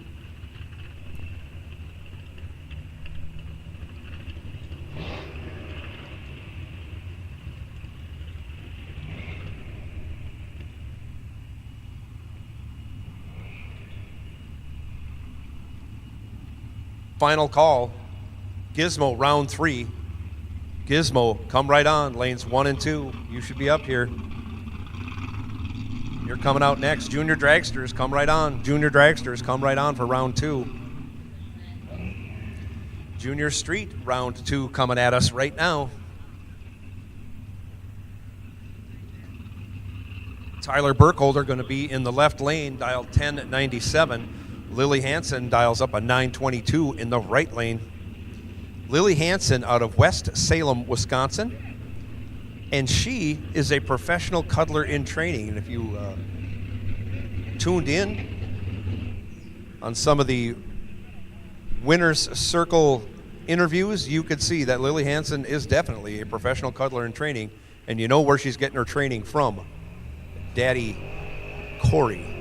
Final call. Gizmo, round 3. Gizmo, come right on. Lanes 1 and 2. You should be up here. You're coming out next. Junior Dragsters, come right on. Junior Dragsters, come right on for round 2. Junior Street, round 2 coming at us right now. Tyler Burkholder going to be in the left lane, dialed 1097. Lily Hansen dials up a 922 in the right lane. Lily Hansen out of West Salem, Wisconsin. And she is a professional cuddler in training. And if you tuned in on some of the Winner's Circle interviews, you could see that Lily Hansen is definitely a professional cuddler in training. And you know where she's getting her training from. Daddy Corey.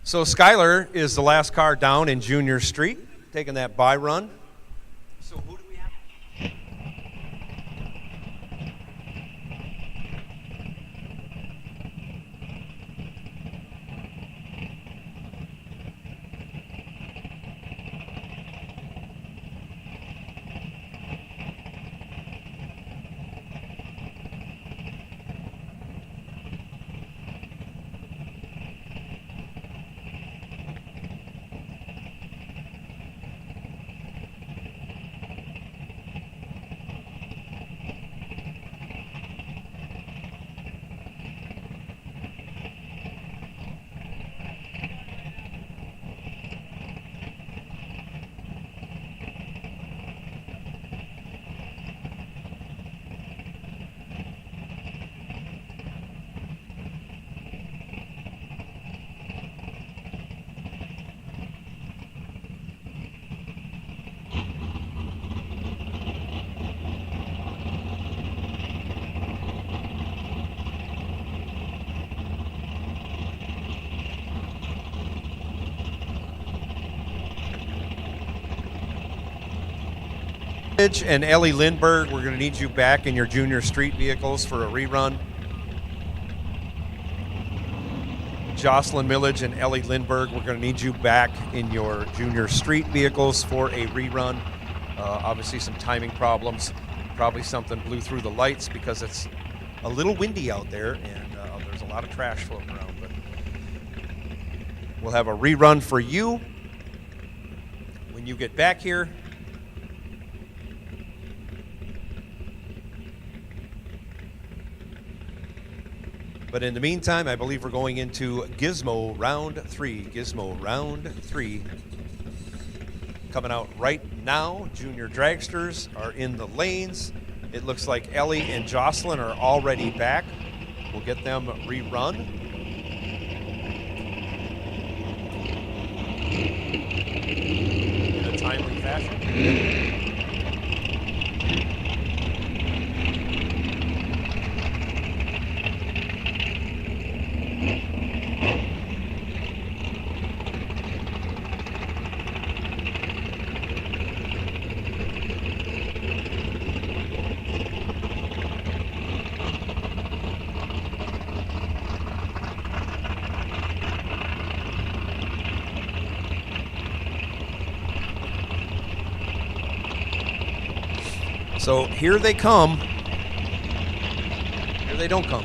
So Skylar is the last car down in Junior Street, taking that bye run. So who do we have? And Ellie Lindbergh, we're going to need you back in your Junior Street vehicles for a rerun. Jocelyn Millage and Ellie Lindbergh, we're going to need you back in your Junior Street vehicles for a rerun. Obviously some timing problems. Probably something blew through the lights because it's a little windy out there, and there's a lot of trash floating around. But we'll have a rerun for you when you get back here. But in the meantime, I believe we're going into Gizmo Round 3. Gizmo Round 3. Coming out right now. Junior dragsters are in the lanes. It looks like Ellie and Jocelyn are already back. We'll get them rerun. In a timely fashion. So here they come. Here they don't come.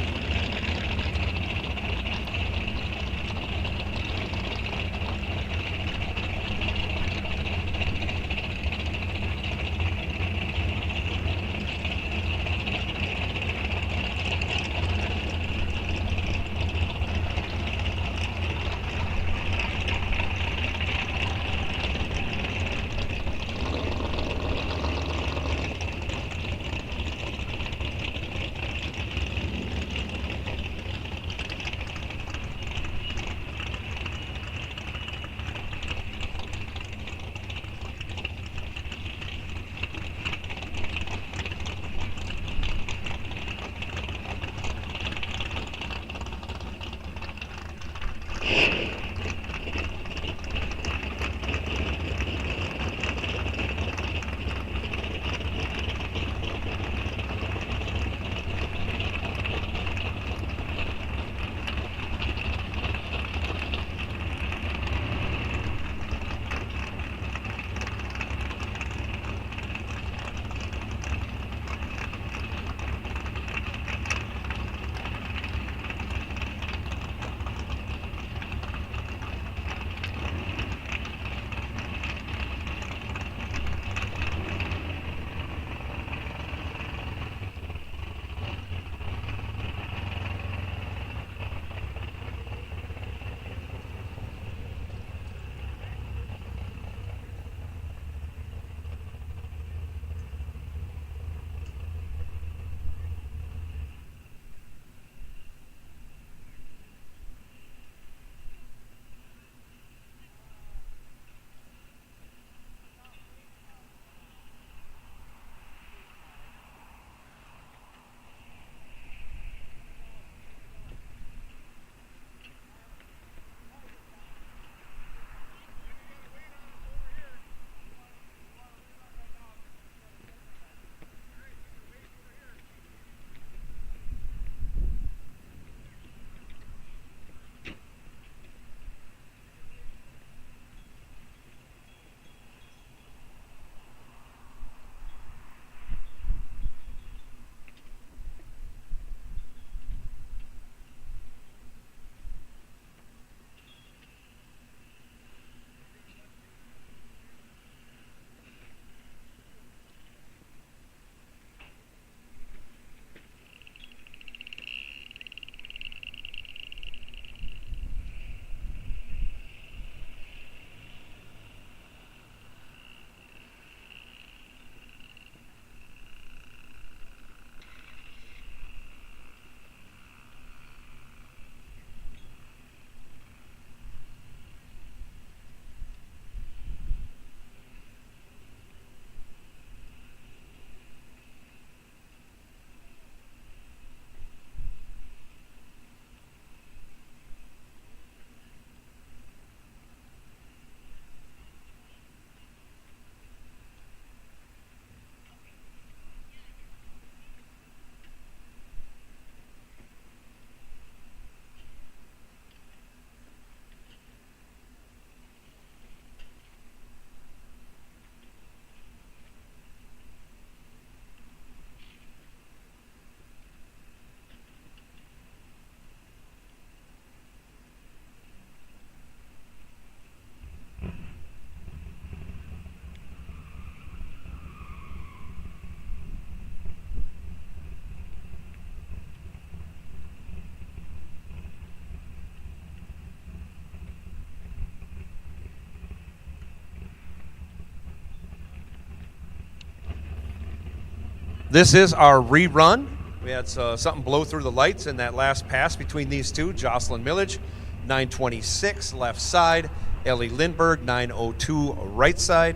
This is our rerun. We had something blow through the lights in that last pass between these two. Jocelyn Millage, 926 left side. Ellie Lindbergh, 902 right side.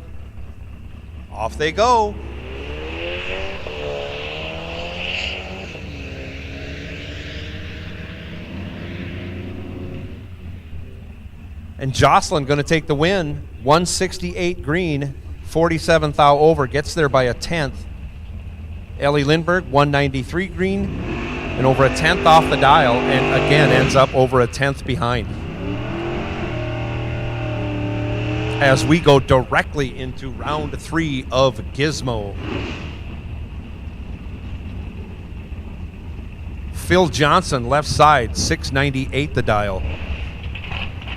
Off they go. And Jocelyn going to take the win. 168 green, 47th thou over. Gets there by a 10th. Ellie Lindbergh, 193 green, and over a 10th off the dial, and again ends up over a 10th behind. As we go directly into round 3 of Gizmo. Phil Johnson, left side, 698 the dial.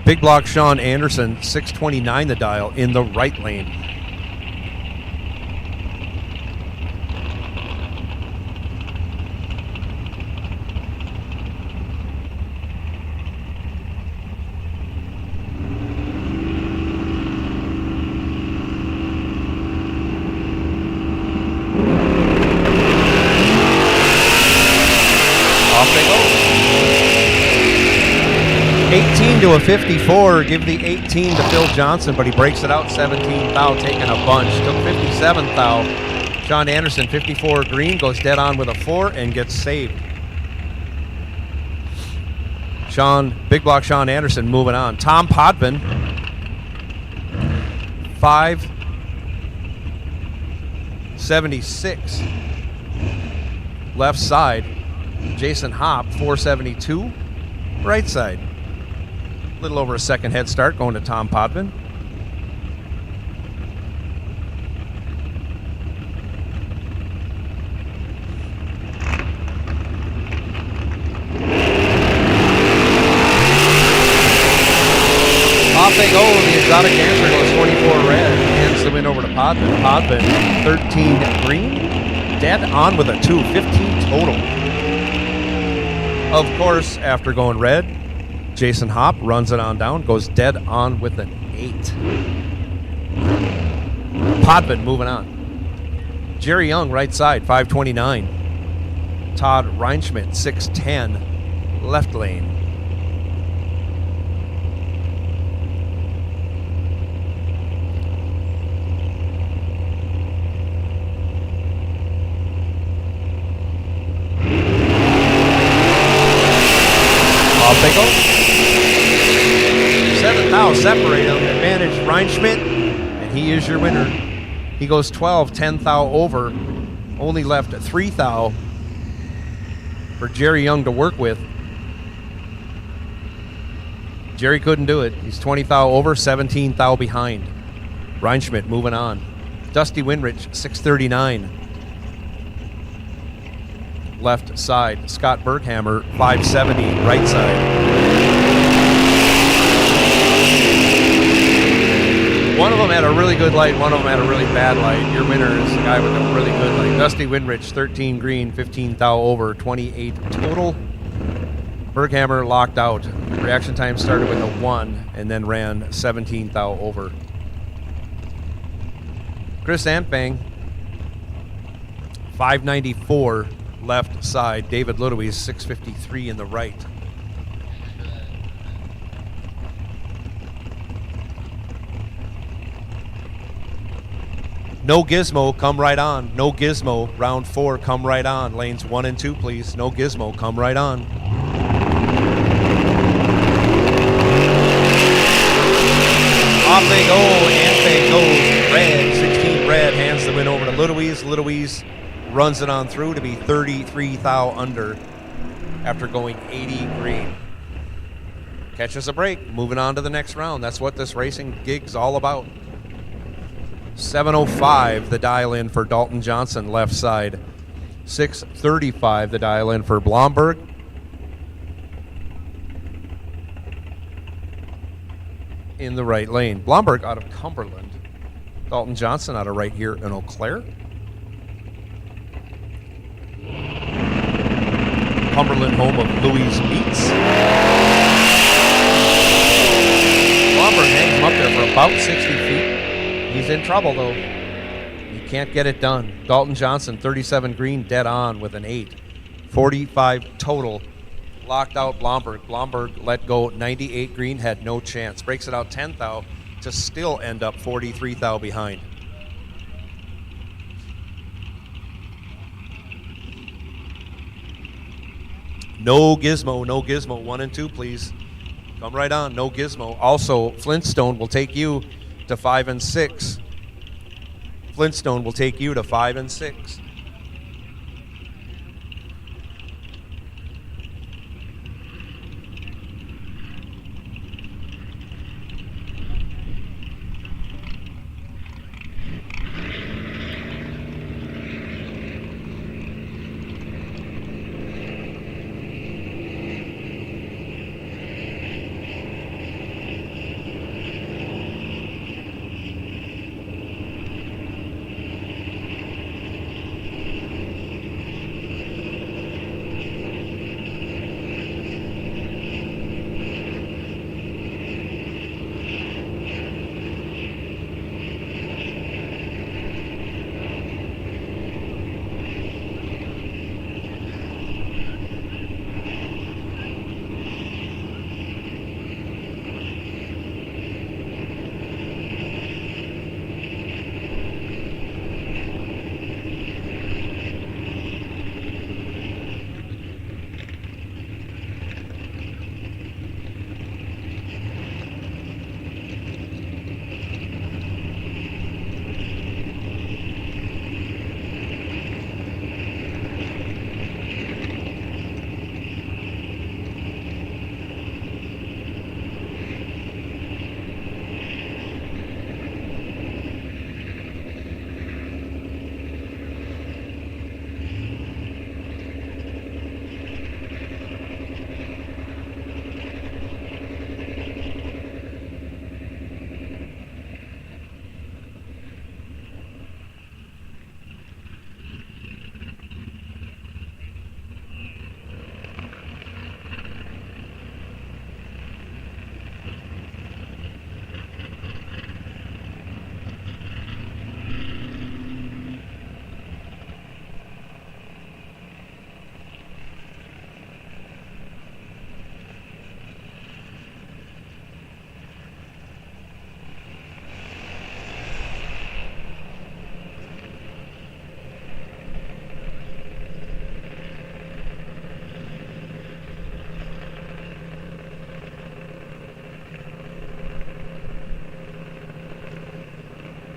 Big block Sean Anderson, 629 the dial in the right lane. Off they go. 18 to a 54. Give the 18 to Phil Johnson, but he breaks it out 17 thou, taking a bunch. Took 57 thou. Sean Anderson, 54 green, goes dead on with a 4 and gets saved. Big block Sean Anderson moving on. Tom Podvin, 576 left side. Jason Hopp, 472 right side. A little over a second head start going to Tom Podvin. Off they go. The exotic dancer goes 24 red. Hands the win over to Podvin. Podvin, 13 green. Dead on with a 2. 15 total. Of course, after going red, Jason Hopp runs it on down, goes dead on with an 8. Podvin moving on. Jerry Young, right side, 529. Todd Reinschmidt, 610, left lane. Off they go. 7th thou, separate them. Advantage Reinschmidt, and he is your winner. He goes 12, 10 thou over. Only left 3 thou for Jerry Young to work with. Jerry couldn't do it. He's 20 thou over, 17 thou behind. Reinschmidt moving on. Dusty Winrich, 639. Left side. Scott Berghammer, 570, right side. One of them had a really good light, one of them had a really bad light. Your winner is the guy with a really good light. Dusty Winrich, 13 green, 15 thou over, 28 total. Berghammer locked out. Reaction time started with a 1 and then ran 17 thou over. Chris Antbang, 594 left side. David Ludowies, 653 in the right. No Gizmo, come right on. No Gizmo, round 4, come right on. Lanes 1 and 2, please. No Gizmo, come right on. Off they go, and they go. Red, 16 red, hands the win over to Ludowies. Ludowies runs it on through to be 33 thou under after going 80 green. Catches a break, moving on to the next round. That's what this racing gig's all about. 705 the dial in for Dalton Johnson, left side. 635 the dial in for Blomberg. In the right lane. Blomberg out of Cumberland. Dalton Johnson out of right here in Eau Claire. Cumberland, home of Louise Meats. Blomberg hangs him up there for about 60 feet. He's in trouble, though. He can't get it done. Dalton Johnson, 37 green, dead on with an 8. 45 total. Locked out Blomberg. Blomberg let go 98 green, had no chance. Breaks it out 10 thou to still end up 43 thou behind. No Gizmo, no Gizmo. 1 and 2, please. Come right on, no Gizmo. Also, Flintstone will take you to 5 and 6. Flintstone will take you to 5 and 6.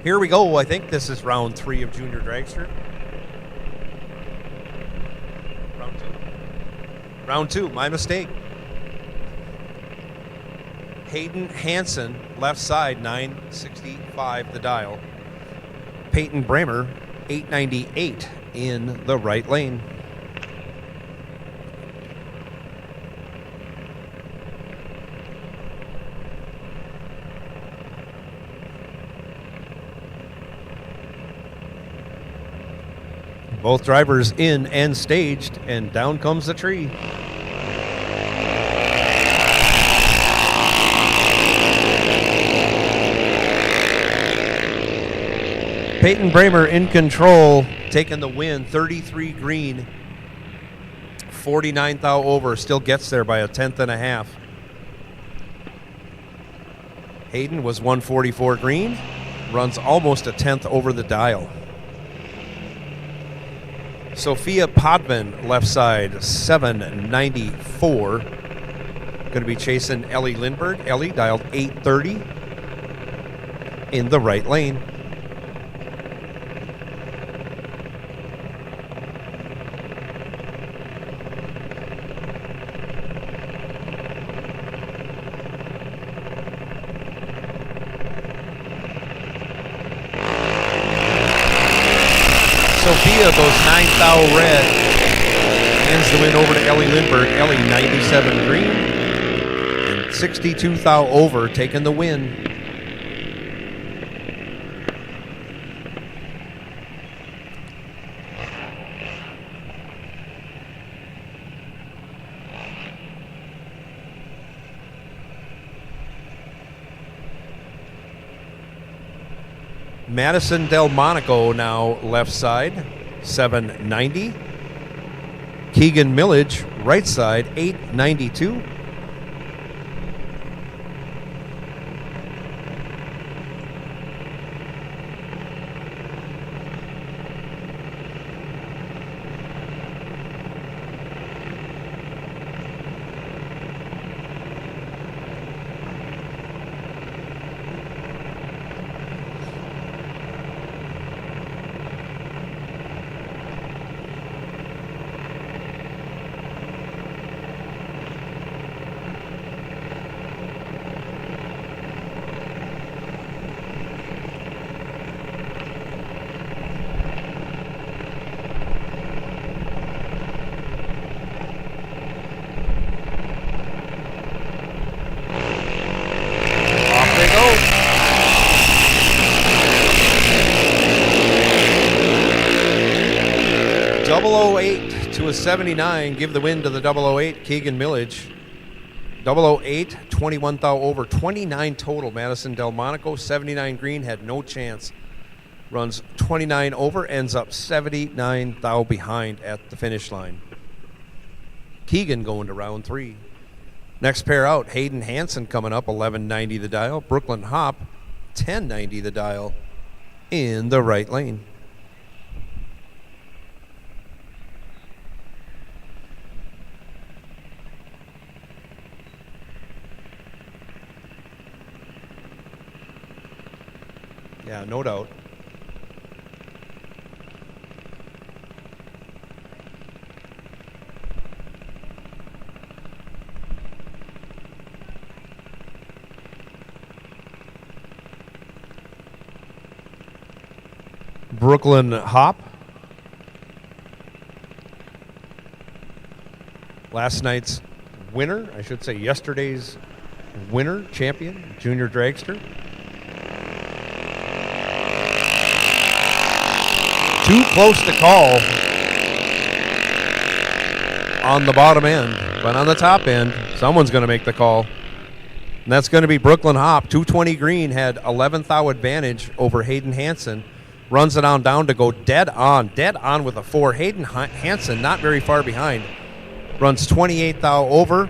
Here we go. I think this is round 3 of Junior Dragster. Round 2, my mistake. Hayden Hansen, left side, 965 the dial. Peyton Bramer, 898 in the right lane. Both drivers in and staged, and down comes the tree. Peyton Bramer in control, taking the win, 33 green, 49 thou over, still gets there by a 10th and a half. Hayden was 144 green, runs almost a 10th over the dial. Sophia Podman, left side, 794. Going to be chasing Ellie Lindbergh. Ellie dialed 830 in the right lane. Sophia goes 9 thou red, hands the win over to Ellie Lindbergh. Ellie 97 green and 62 thou over, taking the win. Madison Delmonico now left side, 790. Keegan Millage, right side, 892. Double 08 to a 79. Give the win to the 008, Keegan Millage. 008, 21 thou over, 29 total. Madison Delmonico, 79 green, had no chance. Runs 29 over, ends up 79 thou behind at the finish line. Keegan going to round 3. Next pair out, Hayden Hansen coming up, 1190 the dial. Brooklyn Hop, 1090 the dial in the right lane. Yeah, no doubt. Brooklyn Hop. Last night's winner, I should say yesterday's winner, champion, junior dragster. Too close to call on the bottom end, but on the top end, someone's going to make the call. And that's going to be Brooklyn Hop. 220 green, had 11th thou advantage over Hayden Hansen. Runs it on down to go dead on with a 4. Hayden Hansen not very far behind. Runs 28 thou over.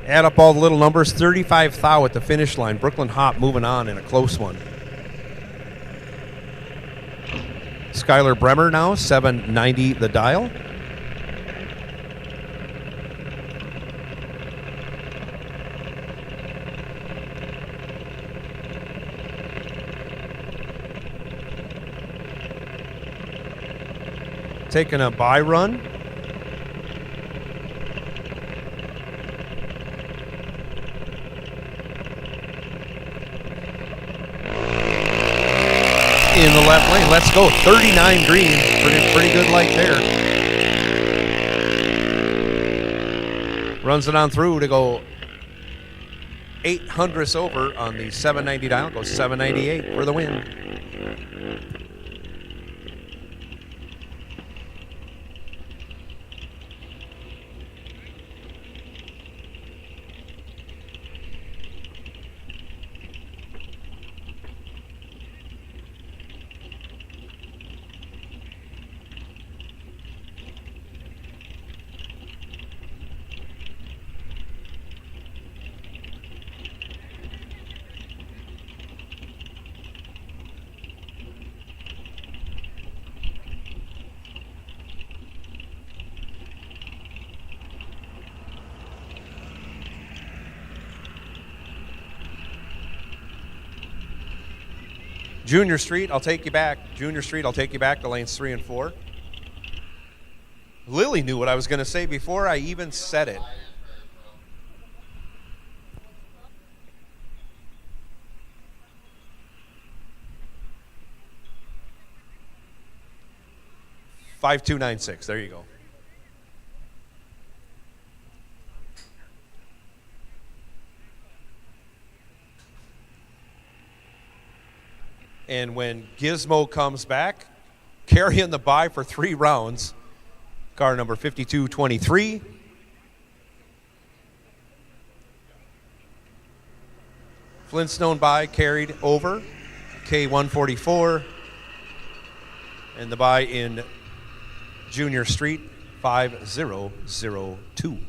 Add up all the little numbers, 35 thou at the finish line. Brooklyn Hop moving on in a close one. Skylar Bremer now, 790 the dial. Taking a bye run. In the left lane. Let's go. 39 green. Pretty good light there. Runs it on through to go 800ths over on the 790 dial. Goes 798 for the win. Junior Street, I'll take you back. Junior Street, I'll take you back to lanes 3 and 4. Lily knew what I was going to say before I even said it. $5296. There you go. And when Gizmo comes back, carrying the bye for 3 rounds, car number 5223. Flintstone bye carried over K144. And the buy in Junior Street, 5002.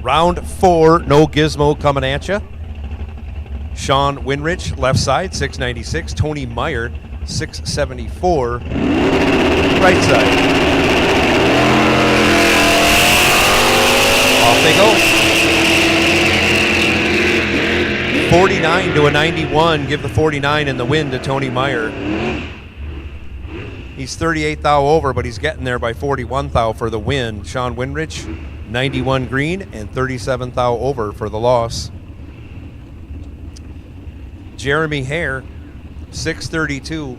Round 4, no gizmo coming at you. Sean Winrich, left side, 696. Tony Meyer, 674. Right side. Off they go. 49 to a 91. Give the 49 in the win to Tony Meyer. He's 38 thou over, but he's getting there by 41 thou for the win. Sean Winrich, 91 green and 37 thou over for the loss. Jeremy Hare, 632.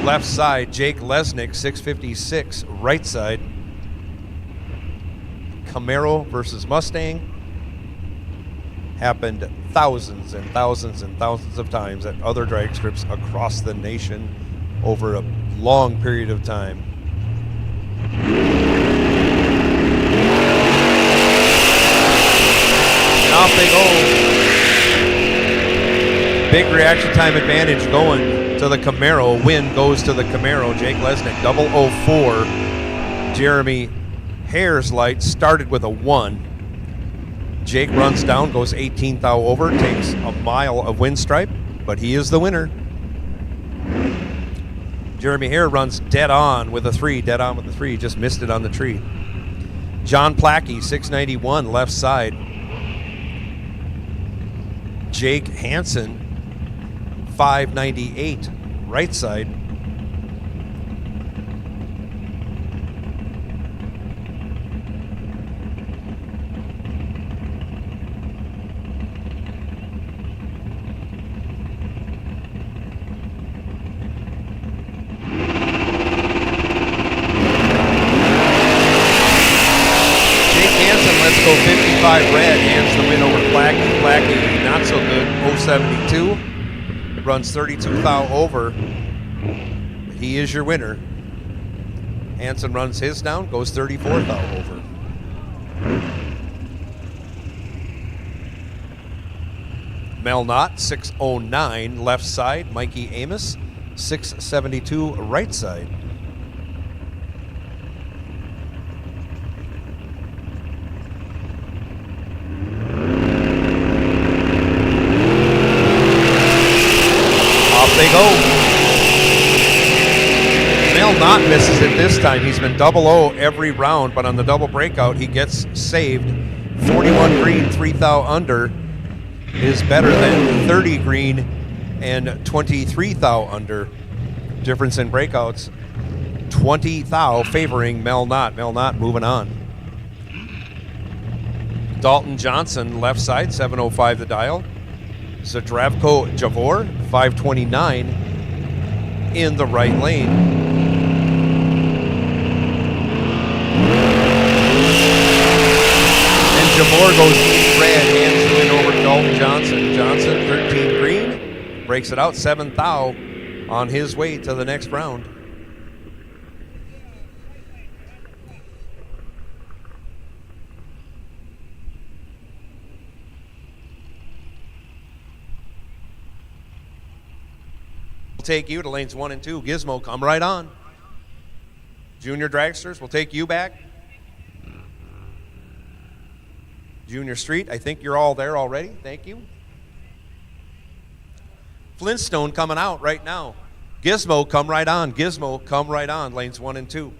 Left side. Jake Lesnick, 656. Right side. Camaro versus Mustang. Happened thousands and thousands and thousands of times at other drag strips across the nation over a long period of time. And off they go. Big reaction time advantage going to the Camaro. Win goes to the Camaro. Jake Lesnick, 004. Jeremy Hare's light started with a 1. Jake runs down, goes 18 thou over, takes a mile of wind stripe, but he is the winner. Jeremy Hare runs dead on with a 3, just missed it on the tree. John Plackey, 691, left side. Jake Hansen, 598, right side. Go 55 red, hands the win over Plackey. Plackey, not so good, 072. Runs 32 thou over. He is your winner. Hansen runs his down, goes 34 thou over. Mel Knott, 609, left side. Mikey Amos, 672, right side. They go. Mel Knott misses it this time. He's been 0-0 every round, but on the double breakout, he gets saved. 41 green, 3 thou under is better than 30 green and 23 thou under. Difference in breakouts, 20 thou favoring Mel Knott. Mel Knott moving on. Dalton Johnson, left side, 705 the dial. Zdravko Javor, 529 in the right lane. And Javor goes red, hands the win over Dalton Johnson. Johnson, 13 green, breaks it out, 7 thou on his way to the next round. Take you to lanes 1 and 2. Gizmo, come right on. Junior dragsters, we'll take you back. Junior Street, I think you're all there already. Thank you. Flintstone coming out right now. Gizmo, come right on. Gizmo, come right on. Lanes 1 and 2.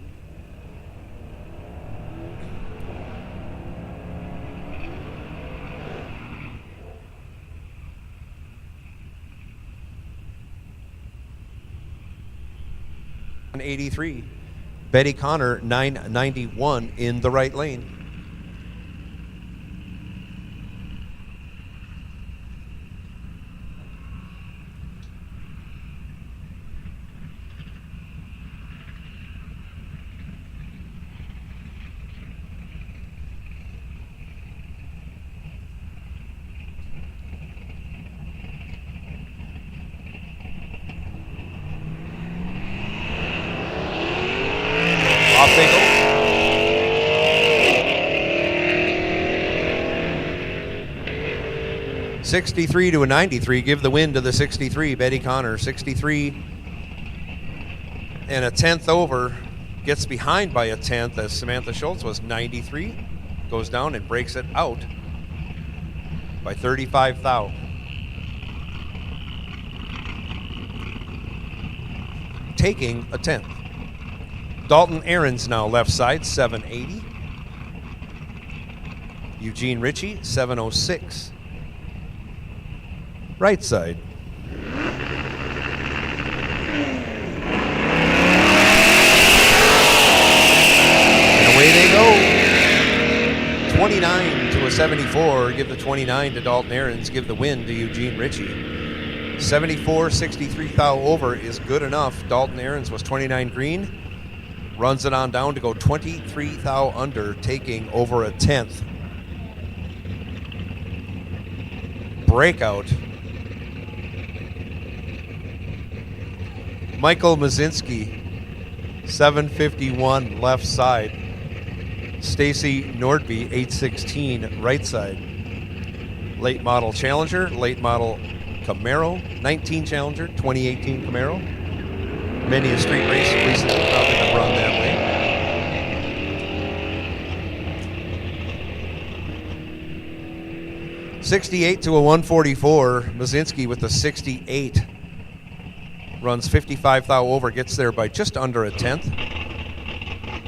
.83. Betty Connor, 991 in the right lane. Off they go. .63 to a 93. Give the win to the 63. Betty Connor, 63 and a 10th over. Gets behind by a 10th as Samantha Schultz was 93. Goes down and breaks it out by 35 thou. Taking a 10th. Dalton Aarons now left side, 780. Eugene Ritchie, 706. Right side. And away they go. 29 to a 74. Give the 29 to Dalton Aarons. Give the win to Eugene Ritchie. 74, 63 thou over is good enough. Dalton Aarons was 29 green. Runs it on down to go 23 thou under, taking over a 10th. Breakout. Michael Mazinski, 751 left side. Stacy Nordby, 816 right side. Late model Challenger, late model Camaro, 19 Challenger, 2018 Camaro. Many a street race recently probably been run that way. '68 to a 144. Mazinski with the 68. Runs 55 thou over, gets there by just under a 10th.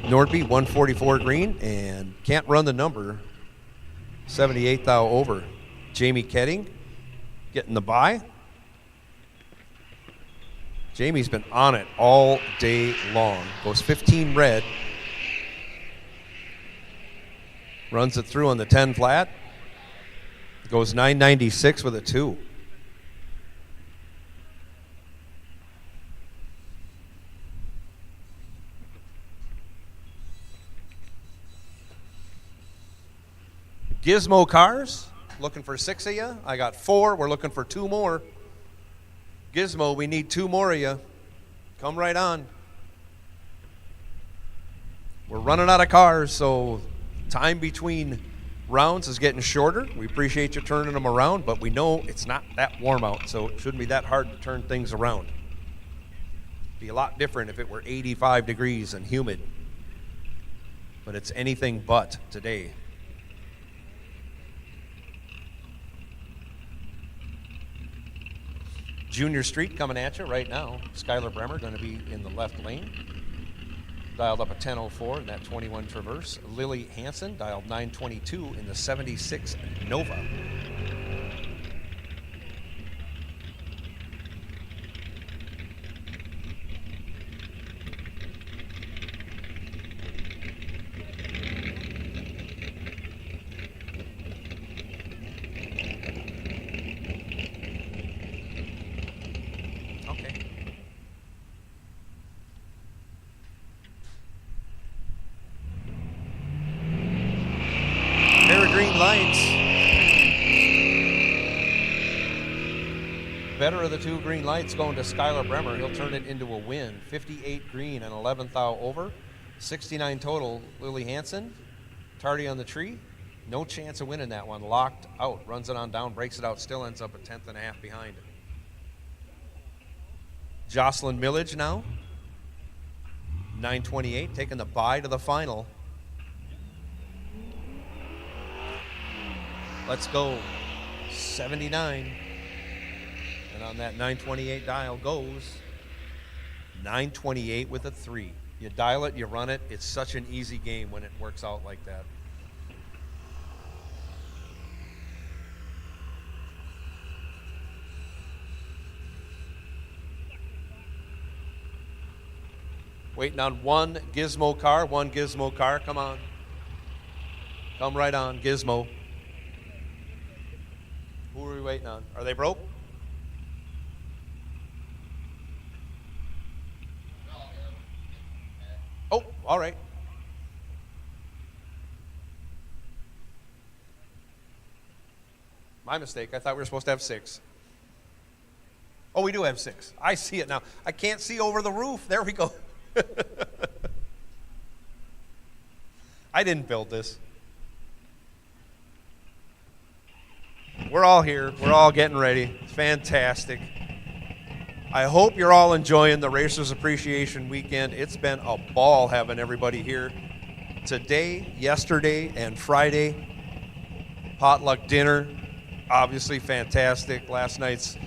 Nordby, 144 green, and can't run the number. 78 thou over. Jamie Ketting getting the bye. Jamie's been on it all day long. Goes 15 red. Runs it through on the 10 flat. Goes 996 with a 2. Gizmo Cars, looking for 6 of you. I got 4. We're looking for 2 more. Gizmo, we need 2 more of you. Come right on. We're running out of cars, so time between rounds is getting shorter. We appreciate you turning them around, but we know it's not that warm out, so it shouldn't be that hard to turn things around. Be a lot different if it were 85 degrees and humid, but it's anything but today. Junior Street coming at you right now. Skylar Bremer going to be in the left lane. Dialed up a 1004 in that 21 Traverse. Lily Hansen dialed 922 in the 76 Nova. Better of the 2 green lights going to Skylar Bremer. He'll turn it into a win. 58 green and 11 thou over. 69 total. Lily Hansen, tardy on the tree. No chance of winning that one. Locked out. Runs it on down, breaks it out, still ends up a 10th and a half behind. Jocelyn Millage now. 928, taking the bye to the final. Let's go. 79. And on that 928 dial goes 928 with a 3. You dial it, you run it. It's such an easy game when it works out like that. Waiting on one Gizmo car. Come on. Come right on, Gizmo. Who are we waiting on? Are they broke? Oh, all right. My mistake. I thought we were supposed to have 6. Oh, we do have 6. I see it now. I can't see over the roof. There we go. I didn't build this. We're all here. We're all getting ready. It's fantastic. I hope you're all enjoying the Racers Appreciation Weekend. It's been a ball having everybody here today, yesterday, and Friday. Potluck dinner, obviously fantastic. Last night's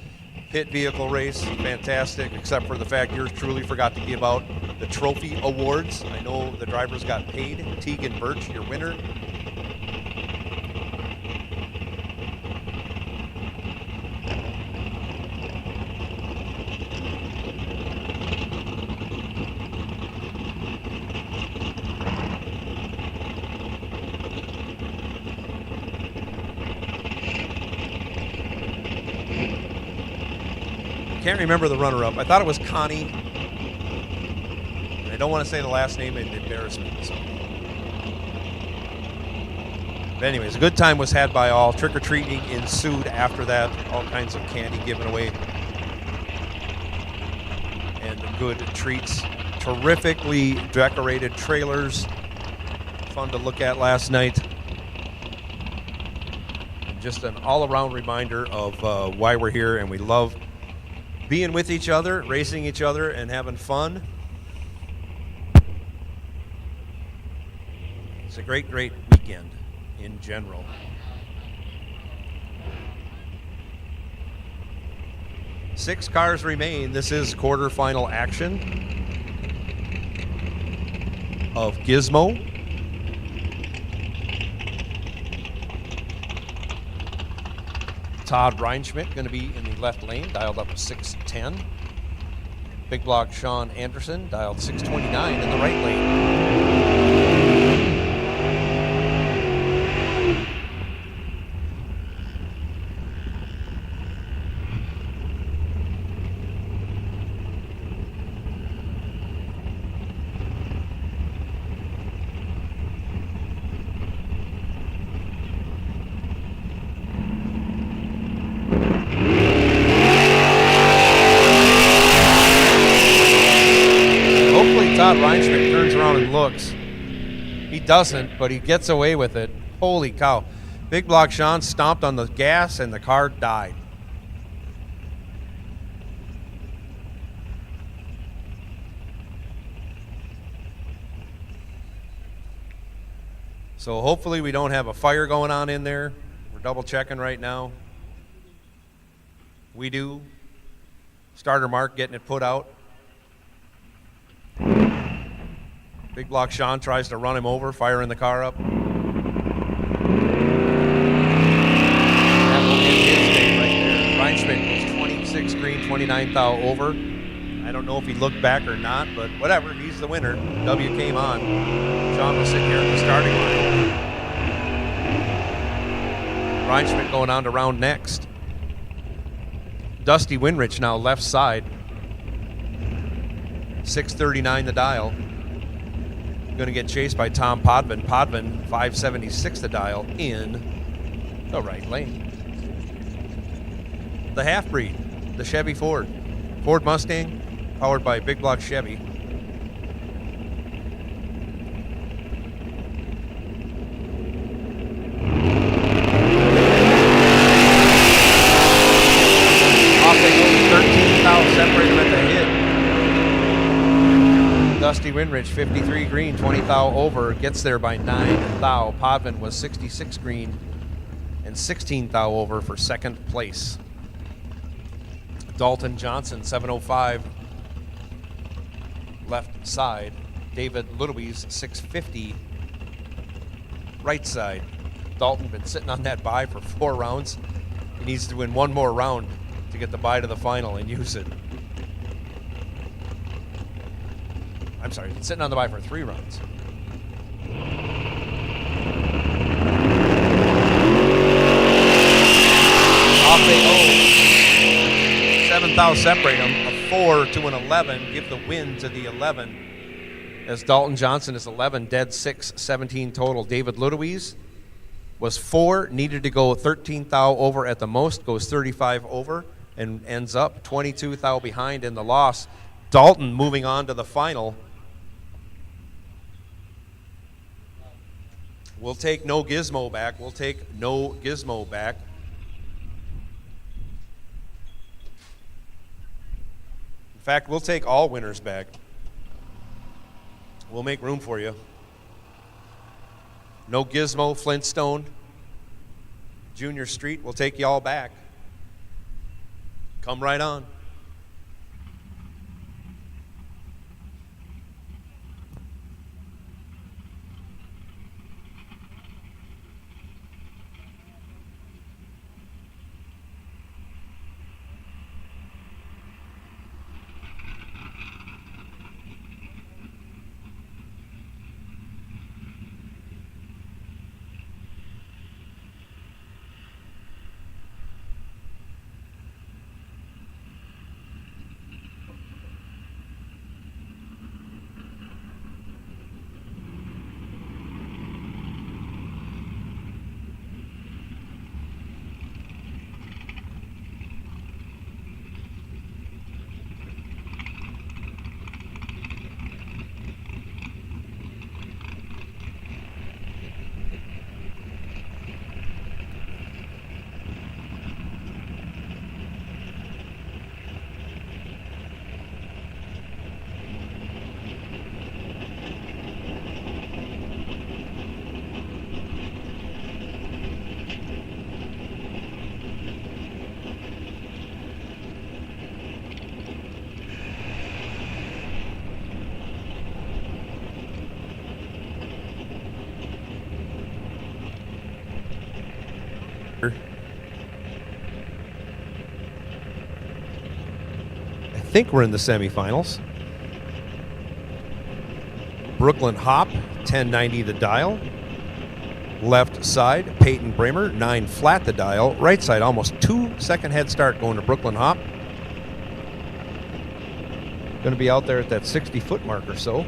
pit vehicle race, fantastic, except for the fact yours truly forgot to give out the trophy awards. I know the drivers got paid. Tegan Birch, your winner. can't remember the runner-up. I thought it was Connie. I don't want to say the last name in embarrassment. So. But anyways, a good time was had by all. Trick-or-treating ensued after that. All kinds of candy given away. And good treats. Terrifically decorated trailers. Fun to look at last night. And just an all-around reminder of why we're here, and we love being with each other, racing each other, and having fun. It's a great, great weekend in general. Six cars remain. This is quarterfinal action of Gizmo. Todd Reinschmidt going to be in the left lane, dialed up 610. Big block Sean Anderson, dialed 629 in the right lane. Todd Reinschmidt turns around and looks. He doesn't, but he gets away with it. Holy cow. Big block Sean stomped on the gas and the car died. So hopefully we don't have a fire going on in there. We're double checking right now. We do. Starter Mark getting it put out. Big block Sean tries to run him over, firing the car up. That will end his day right there. Reinschmidt was 26 green, 29 thou over. I don't know if he looked back or not, but whatever. He's the winner. W came on. Sean was sitting here at the starting line. Reinschmidt going on to round next. Dusty Winrich now left side. 639 the dial. Going to get chased by Tom Podvin. Podvin, 576 the dial in the right lane. The half-breed, the Chevy Ford. Ford Mustang, powered by Big Block Chevy. Off they go, 13 thou separate them at the hit. Dusty Winrich, 53 green, 20 thou over, gets there by 9 thou. Podvin was 66 green and 16 thou over for second place. Dalton Johnson, 705, left side. David Littleby's 650, right side. Dalton been sitting on that bye for 4 rounds. He needs to win one more round to get the bye to the final and use it. I'm sorry, he's sitting on the bye for 3 rounds. Off they go. 7 thou separate them. A 4 to an 11. Give the win to the 11. As Dalton Johnson is 11, dead 6, 17 total. David Ludowies was 4, needed to go 13 thou over at the most, goes 35 over, and ends up 22 thou behind in the loss. Dalton moving on to the final. We'll take no Gizmo back. We'll take no Gizmo back. In fact, we'll take all winners back. We'll make room for you. No Gizmo, Flintstone, Junior Street. We'll take you all back. Come right on. think we're in the semifinals. Brooklyn Hop, 1090 the dial. Left side, Peyton Bramer, 9 flat the dial. Right side, almost 2-second head start going to Brooklyn Hop. Going to be out there at that 60-foot mark or so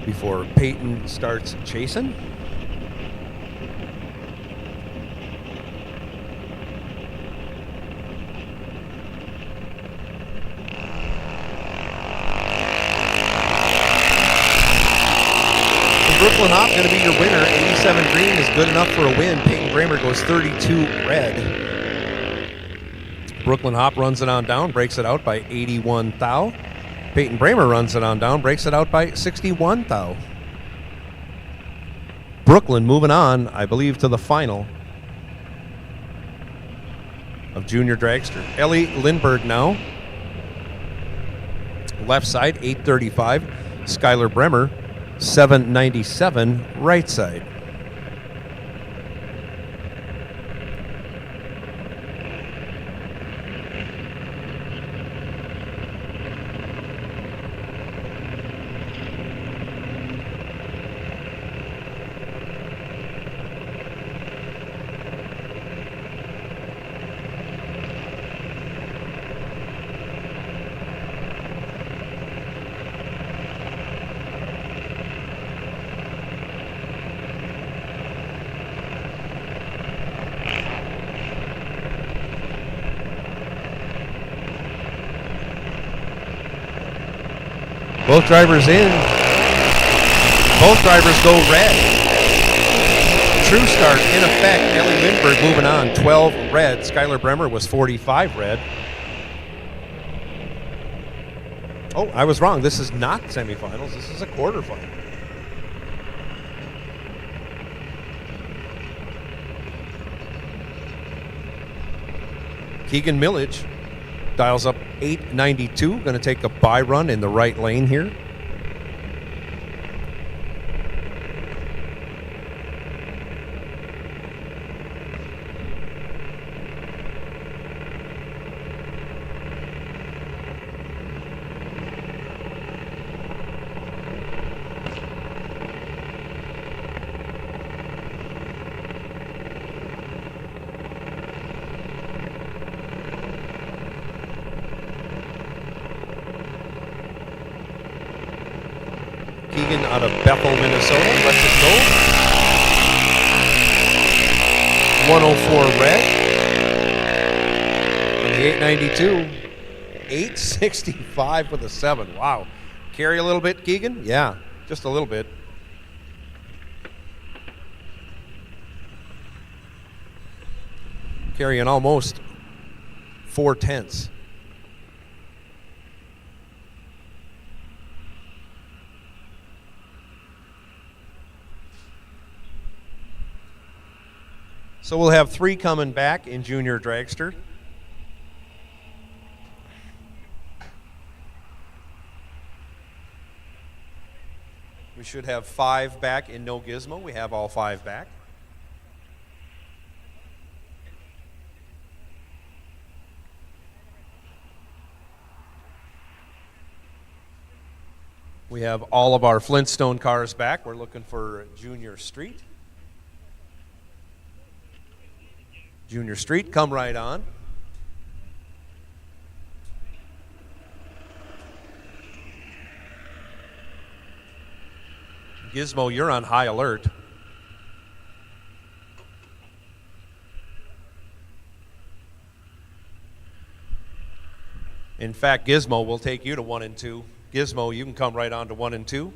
before Peyton starts chasing. Brooklyn Hop going to be your winner. 87 green is good enough for a win. Peyton Bramer goes 32 red. Brooklyn Hop runs it on down, breaks it out by 81 thou. Peyton Bramer runs it on down, breaks it out by 61 thou. Brooklyn moving on, I believe, to the final of Junior Dragster. Ellie Lindbergh now. Left side, 835. Skylar Bremer, 797, right side. Both drivers in. Both drivers go red. True start in effect. Ellie Lindbergh moving on. 12 red. Skylar Bremer was 45 red. Oh, I was wrong. This is not semifinals. This is a quarterfinal. Keegan Millage dials up 892. Going to take a bye run in the right lane here. Keegan out of Bethel, Minnesota. Let's it go. 104 red. On the 892. 865 with a 7. Wow. Carry a little bit, Keegan? Yeah, just a little bit. Carrying almost 4/10. So we'll have 3 coming back in Junior Dragster. We should have 5 back in No Gizmo. We have all 5 back. We have all of our Flintstone cars back. We're looking for Junior Street. Junior Street, come right on. Gizmo, you're on high alert. In fact, Gizmo will take you to 1 and 2. Gizmo, you can come right on to 1 and 2.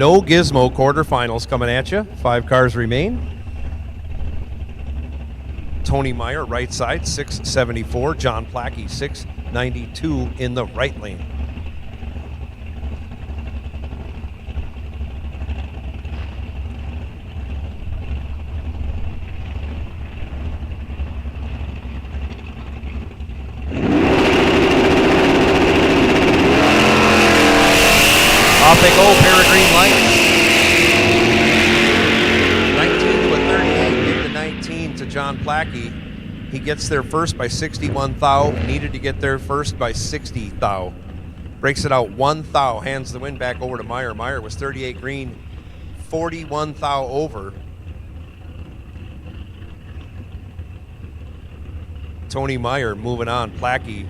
No Gizmo quarterfinals coming at you. 5 cars remain. Tony Meyer, right side, 674. John Plackey, 692 in the right lane. Off they go, pair of green lights. 19 to a 38, into 19 to John Plackey. He gets there first by 61 thou. Needed to get there first by 60 thou. Breaks it out 1 thou, hands the win back over to Meyer. Meyer was 38 green, 41 thou over. Tony Meyer moving on. Plackey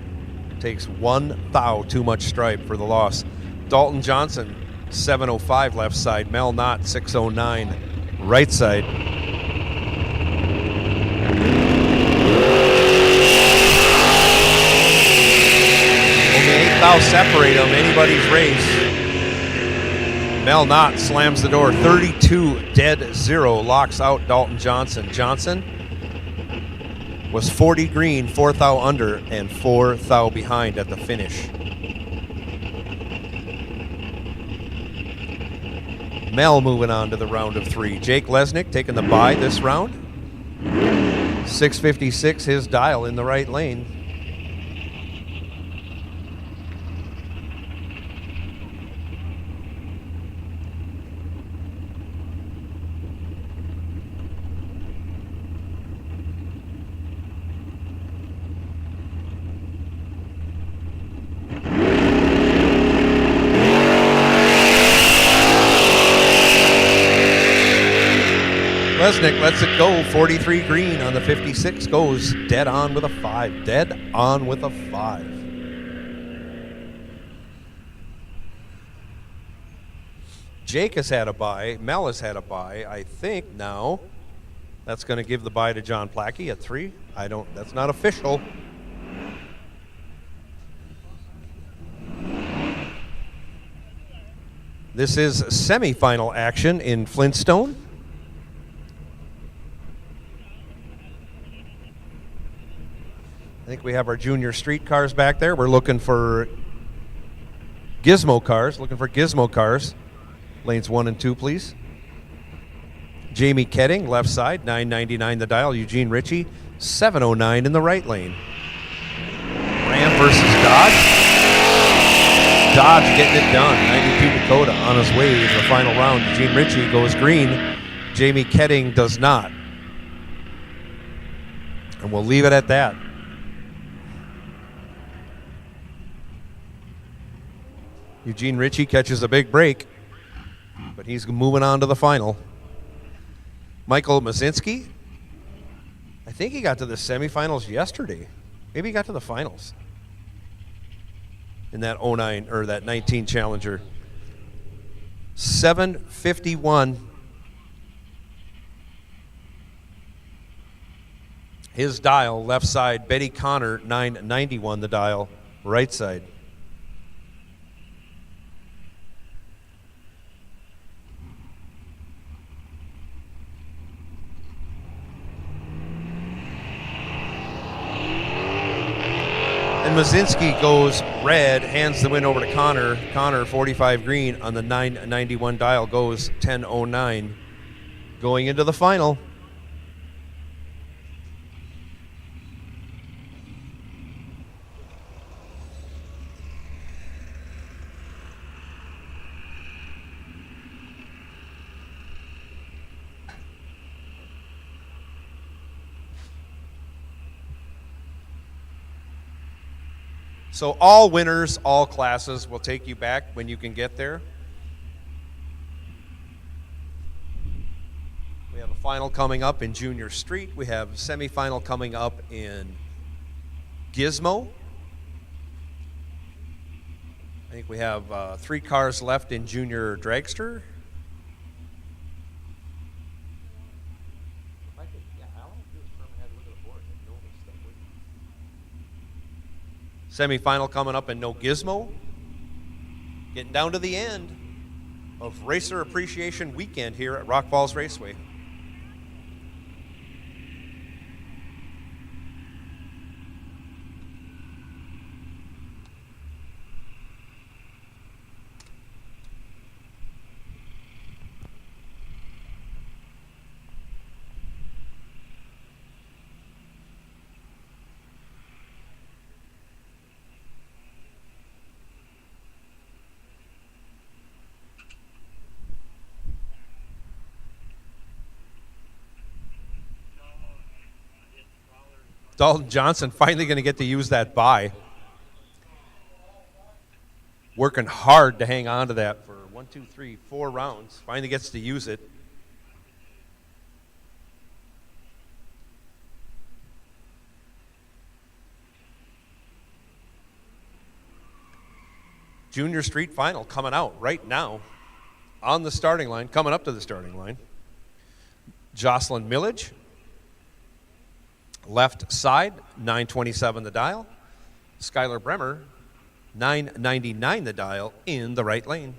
takes 1 thou too much stripe for the loss. Dalton Johnson, 705 left side. Mel Knott, 609 right side. Only 8 thou separate them, anybody's race. Mel Knott slams the door, 32 dead 0, locks out Dalton Johnson. Johnson was 40 green, 4 thou under, and 4 thou behind at the finish. Mel moving on to the round of 3. Jake Lesnick taking the bye this round. 656 his dial in the right lane. Lesnick lets it go, 43 green on the 56, goes dead on with a 5. Dead on with a 5. Jake has had a bye. Mel has had a bye. I think now that's going to give the bye to John Plackey at 3. That's not official. This is semifinal action in Flintstone. I think we have our junior street cars back there. We're looking for Gizmo cars. Lanes 1 and 2, please. Jamie Ketting, left side, 999 the dial. Eugene Ritchie, 709 in the right lane. Ram versus Dodge. Dodge getting it done. 92 Dakota on his way to the final round. Eugene Ritchie goes green. Jamie Ketting does not. And we'll leave it at that. Eugene Ritchie catches a big break, but he's moving on to the final. Michael Mazinski, I think he got to the semifinals yesterday. Maybe he got to the finals in that 09 or that 19 Challenger. 751. His dial, left side. Betty Connor, 991 the dial, right side. And Mazinski goes red, hands the win over to Connor. Connor, 45 green on the 991 dial, goes 1009. Going into the final. So all winners, all classes, will take you back when you can get there. We have a final coming up in Junior Street. We have a semifinal coming up in Gizmo. I think we have 3 cars left in Junior Dragster. Semi-final coming up in No Gizmo. Getting down to the end. of Racer Appreciation Weekend here at Rock Falls Raceway. Dalton Johnson finally going to get to use that bye. Working hard to hang on to that for 4 rounds. Finally gets to use it. Junior Street Final coming out right now on the starting line, coming up to the starting line. Jocelyn Millage. Left side, 927 the dial. Skylar Bremer, 999 the dial in the right lane.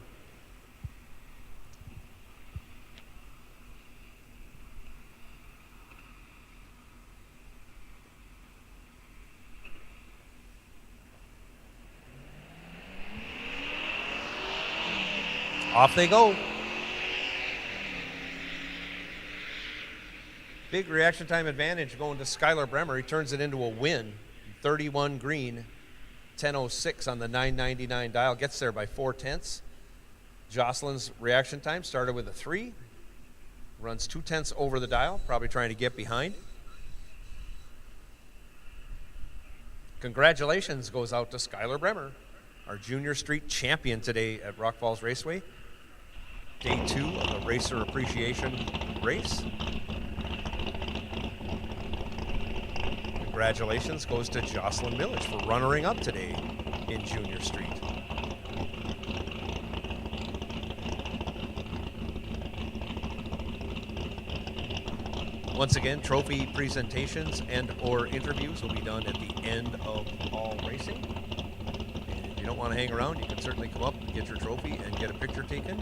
Off they go. Big reaction time advantage going to Skylar Bremer. He turns it into a win. 31 green, 10:06 on the 999 dial. Gets there by 4/10. Jocelyn's reaction time started with a 3. Runs 2/10 over the dial, probably trying to get behind. Congratulations goes out to Skylar Bremer, our Junior Street champion today at Rock Falls Raceway. Day 2 of the Racer Appreciation Race. Congratulations goes to Jocelyn Millage for runnering up today in Junior Street. Once again, trophy presentations and or interviews will be done at the end of all racing. And if you don't want to hang around, you can certainly come up and get your trophy and get a picture taken.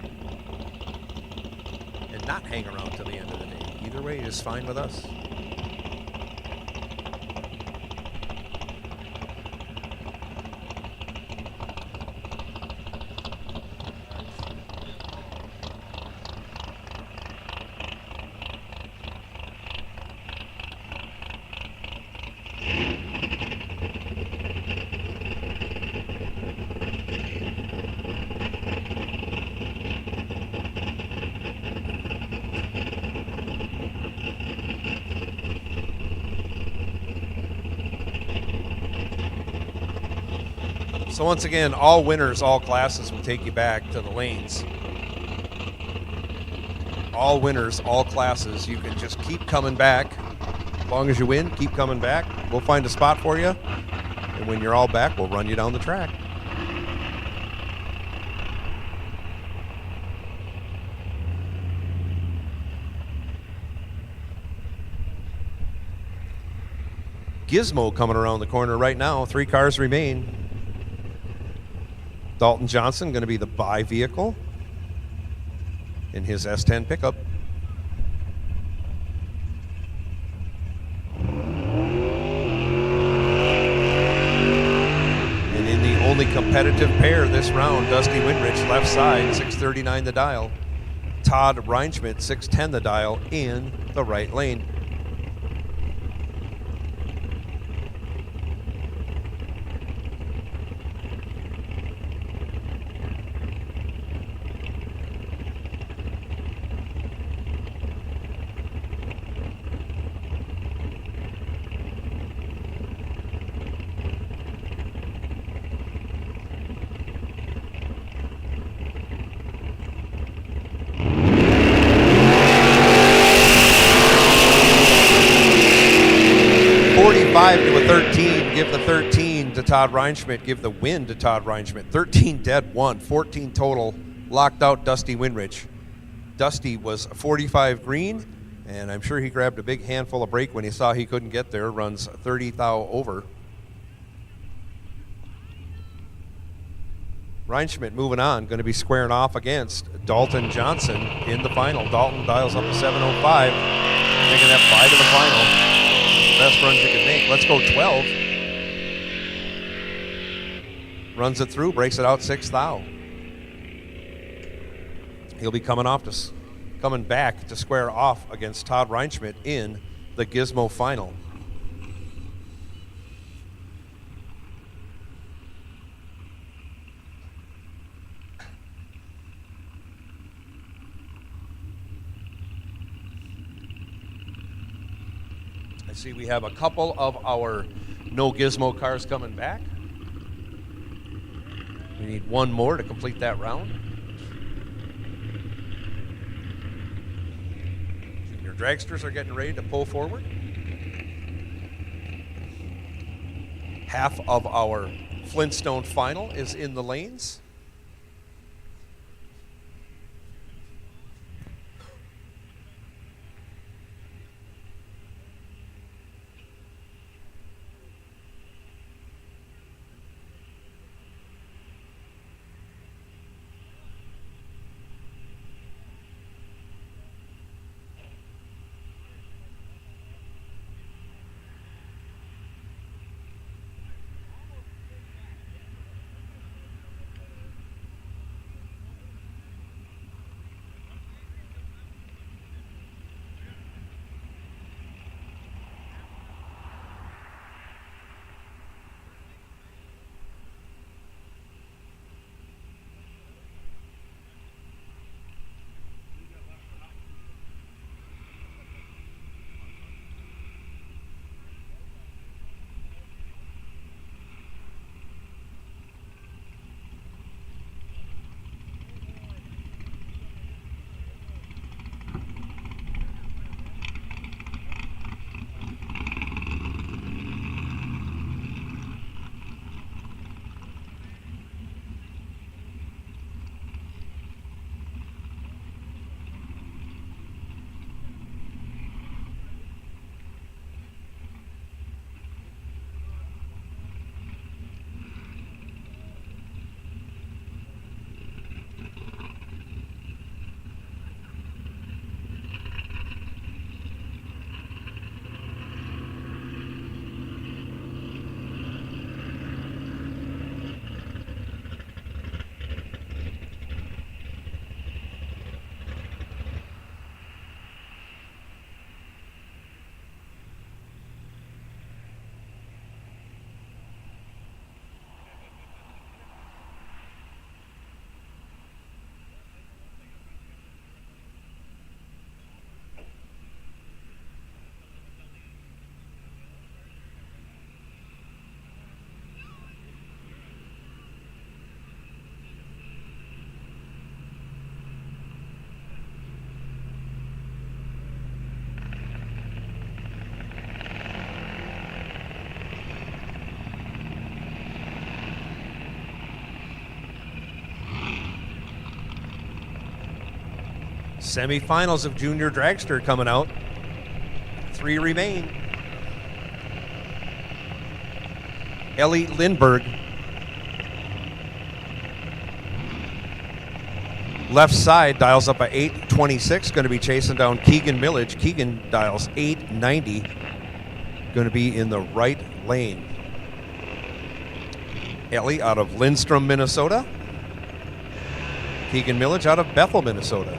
And not hang around till the end of the day. Either way is fine with us. So once again, all winners, all classes will take you back to the lanes. All winners, all classes, you can just keep coming back. As long as you win, keep coming back. We'll find a spot for you. And when you're all back, we'll run you down the track. Gizmo coming around the corner right now. 3 cars remain. Dalton Johnson going to be the buy vehicle in his S10 pickup. And in the only competitive pair this round, Dusty Winrich, left side, 639 the dial. Todd Reinschmidt, 610 the dial in the right lane. To a 13, give the 13 to Todd Reinschmidt, give the win to Todd Reinschmidt. 13 dead, 1, 14 total, locked out Dusty Winrich. Dusty was 45 green, and I'm sure he grabbed a big handful of brake when he saw he couldn't get there, runs 30 thou over. Reinschmidt moving on, going to be squaring off against Dalton Johnson in the final. Dalton dials up to 7:05, taking that bye to the final. Best runs you can make. Let's go 12. Runs it through, breaks it out 6 thou. He'll be coming back to square off against Todd Reinschmidt in the Gizmo final. I see we have a couple of our no Gizmo cars coming back. We need one more to complete that round. Junior dragsters are getting ready to pull forward. Half of our Flintstone final is in the lanes. Semifinals of Junior Dragster coming out. 3 remain. Ellie Lindberg. Left side dials up at 826, going to be chasing down Keegan Millage. Keegan dials 890, going to be in the right lane. Ellie out of Lindstrom, Minnesota. Keegan Millage out of Bethel, Minnesota.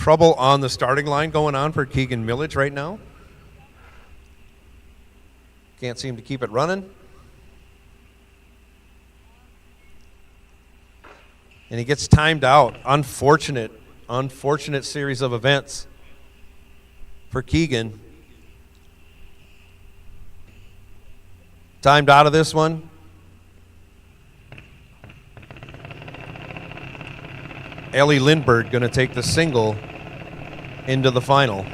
trouble on the starting line going on for Keegan Millage right now. Can't seem to keep it running. And he gets timed out. Unfortunate series of events for Keegan. Timed out of this one. Ellie Lindbergh going to take the single into the final.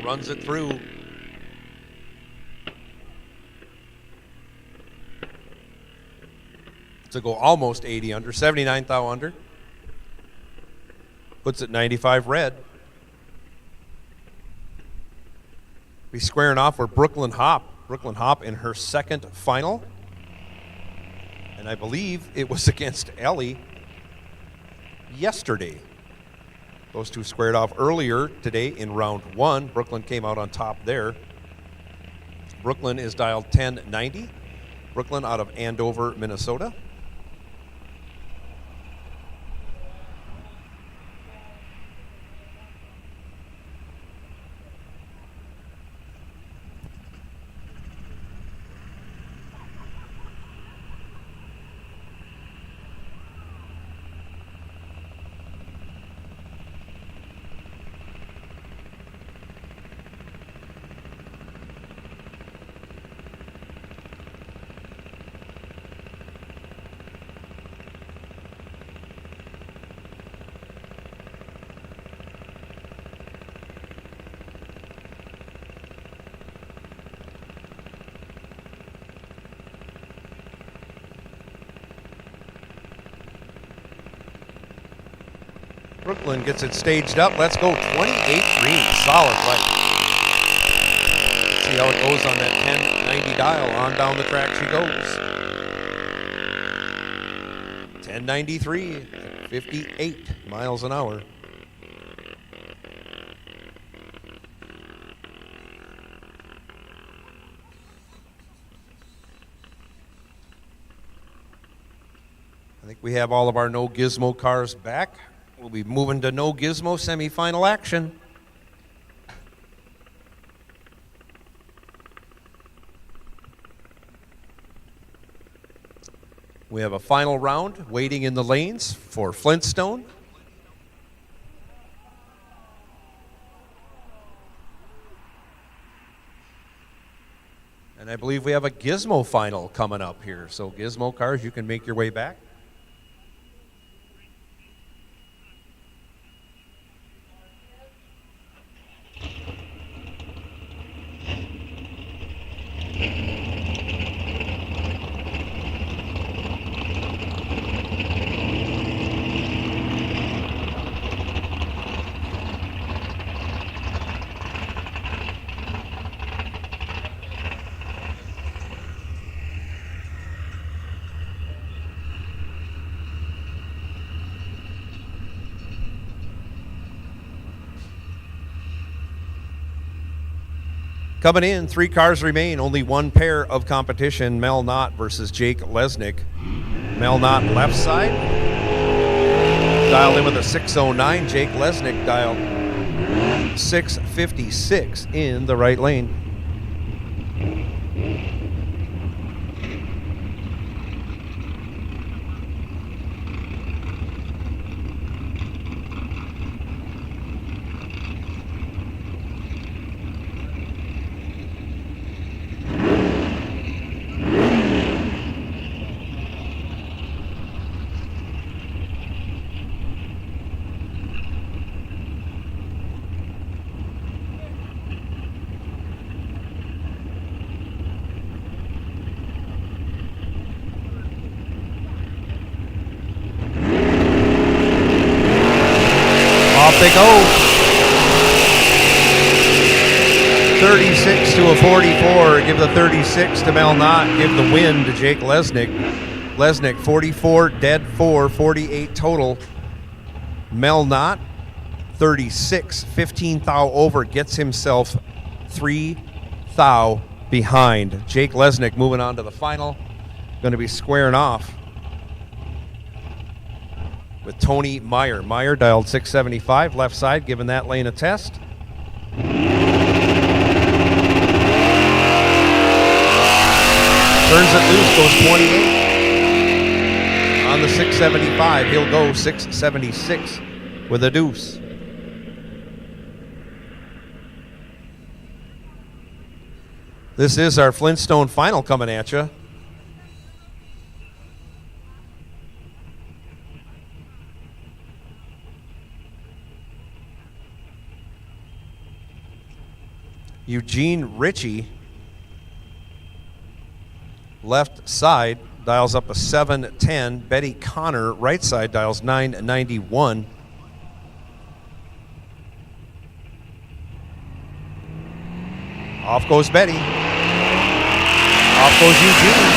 Runs it through. To go almost 80 under, 79 thou under. Puts it 95 red. Be squaring off with Brooklyn Hop. Brooklyn Hop in her second final. And I believe it was against Ellie yesterday. Those two squared off earlier today in round one. Brooklyn came out on top there. Brooklyn is dialed 1090. Brooklyn out of Andover, Minnesota. Brooklyn gets it staged up. Let's go 28 green. Solid right. See how it goes on that 1090 dial. On down the track she goes. 1093, 58 miles an hour. I think we have all of our no gizmo cars back. We'll be moving to no gizmo semifinal action. We have a final round waiting in the lanes for Flintstone. And I believe we have a gizmo final coming up here. So gizmo cars, you can make your way back. Coming in, 3 cars remain, only 1 pair of competition. Mel Knott versus Jake Lesnick. Mel Knott left side. Dialed in with a 609. Jake Lesnick dialed 656 in the right lane. Off they go. 36 to a 44. Give the 36 to Mel Knott. Give the win to Jake Lesnick. Lesnick, 44, dead 4, 48 total. Mel Knott, 36, 15 thou over, gets himself 3 thou behind. Jake Lesnick moving on to the final. Going to be squaring off with Tony Meyer. Meyer dialed 675, left side, giving that lane a test. Turns it loose, goes 28. On the 675, he'll go 676 with a deuce. This is our Flintstone final coming at you. Eugene Ritchie, left side, dials up a 710. Betty Connor, right side, dials 991. Off goes Betty. Off goes Eugene.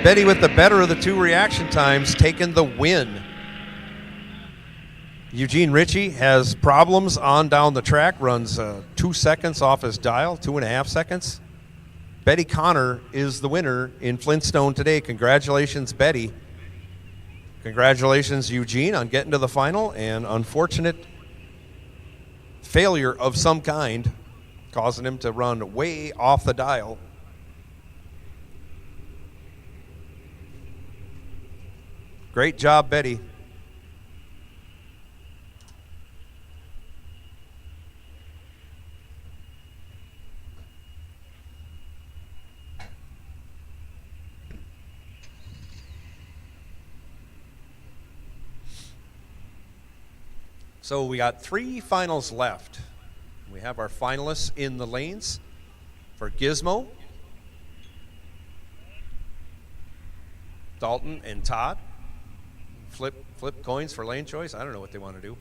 Betty with the better of the two reaction times, taking the win. Eugene Ritchie has problems on down the track, runs 2 seconds off his dial, 2.5 seconds. Betty Connor is the winner in Flintstone today. Congratulations, Betty. Congratulations, Eugene, on getting to the final. And unfortunate failure of some kind, causing him to run way off the dial. Great job, Betty. So we got 3 finals left. We have our finalists in the lanes for Gizmo, Dalton, and Todd. Flip coins for lane choice. I don't know what they want to do.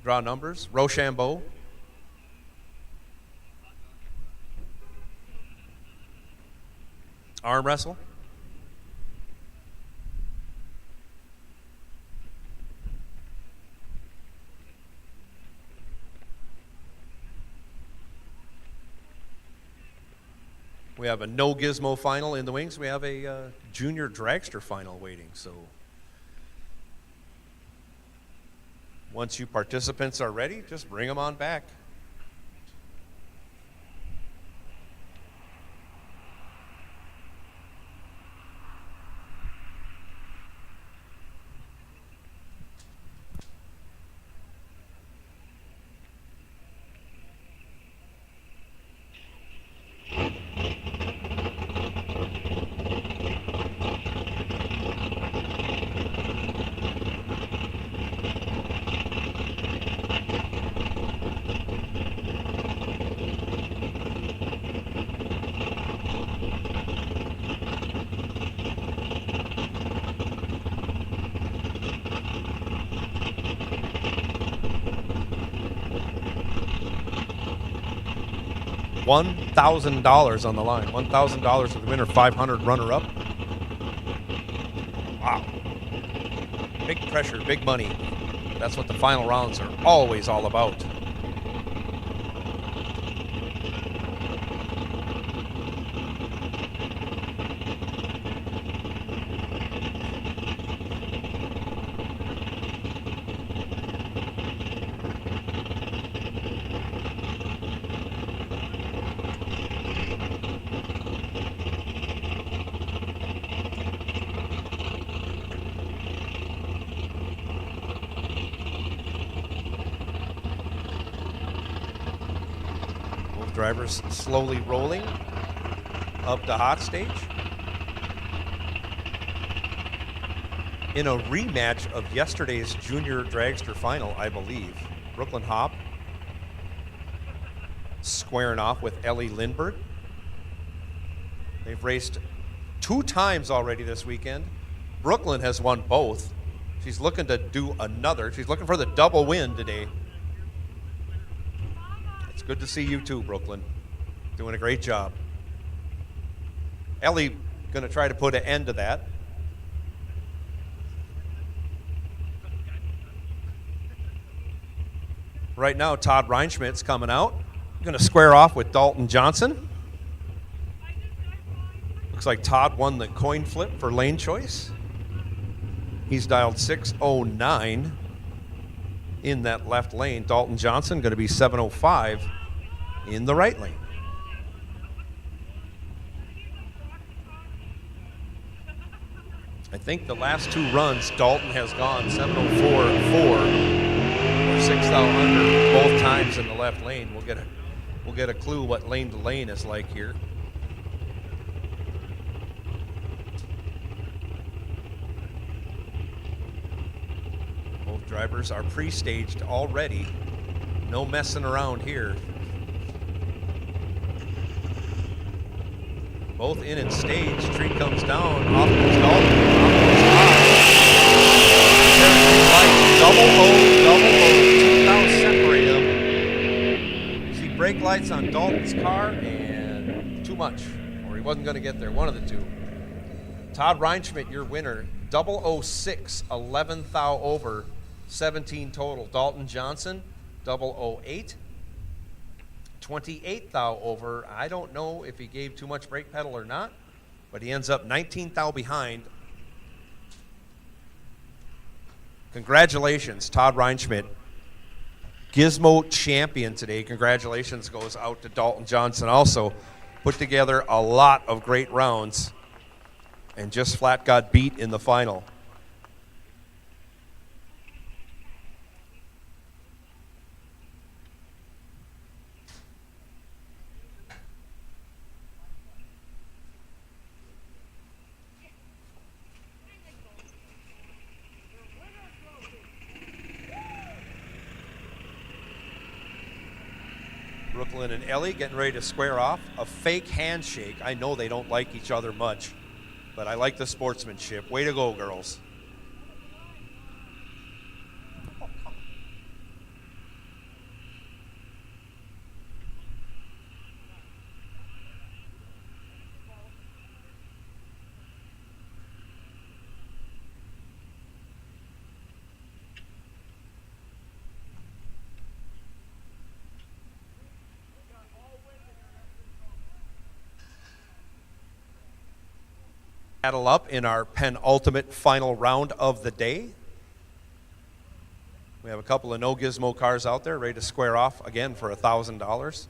Draw numbers. Rochambeau. Arm wrestle. We have a no Gizmo final in the wings. We have a junior dragster final waiting. So once you participants are ready, just bring them on back. $1,000 on the line. $1,000 for the winner, 500 runner-up. Wow. Big pressure, big money. That's what the final rounds are always all about. Drivers slowly rolling up to hot stage. In a rematch of yesterday's junior dragster final, I believe, Brooklyn Hop squaring off with Ellie Lindbergh. They've raced 2 times already this weekend. Brooklyn has won both. She's looking to do another. She's looking for the double win today. Good to see you too, Brooklyn. Doing a great job. Ellie going to try to put an end to that. Right now, Todd Reinschmidt's coming out. Going to square off with Dalton Johnson. Looks like Todd won the coin flip for lane choice. He's dialed 609 in that left lane. Dalton Johnson going to be 705 in the right lane. I think the last two runs, Dalton has gone 704-4 or 6 thou under both times in the left lane. We'll get a clue what lane to lane is like here. Both drivers are pre-staged already. No messing around here. Both in and staged. Tree comes down. Off goes Dalton. Off goes Todd. Double O. 2 cows separate them. You see brake lights on Dalton's car and too much. Or he wasn't going to get there. One of the two. Todd Reinschmidt, your winner. 006, 11 thou over, 17 total. Dalton Johnson, 008. 28 thou over. I don't know if he gave too much brake pedal or not, but he ends up 19 thou behind. Congratulations, Todd Reinschmidt. Gizmo champion today. Congratulations goes out to Dalton Johnson. Also put together a lot of great rounds and just flat got beat in the final. Brooklyn and Ellie getting ready to square off. A fake handshake. I know they don't like each other much, but I like the sportsmanship. Way to go, girls. Battle up in our penultimate final round of the day. We have a couple of no gizmo cars out there ready to square off again for $1,000.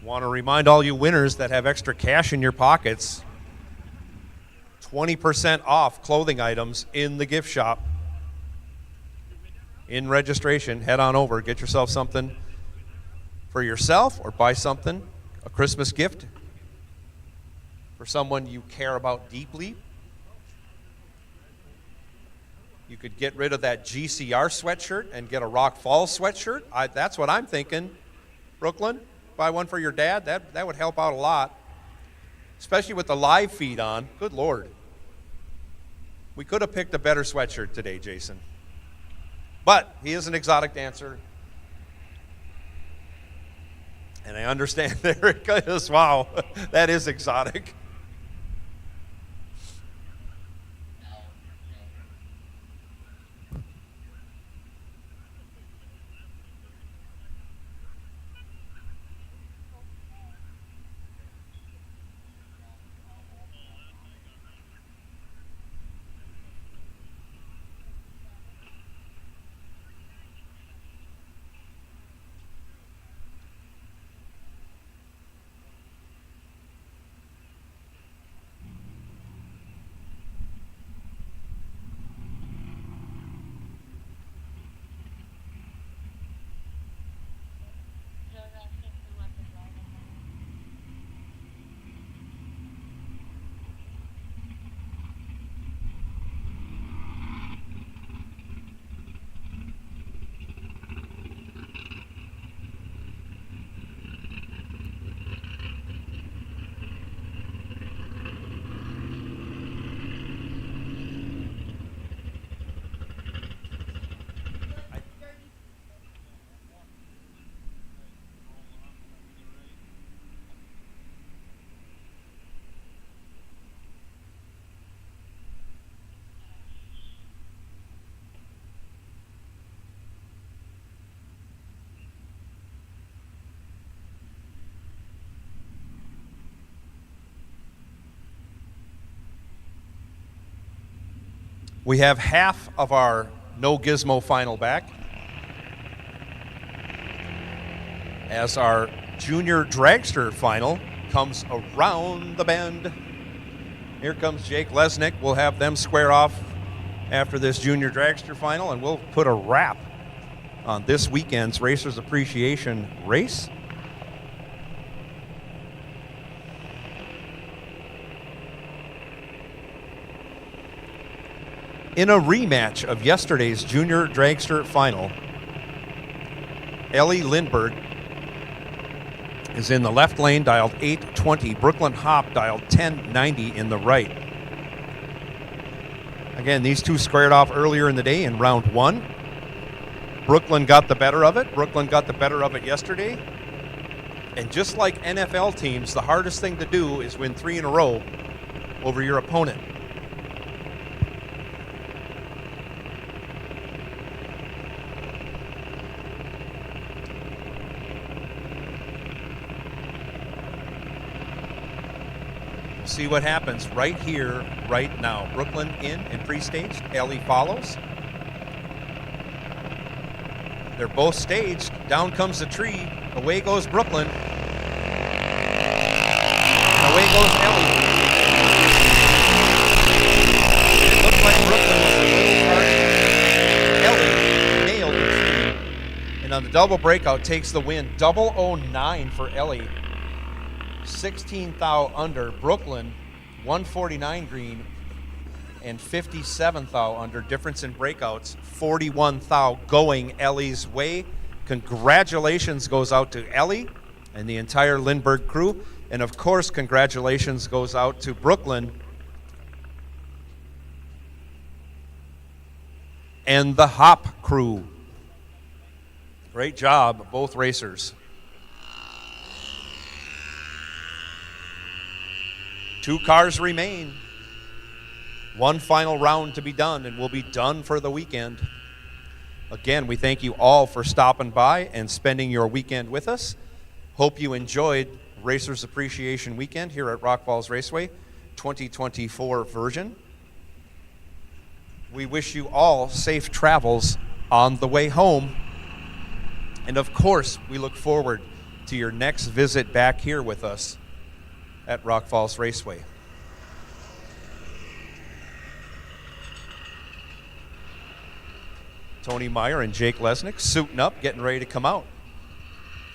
Want to remind all you winners that have extra cash in your pockets, 20% off clothing items in the gift shop. In registration, head on over, get yourself something for yourself or buy something, a Christmas gift for someone you care about deeply. You could get rid of that GCR sweatshirt and get a Rock Falls sweatshirt. That's what I'm thinking, Brooklyn. Buy one for your dad. That would help out a lot, especially with the live feed on. Good Lord. We could have picked a better sweatshirt today, Jason. But he is an exotic dancer. And I understand there it goes. Wow, that is exotic. We have half of our no gizmo final back as our junior dragster final comes around the bend. Here comes Jake Lesnick. We'll have them square off after this junior dragster final, and we'll put a wrap on this weekend's Racers Appreciation race. In a rematch of yesterday's junior dragster final, Ellie Lindberg is in the left lane, dialed 820. Brooklyn Hop dialed 1090 in the right. Again, these two squared off earlier in the day in round one. Brooklyn got the better of it. Brooklyn got the better of it yesterday. And just like NFL teams, the hardest thing to do is win 3 in a row over your opponent. See what happens right here, right now. Brooklyn in and pre-staged. Ellie follows. They're both staged. Down comes the tree. Away goes Brooklyn. And away goes Ellie. It looked like Brooklyn was a little hard. Ellie nailed the tree. And on the double breakout takes the win. 009 for Ellie. 16 thou under. Brooklyn 149 green and 57 thou under. Difference in breakouts 41 thou going Ellie's way. Congratulations goes out to Ellie and the entire Lindbergh crew, and of course congratulations goes out to Brooklyn and the Hop crew. Great job, both racers. 2 cars remain. 1 final round to be done, and we'll be done for the weekend. Again, we thank you all for stopping by and spending your weekend with us. Hope you enjoyed Racers Appreciation Weekend here at Rock Falls Raceway, 2024 version. We wish you all safe travels on the way home. And of course, we look forward to your next visit back here with us at Rock Falls Raceway. Tony Meyer and Jake Lesnick suiting up, getting ready to come out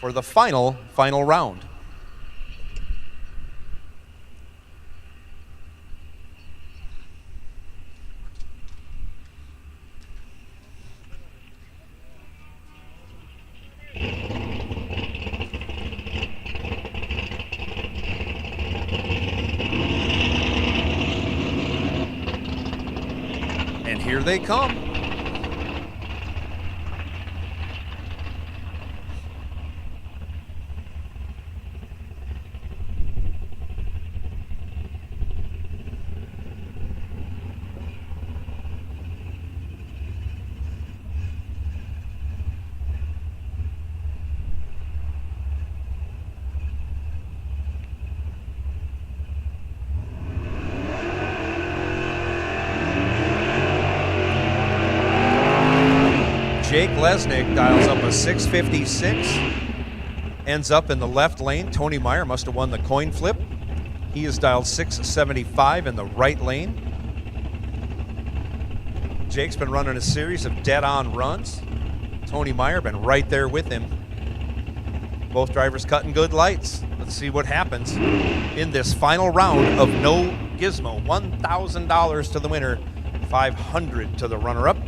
for the final round. And here they come. Jake Lesnick dials up a 656, ends up in the left lane. Tony Meyer must have won the coin flip. He is dialed 675 in the right lane. Jake's been running a series of dead-on runs. Tony Meyer been right there with him. Both drivers cutting good lights. Let's see what happens in this final round of No Gizmo. $1,000 to the winner, $500 to the runner-up.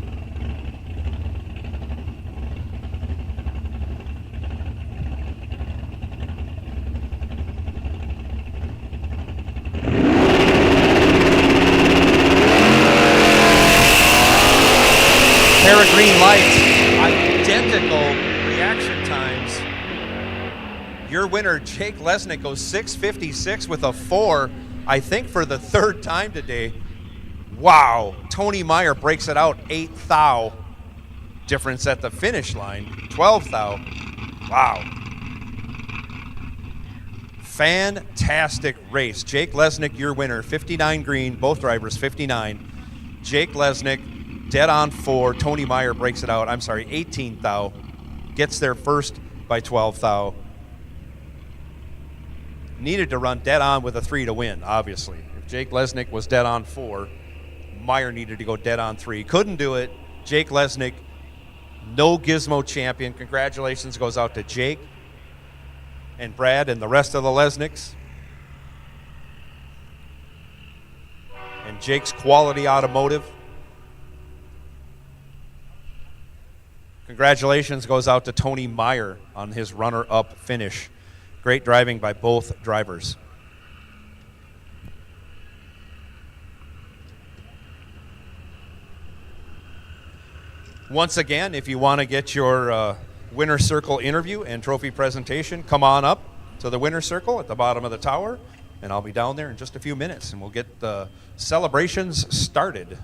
Pair of green lights, identical reaction times. Your winner, Jake Lesnick, goes 656 with a 4, I think for the third time today. Wow. Tony Meyer breaks it out 8 thou. Difference at the finish line, 12 thou. Wow. Fantastic race. Jake Lesnick, your winner, 59 green, both drivers 59. Jake Lesnick, dead on 4. Tony Meyer breaks it out. 18 thou. Gets there first by 12 thou. Needed to run dead on with a 3 to win, obviously. If Jake Lesnick was dead on 4, Meyer needed to go dead on 3. Couldn't do it. Jake Lesnick, No Gizmo champion. Congratulations goes out to Jake and Brad and the rest of the Lesnicks. And Jake's Quality Automotive. Congratulations goes out to Tony Meyer on his runner-up finish. Great driving by both drivers. Once again, if you want to get your winner circle interview and trophy presentation, come on up to the winner circle at the bottom of the tower, and I'll be down there in just a few minutes, and we'll get the celebrations started.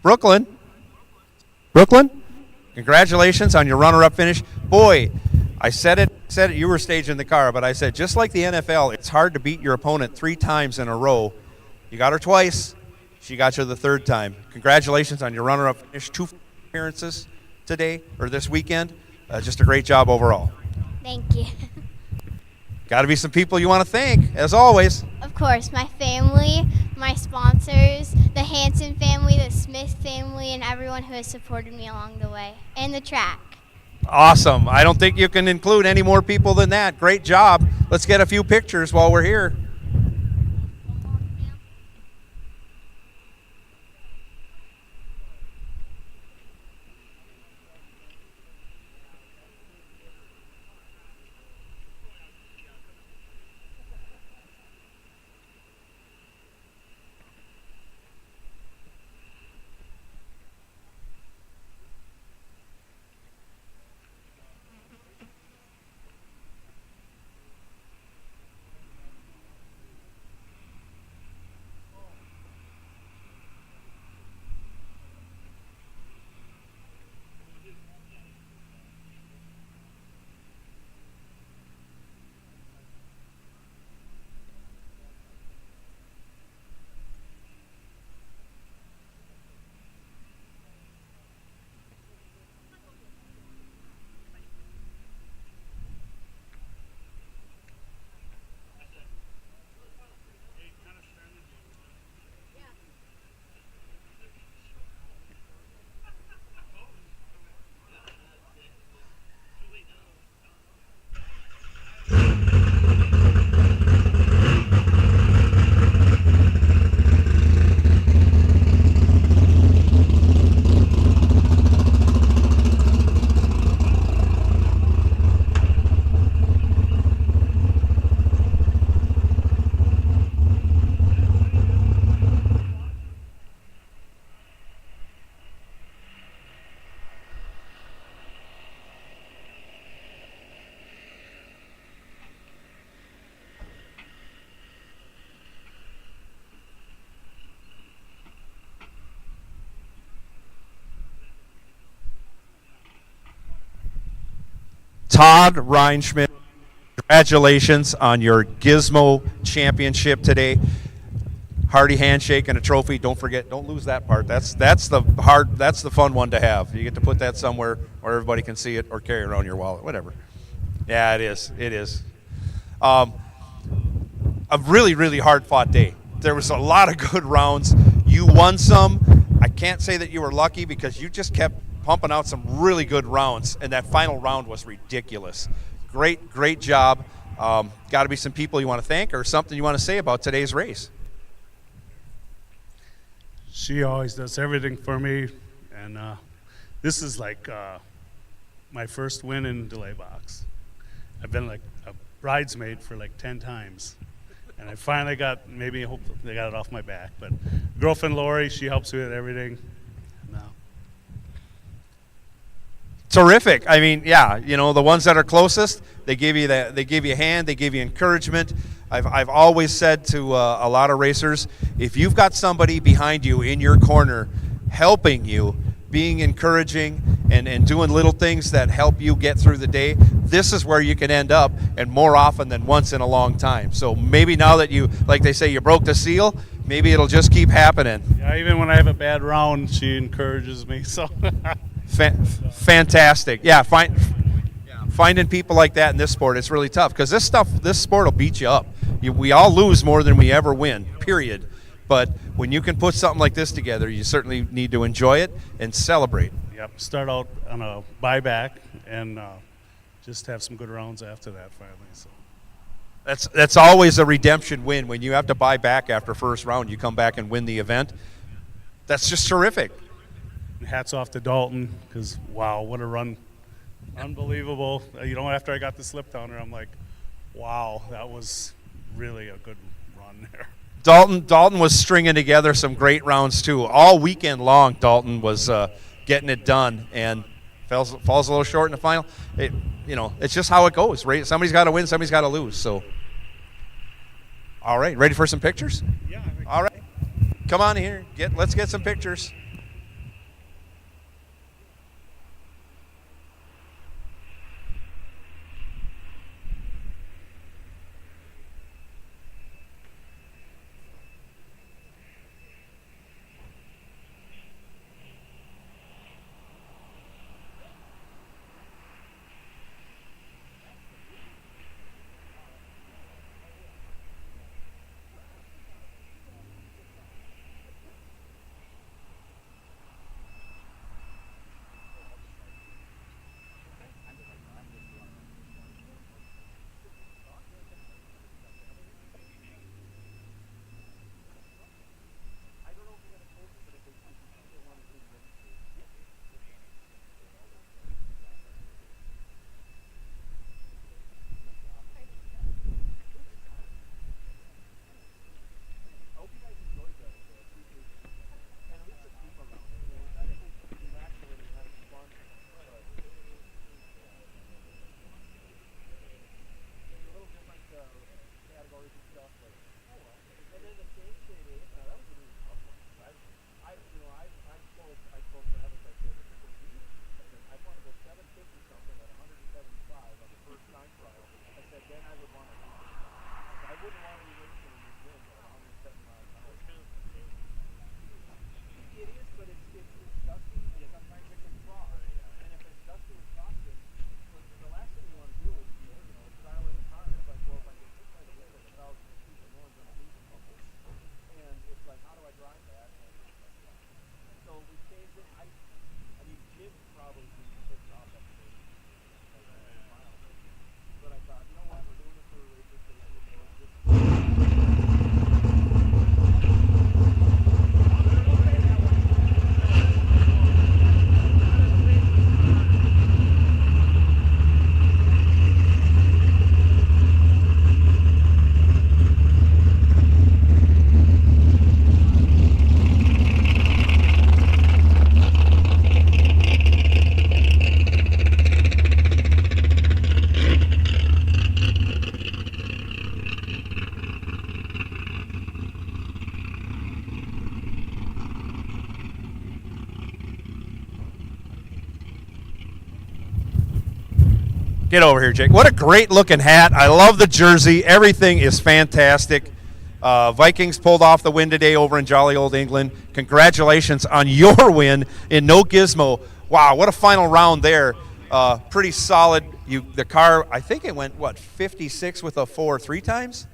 Brooklyn. Brooklyn, congratulations on your runner-up finish. Boy, I said it, you were staging the car, but I said, just like the NFL, it's hard to beat your opponent 3 times in a row. You got her twice. She got you the 3rd time. Congratulations on your runner-up finish. 2 appearances today, or this weekend. Just a great job overall. Thank you. Got to be some people you want to thank, as always. Of course, my family, my sponsors, the Hanson family, the Smith family, and everyone who has supported me along the way, and the track. Awesome. I don't think you can include any more people than that. Great job. Let's get a few pictures while we're here. Todd Reinschmidt, congratulations on your Gizmo championship today. Hearty handshake and a trophy. Don't forget, don't lose that part. That's the fun one to have. You get to put that somewhere where everybody can see it or carry it around your wallet, whatever. Yeah, it is. It is. A really, really hard-fought day. There was a lot of good rounds. You won some. I can't say that you were lucky because you just kept pumping out some really good rounds, and that final round was ridiculous. Great job. Got to be some people you want to thank or something you want to say about today's race. She always does everything for me, and this is like my first win in delay box. I've been like a bridesmaid for like 10 times, and I finally got, maybe I hope they got it off my back, but girlfriend Lori, she helps me with everything. No. Terrific. I mean, yeah, you know, the ones that are closest, they give you a hand, they give you encouragement. I've always said to a lot of racers, if you've got somebody behind you in your corner helping you, being encouraging and doing little things that help you get through the day, this is where you can end up, and more often than once in a long time. So maybe now that you, like they say, you broke the seal, maybe it'll just keep happening. Yeah, even when I have a bad round, she encourages me. So fantastic. Yeah, finding people like that in this sport, it's really tough because this sport will beat you up. We all lose more than we ever win, period. But when you can put something like this together, you certainly need to enjoy it and celebrate. Yep, start out on a buyback and just have some good rounds after that finally. So that's always a redemption win when you have to buy back after first round. You come back and win the event. That's just terrific. Hats off to Dalton because wow, what a run! Unbelievable. You know, after I got the slip downer, I'm like, wow, that was really a good run there. Dalton was stringing together some great rounds too. All weekend long, Dalton was getting it done and falls a little short in the final. It's just how it goes. Right? Somebody's got to win, somebody's got to lose. So, all right, ready for some pictures? Yeah. All right, come on here. Let's get some pictures. Get over here, Jake. What a great looking hat. I love the jersey. Everything is fantastic. Vikings pulled off the win today over in jolly old England. Congratulations on your win in No Gizmo. Wow, what a final round there. Pretty solid. The car, I think it went, 56 with a 4 3 times?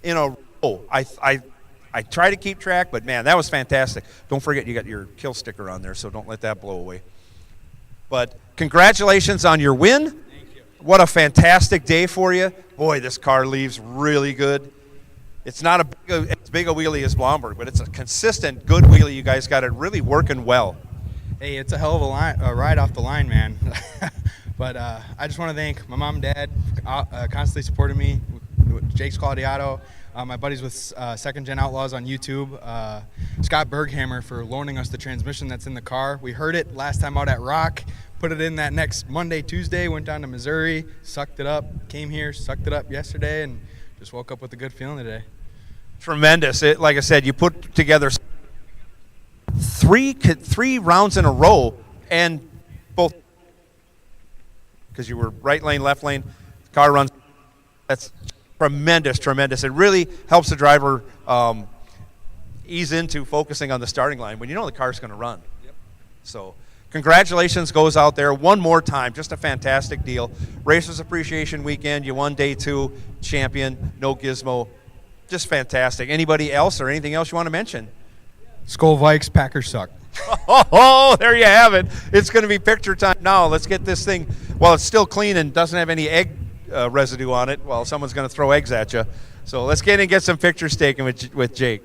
In a row. I try to keep track, but, man, that was fantastic. Don't forget you got your kill sticker on there, so don't let that blow away. But congratulations on your win. Thank you. What a fantastic day for you. Boy, this car leaves really good. It's not as big a wheelie as Blomberg, but it's a consistent, good wheelie. You guys got it really working well. Hey, it's a hell of a ride off the line, man. But I just want to thank my mom and dad constantly supporting me with Jake's Quality Auto, my buddies with Second Gen Outlaws on YouTube, Scott Berghammer for loaning us the transmission that's in the car. We heard it last time out at Rock, put it in that next Monday, Tuesday, went down to Missouri, sucked it up, came here, sucked it up yesterday, and just woke up with a good feeling today. Tremendous. Like I said, you put together three rounds in a row, and both because you were right lane, left lane, car runs. That's tremendous. It really helps the driver ease into focusing on the starting line when you know the car's going to run. Yep. So congratulations goes out there one more time. Just a fantastic deal. Racers Appreciation Weekend. You won day 2, champion, No Gizmo. Just fantastic. Anybody else or anything else you want to mention? Skull Vikes, Packers suck. Oh, there you have it. It's going to be picture time now. Let's get this thing, well, it's still clean and doesn't have any egg residue on it. Well, someone's going to throw eggs at you. So let's get in and get some pictures taken with Jake.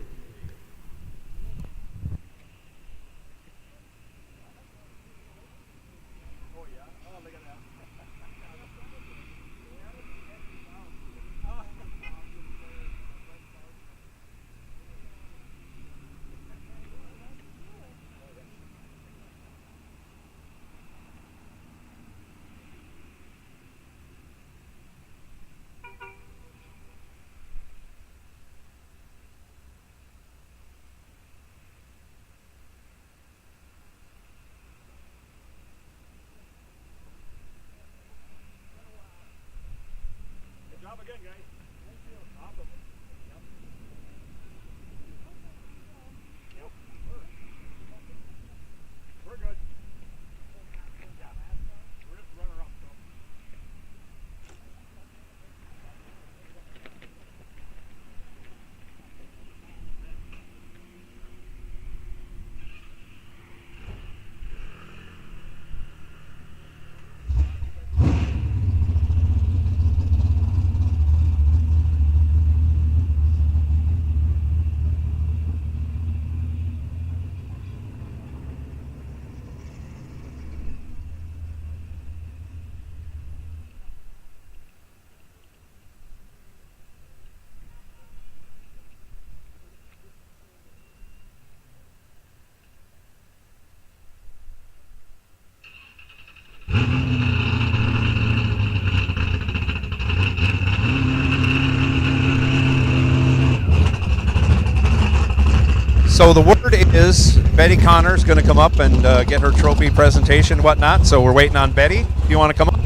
So the word is Betty Connor's going to come up and get her trophy presentation and whatnot. So we're waiting on Betty. If you want to come up,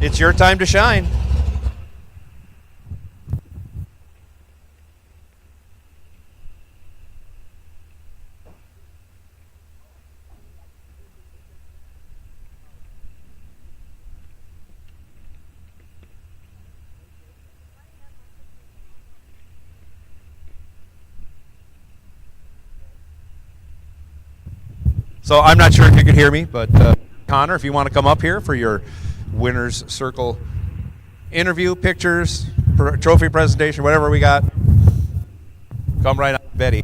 it's your time to shine. So I'm not sure if you could hear me, but Connor, if you want to come up here for your Winner's Circle interview, pictures, trophy presentation, whatever we got, come right on, Betty.